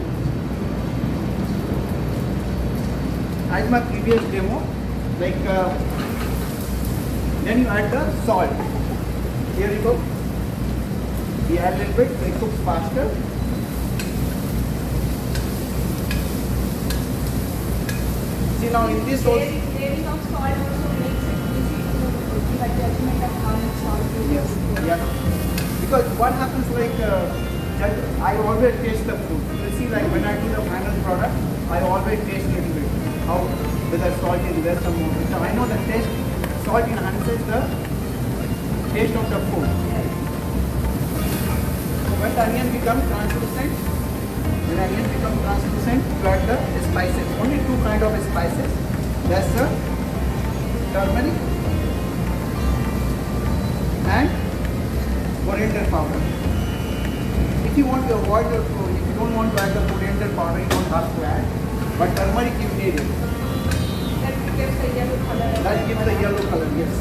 As my previous demo, like then you add the salt. Here you go. We add a little bit, it cooks faster. See now in this also. Layering of salt also makes it easy to give a judgment of how much salt you Yes, yeah. Because what happens like I always taste the food. You see, like when I do the final product, I always taste a little bit how whether salt is less or more. So I know the taste, salt enhances the taste of the food. So when the onion becomes translucent, you add the spices. Only two kind of spices. That's the turmeric and coriander powder. If you want to avoid if you don't want to add the coriander powder, you don't have to add. But turmeric is needed. That gives the yellow color. That gives the yellow color, yes.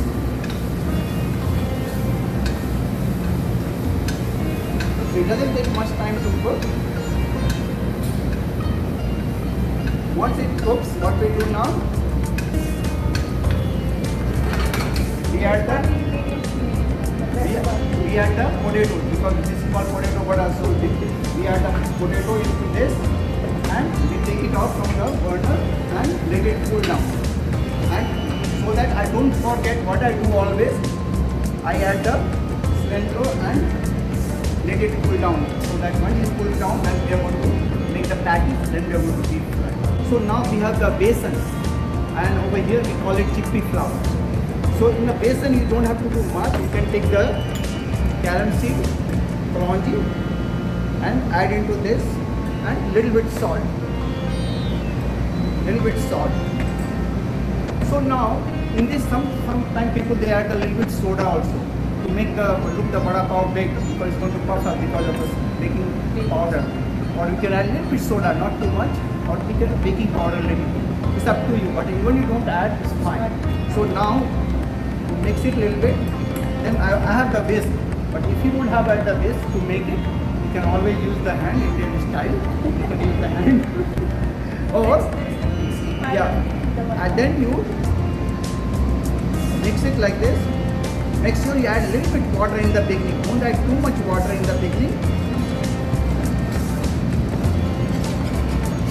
So it doesn't take much time to cook. Once it cooks, what we do now? We add the potato, because this is called potato vada. So we add the potato into this and we take it off from the burner and let it cool down. And so that I don't forget what I do always, I add the cilantro and let it cool down. So that once it cools down, then we are going to make the patties, then we are going to deep fry. So now we have the besan, and over here we call it chickpea flour. So in the besan you don't have to do much. You can take the carom seed, kalonji, and add into this, and little bit salt. Little bit salt. So now in this sometimes people they add a little bit soda also to make the look the vada pav big, because it's going to puff up because of the baking powder. Or you can add a little bit soda, not too much, or we can baking powder a little bit. It's up to you, but even you don't add, it's fine. So now mix it a little bit. Then I have the whisk, but if you don't have the whisk to make it, you can always use the hand, Indian style. You can use the hand. Or yeah, and then you mix it like this. Make sure you add a little bit water in the beginning. Don't add too much water in the beginning.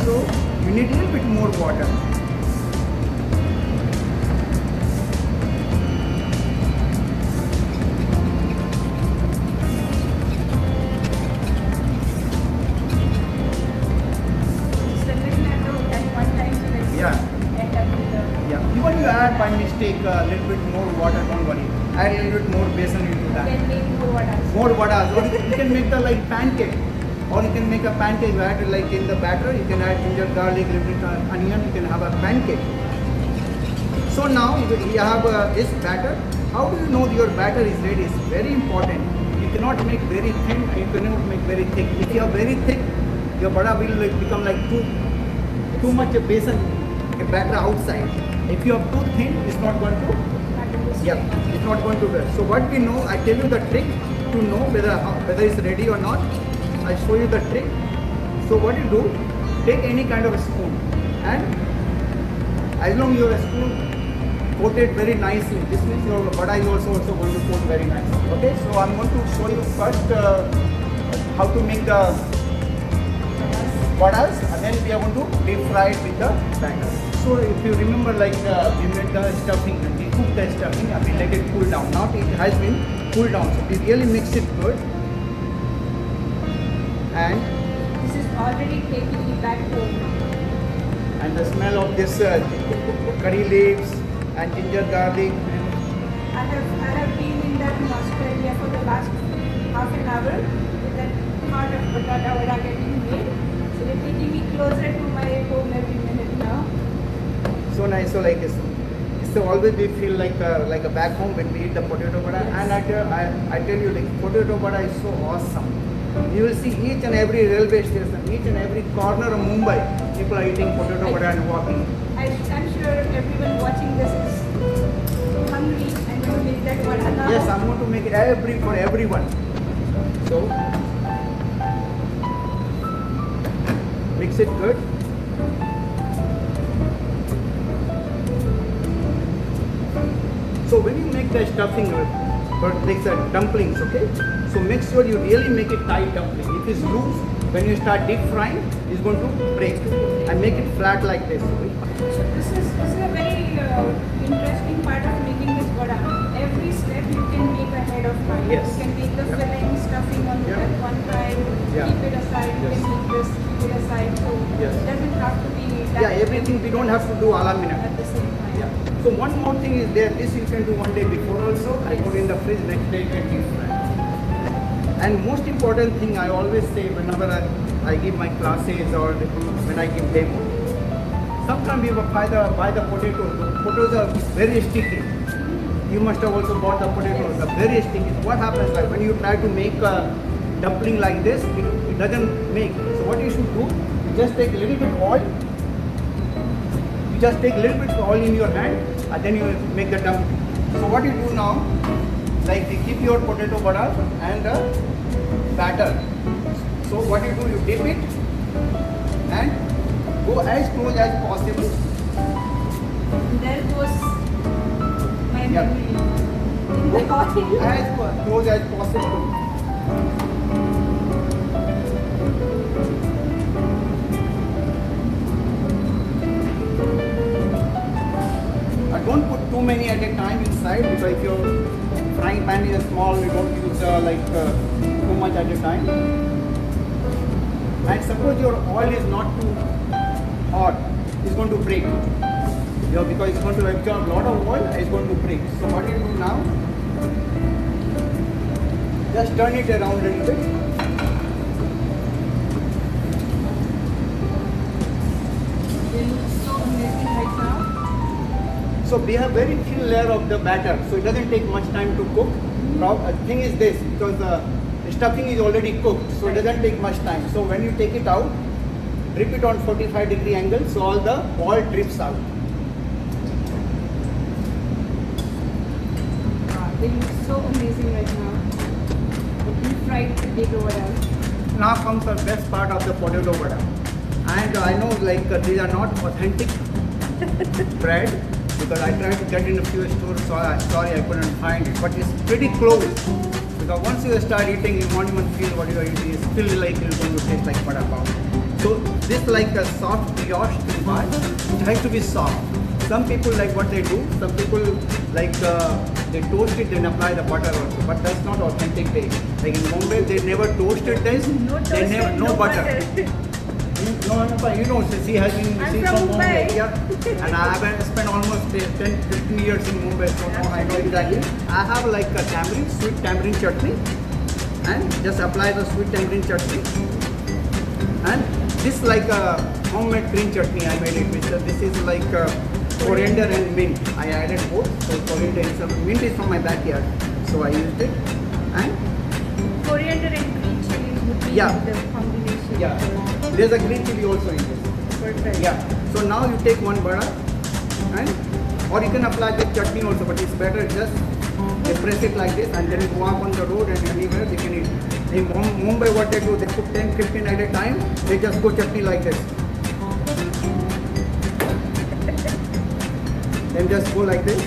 So you need a little bit more water. Even you add by mistake a little bit more water, don't worry. Add a little bit more besan into that. Then make More vadas. Or you can make the like pancake. Or you can make a pancake. You add like in the batter. You can add ginger, garlic, little bit onion. You can have a pancake. So now you have this batter. How do you know your batter is ready? It's very important. You cannot make very thin and you cannot make very thick. If you are very thick, your vada will become like too much besan batter outside. If you are too thin, it's not going to. It's not going to work. So what we know, I tell you the trick to know whether it's ready or not. I show you the trick. So what you do, take any kind of a spoon, and as long as your spoon coated very nicely, this means your vada is also going to coat very nicely. Okay, so I'm going to show you first how to make the vadas, and then we are going to deep fry it with the batter. So if you remember, like we made the stuffing, and we cooked the stuffing and we let it cool down. Now it has been cooled down, so we really mix it good. And this is already taking me back home. And the smell of this curry leaves and ginger garlic. I have been in that in Australia for the last half an hour with that part of patata vada getting made. So they're taking me closer to my home every minute now. So nice. So like it's always we feel like a back home when we eat the potato vada. And I tell you, like potato vada is so awesome. You will see each and every railway station, each and every corner of Mumbai, people are eating potato vada and walking. I'm sure everyone watching this is hungry and going to make that vada now. Yes, I'm going to make it for everyone. So mix it good. So when you make the stuffing for like the dumplings, okay? So make sure you really make it tight dumpling. If it's loose, when you start deep frying, it's going to break. And make it flat like this. So this is a very interesting part of making this vada. Every step you can make ahead of time. Yes. You can make the filling, stuffing on at one time, keep it aside, you can make this, keep it aside. So it doesn't have to be that everything we don't have to do a la minute. at the same time. So one more thing is there, this you can do one day before also. I put in the fridge, next day you can deep fry. And most important thing I always say whenever I give my classes or when I give demo, sometimes we buy the potatoes. The potatoes are very sticky. You must have also bought the potatoes. They're very sticky. What happens like when you try to make a dumpling like this, it doesn't make. So what you should do, you just take a little bit oil. You just take a little bit of oil in your hand and then you make the dumpling. So what you do now, like you keep your potato vada and the batter. So what you do, you dip it and go as close as possible. There goes my memory. Go as close as possible. Don't put too many at a time inside, because if frying pan is small, we don't use too much at a time. And suppose your oil is not too hot, it's going to break. Because it's going to absorb a lot of oil, it's going to break. So what you do now, just turn it around a little bit. They look so amazing right now. So we have very thin layer of the batter, so it doesn't take much time to cook. The thing is this, because the stuffing is already cooked, so it doesn't take much time. So when you take it out, drip it on 45-degree angle, so all the oil drips out. They look so amazing right now. The deep fried potato vada. Now comes the best part of the potato vada. And I know these are not authentic bread, because I tried to get in a few stores, so sorry I couldn't find it, but it's pretty close. Because once you start eating, you won't even feel what you are eating. It's still like it's going to taste like vada pav. So this like a soft brioche to buy, it has to be soft. Some people like what they do, some people like they toast it and apply the butter also, but that's not authentic taste. Like in Mumbai, they never toasted this, they never, no butter. No, you know, she has been, I'm she's from from Mumbai, Mumbai. yeah. And I have spent almost 10-15 years in Mumbai, so now I know exactly. I have like a tamarind, sweet tamarind chutney, and just apply the sweet tamarind chutney. And this like a homemade green chutney I made it with. This is like coriander and mint. I added both. So coriander and some mint is from my backyard, so I used it. And Coriander and green chilies would be the combination. yeah. There's a green chili also in this. Perfect. Yeah. So now you take one vada, and or you can apply the chutney also, but it's better just you press it like this, and then you walk on the road and anywhere they can eat. In Mumbai, what they do, they cook 10, 15 at a time. They just put chutney like this. Then just go like this.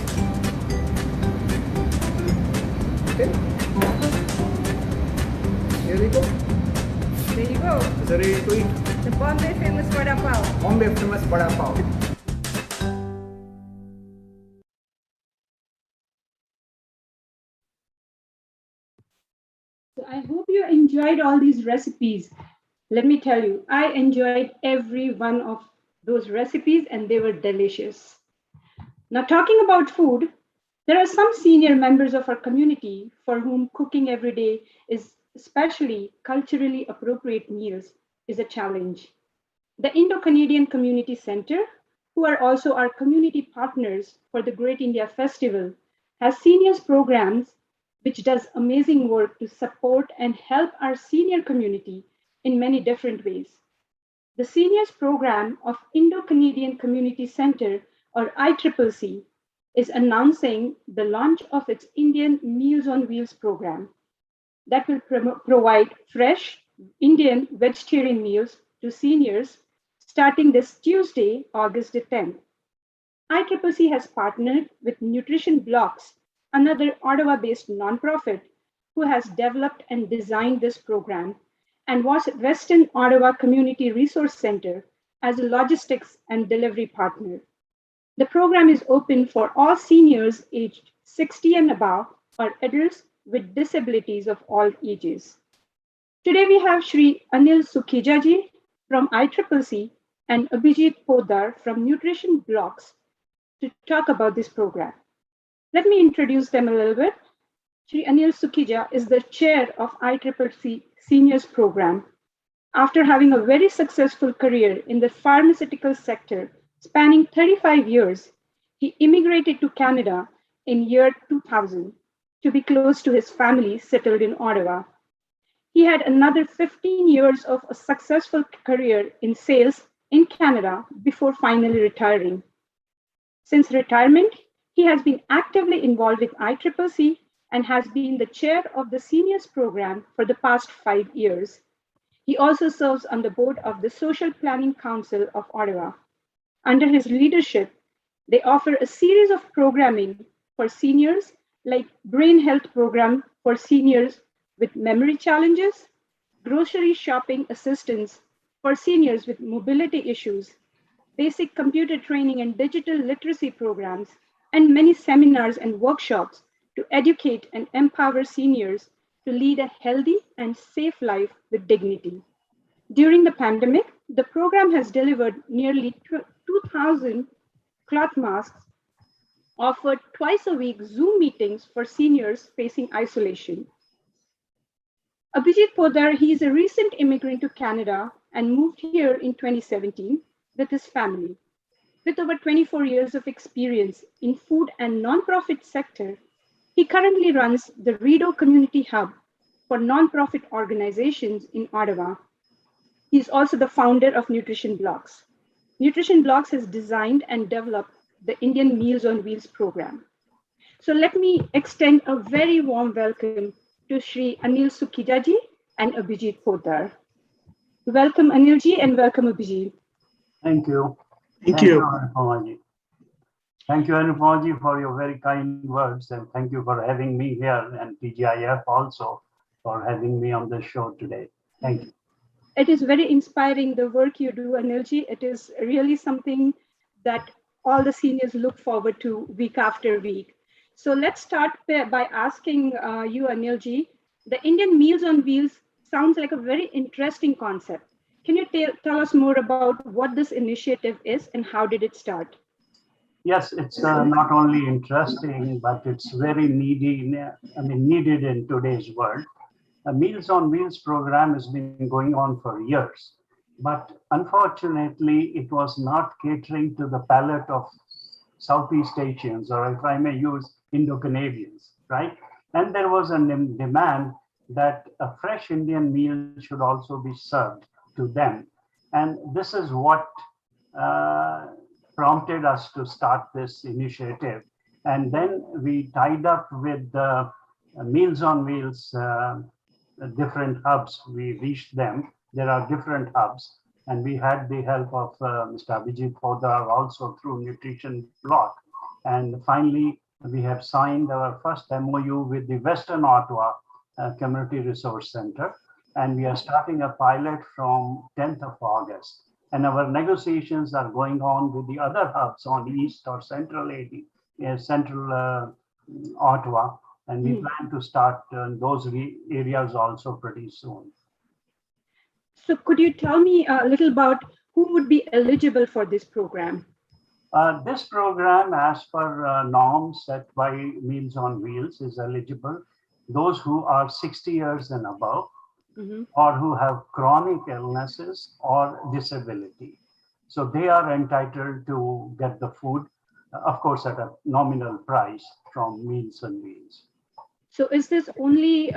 Okay. Here we go. There you go. It's ready to eat. The Bombay famous vada pav. Bombay famous vada pav. So I hope you enjoyed all these recipes. Let me tell you, I enjoyed every one of those recipes and they were delicious. Now, talking about food, there are some senior members of our community for whom cooking every day is especially culturally appropriate meals is a challenge. The Indo-Canadian Community Center, who are also our community partners for the Great India Festival, has seniors programs which does amazing work to support and help our senior community in many different ways. The Seniors Program of Indo-Canadian Community Center, or ICCC, is announcing the launch of its Indian Meals on Wheels program that will provide fresh Indian vegetarian meals to seniors starting this Tuesday, August the 10th. ICCC has partnered with Nutrition Blocks, another Ottawa-based nonprofit who has developed and designed this program, and was Western Ottawa Community Resource Center as a logistics and delivery partner. The program is open for all seniors aged 60 and above or adults with disabilities of all ages. Today we have Shri Anil Sukhijaji from ICCC and Abhijit Podar from Nutrition Blocks to talk about this program. Let me introduce them a little bit. Shri Anil Sukhija is the chair of ICCC Seniors Program. After having a very successful career in the pharmaceutical sector spanning 35 years, he immigrated to Canada in year 2000 to be close to his family settled in Ottawa. He had another 15 years of a successful career in sales in Canada before finally retiring. Since retirement, he has been actively involved with ICCC and has been the chair of the Seniors Program for the past 5 years. He also serves on the board of the Social Planning Council of Ottawa. Under his leadership, they offer a series of programming for seniors like brain health program for seniors with memory challenges, grocery shopping assistance for seniors with mobility issues, basic computer training and digital literacy programs, and many seminars and workshops to educate and empower seniors to lead a healthy and safe life with dignity. During the pandemic, the program has delivered nearly 2,000 cloth masks, offered twice a week Zoom meetings for seniors facing isolation. Abhijit Podar, he is a recent immigrant to Canada and moved here in 2017 with his family. With over 24 years of experience in food and nonprofit sector, he currently runs the Rideau Community Hub for nonprofit organizations in Ottawa. He is also the founder of Nutrition Blocks. Nutrition Blocks has designed and developed the Indian Meals on Wheels program. So let me extend a very warm welcome to Shri Anil Sukhijaji and Abhijit Podar. Welcome Anilji and welcome Abhijit. Thank you. Thank you. Anupamaji. Thank you, Anupamaji, for your very kind words, and thank you for having me here, and TGIF also for having me on the show today. Thank you. It is very inspiring, the work you do, Anilji. It is really something that all the seniors look forward to week after week. So let's start by asking you, Anilji, the Indian Meals on Wheels sounds like a very interesting concept. Can you tell us more about what this initiative is and how did it start? Yes, it's not only interesting, but it's very needed in today's world. A Meals on Wheels program has been going on for years, but unfortunately, it was not catering to the palate of Southeast Asians, or if I may use Indo-Canadians, right? And there was a demand that a fresh Indian meal should also be served to them. And this is what prompted us to start this initiative. And then we tied up with the Meals on Wheels different hubs. We reached them. There are different hubs. And we had the help of Mr. Abhijit Podar also through Nutrition Block. And finally, we have signed our first MOU with the Western Ottawa Community Resource Center. And we are starting a pilot from 10th of August. And our negotiations are going on with the other hubs on East or Central Ottawa. And we plan to start those areas also pretty soon. So could you tell me a little about who would be eligible for this program? This program, as per norms set by Meals on Wheels, is eligible those who are 60 years and above, or who have chronic illnesses or disability. So they are entitled to get the food, of course, at a nominal price from Meals on Wheels. So is this only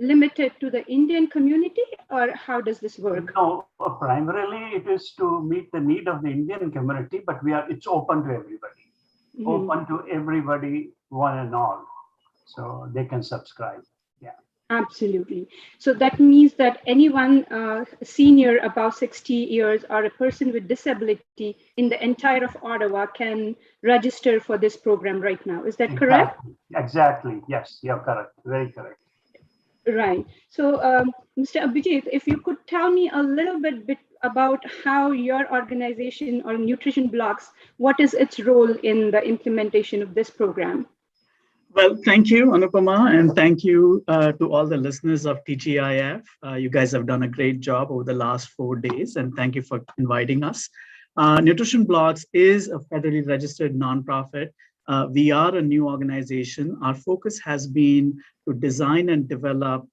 limited to the Indian community, or how does this work? No, primarily it is to meet the need of the Indian community, but it's open to everybody, open to everybody, one and all. So they can subscribe. Yeah. Absolutely. So that means that anyone senior above 60 years or a person with disability in the entire of Ottawa can register for this program right now. Is that correct? Exactly. Yes, you're correct. Very correct. Right. So, Mr. Abhijit, if you could tell me a little bit about how your organization or Nutrition Blocks, what is its role in the implementation of this program? Well, thank you, Anupama, and thank you to all the listeners of TGIF. You guys have done a great job over the last 4 days, and thank you for inviting us. Nutrition Blocks is a federally registered nonprofit. We are a new organization. Our focus has been to design and develop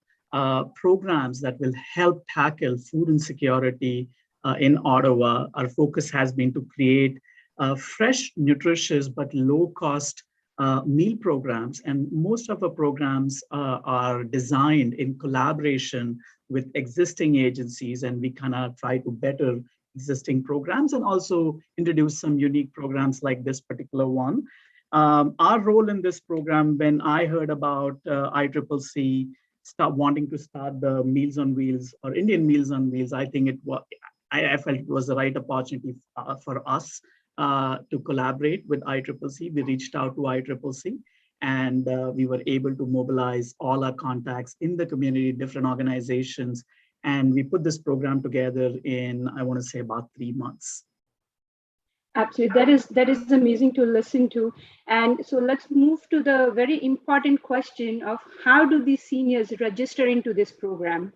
programs that will help tackle food insecurity in Ottawa. Our focus has been to create fresh, nutritious, but low-cost meal programs, and most of our programs are designed in collaboration with existing agencies, and we kind of try to better existing programs and also introduce some unique programs like this particular one. Our role in this program, when I heard about ICCC wanting to start the Meals on Wheels or Indian Meals on Wheels, I think I felt it was the right opportunity for us to collaborate with ICCC. We reached out to ICCC, and we were able to mobilize all our contacts in the community, different organizations, and we put this program together in, I want to say, about 3 months. Absolutely. That is amazing to listen to. And so let's move to the very important question of how do these seniors register into this program?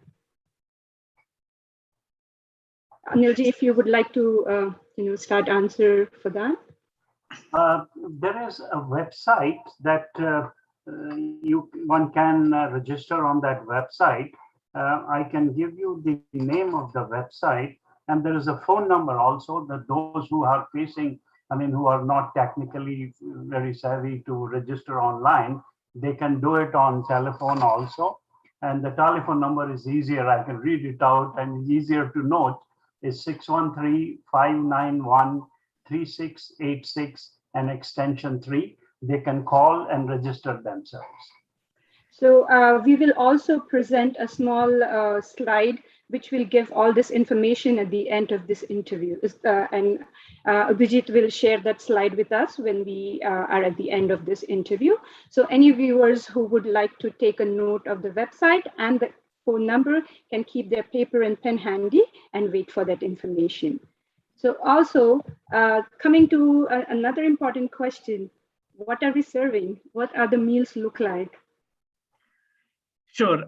Anilji, if you would like to start answer for that. There is a website that one can register on that website. I can give you the name of the website, and there is a phone number also that those who are facing, who are not technically very savvy to register online, they can do it on telephone also. And the telephone number is easier. I can read it out and easier to note. Is 613-591-3686 and extension 3. They can call and register themselves. So we will also present a small slide which will give all this information at the end of this interview. And Abhijit will share that slide with us when we are at the end of this interview. So any viewers who would like to take a note of the website and the phone number can keep their paper and pen handy and wait for that information. So also coming to another important question, what are we serving? What are the meals look like? Sure.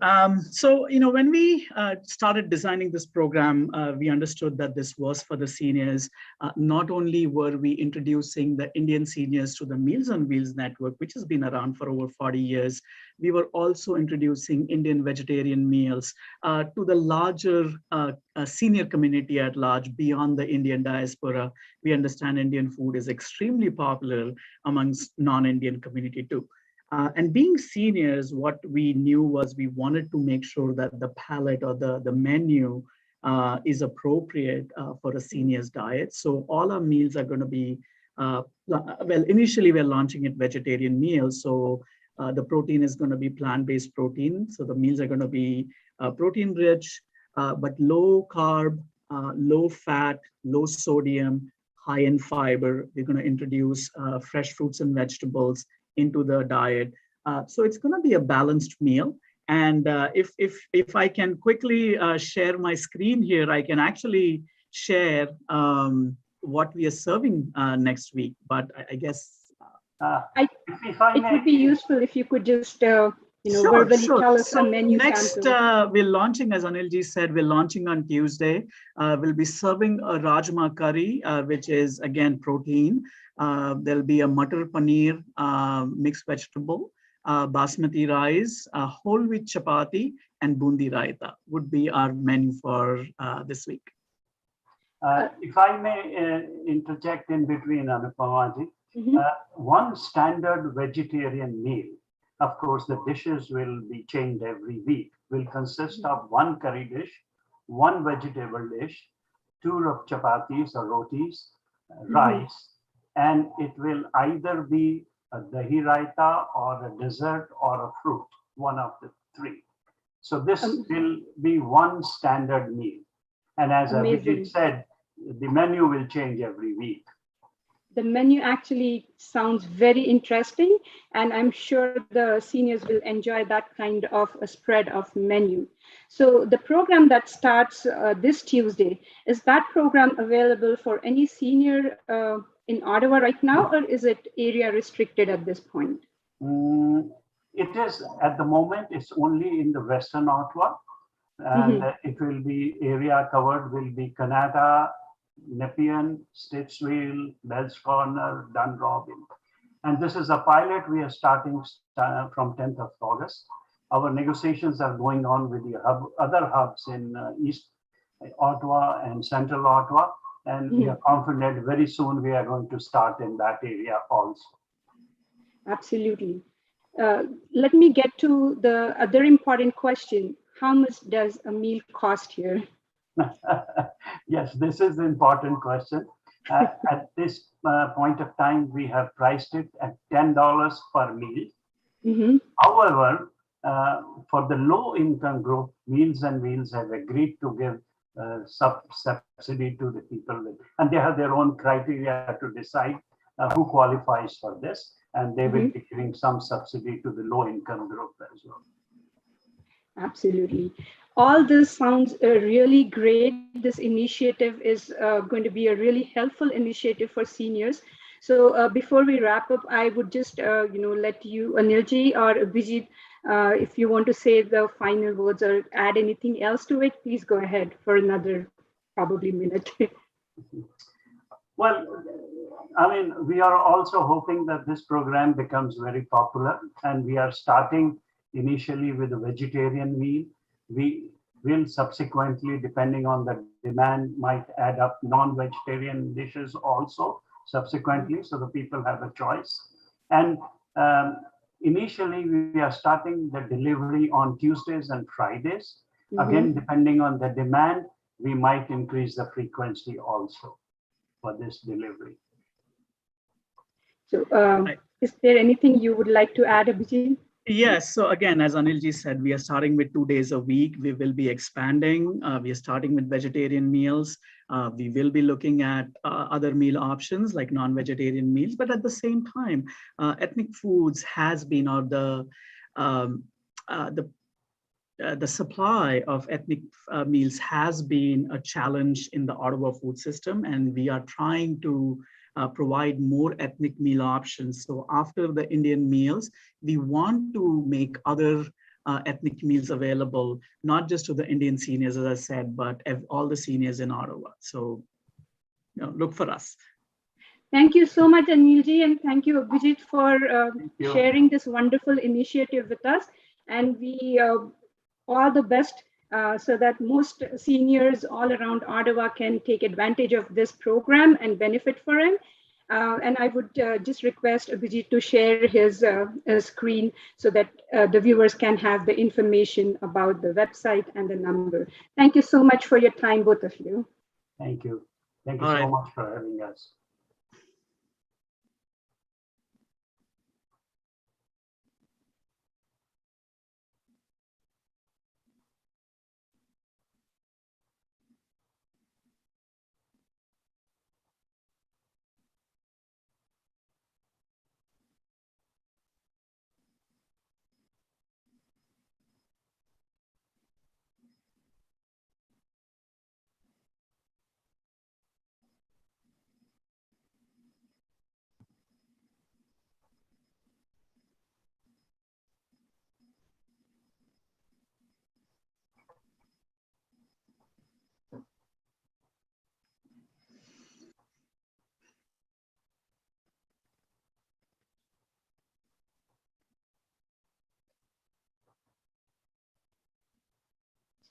So, when we started designing this program, we understood that this was for the seniors. Not only were we introducing the Indian seniors to the Meals on Wheels network, which has been around for over 40 years, we were also introducing Indian vegetarian meals to the larger senior community at large beyond the Indian diaspora. We understand Indian food is extremely popular amongst non-Indian community too. And being seniors, what we knew was we wanted to make sure that the palette or the menu is appropriate for a senior's diet. So all our meals are going to be, initially we're launching it vegetarian meals. So the protein is going to be plant-based protein. So the meals are going to be protein rich, but low carb, low fat, low sodium, high in fiber. We're going to introduce fresh fruits and vegetables into the diet. So it's going to be a balanced meal. And if I can quickly share my screen here, I can actually share what we are serving next week. But I guess it would be useful if you could just verbally tell us so a menu next, sample. we're launching, as Anilji said, we're launching on Tuesday. We'll be serving a Rajma curry, which is again protein. There'll be a Matar Paneer mixed vegetable, basmati rice, whole wheat chapati, and bundi raita would be our menu for this week. If I may interject in between, Anupamaji, one standard vegetarian meal, of course, the dishes will be changed every week, will consist of one curry dish, one vegetable dish, 2 chapatis or rotis, rice, and it will either be a dahi raita or a dessert or a fruit, one of the 3. So this will be one standard meal. And as Abhijit said, the menu will change every week. The menu actually sounds very interesting, and I'm sure the seniors will enjoy that kind of a spread of menu. So the program that starts this Tuesday, is that program available for any senior in Ottawa right now, or is it area restricted at this point? It is at the moment, it's only in the Western Ottawa, and it will be area covered will be Canada, Nepean, Stittsville, Bell's Corner, Dunrobin. And this is a pilot we are starting from 10th of August. Our negotiations are going on with the other hubs in East Ottawa and Central Ottawa. And we are confident very soon we are going to start in that area also. Absolutely. Let me get to the other important question. How much does a meal cost here? Yes, this is an important question. At this point of time, we have priced it at $10 per meal. However, for the low income group, Meals and Wheels have agreed to give subsidy to the people, and they have their own criteria to decide who qualifies for this, and they will be giving some subsidy to the low income group as well. Absolutely. all this sounds really great. This initiative is going to be a really helpful initiative for seniors. So before we wrap up, I would just let you, Anilji or Abhijit, if you want to say the final words or add anything else to it, please go ahead for another probably minute. Well, I mean, we are also hoping that this program becomes very popular, and we are starting initially with a vegetarian meal. We will subsequently, depending on the demand, might add up non-vegetarian dishes also subsequently, so the people have a choice. And initially, we are starting the delivery on Tuesdays and Fridays. Again, depending on the demand, we might increase the frequency also for this delivery. So is there anything you would like to add, Abhijit? Yes. So again, as Anilji said, we are starting with 2 days a week. We will be expanding. We are starting with vegetarian meals. We will be looking at other meal options like non-vegetarian meals. But at the same time, ethnic foods has been, or the supply of ethnic meals has been a challenge in the Ottawa food system, and we are trying to provide more ethnic meal options. So after the Indian meals, we want to make other ethnic meals available, not just to the Indian seniors, as I said, but all the seniors in Ottawa. So look for us. Thank you so much, Anilji, and thank you, Abhijit, for sharing this wonderful initiative with us. And we all the best so that most seniors all around Ottawa can take advantage of this program and benefit from it. And I would just request Abhijit to share his screen so that the viewers can have the information about the website and the number. Thank you so much for your time, both of you. Thank you. Thank you so much for having us.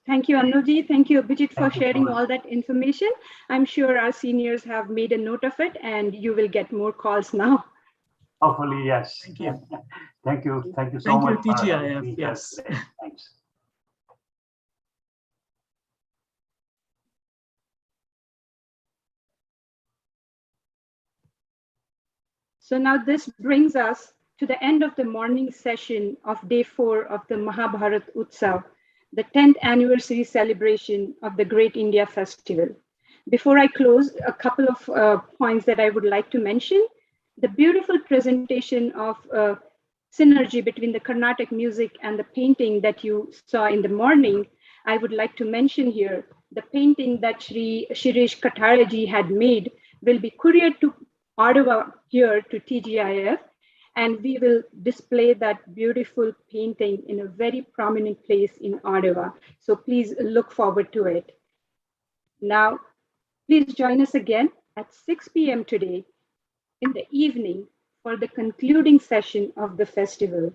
Thank you, Anuji. Thank you, Abhijit, for sharing all that information. I'm sure our seniors have made a note of it, and you will get more calls now. Hopefully, yes. Thank you. Thank you. Thank you so much. Thank you, TGIF. Yes. Thanks. So now this brings us to the end of the morning session of day 4 of the Maha Bharat Utsav, the 10th anniversary celebration of the Great India Festival. Before I close, a couple of points that I would like to mention. The beautiful presentation of synergy between the Carnatic music and the painting that you saw in the morning, I would like to mention here, the painting that Shri Shirish Kataraji had made will be couriered to Ottawa here to TGIF, and we will display that beautiful painting in a very prominent place in Ottawa. So please look forward to it. Now, please join us again at 6 p.m. today in the evening for the concluding session of the festival.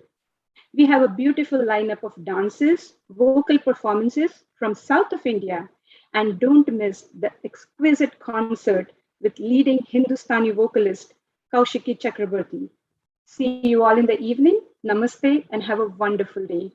We have a beautiful lineup of dances, vocal performances from South of India, and don't miss the exquisite concert with leading Hindustani vocalist Kaushiki Chakrabarti. See you all in the evening. Namaste and have a wonderful day.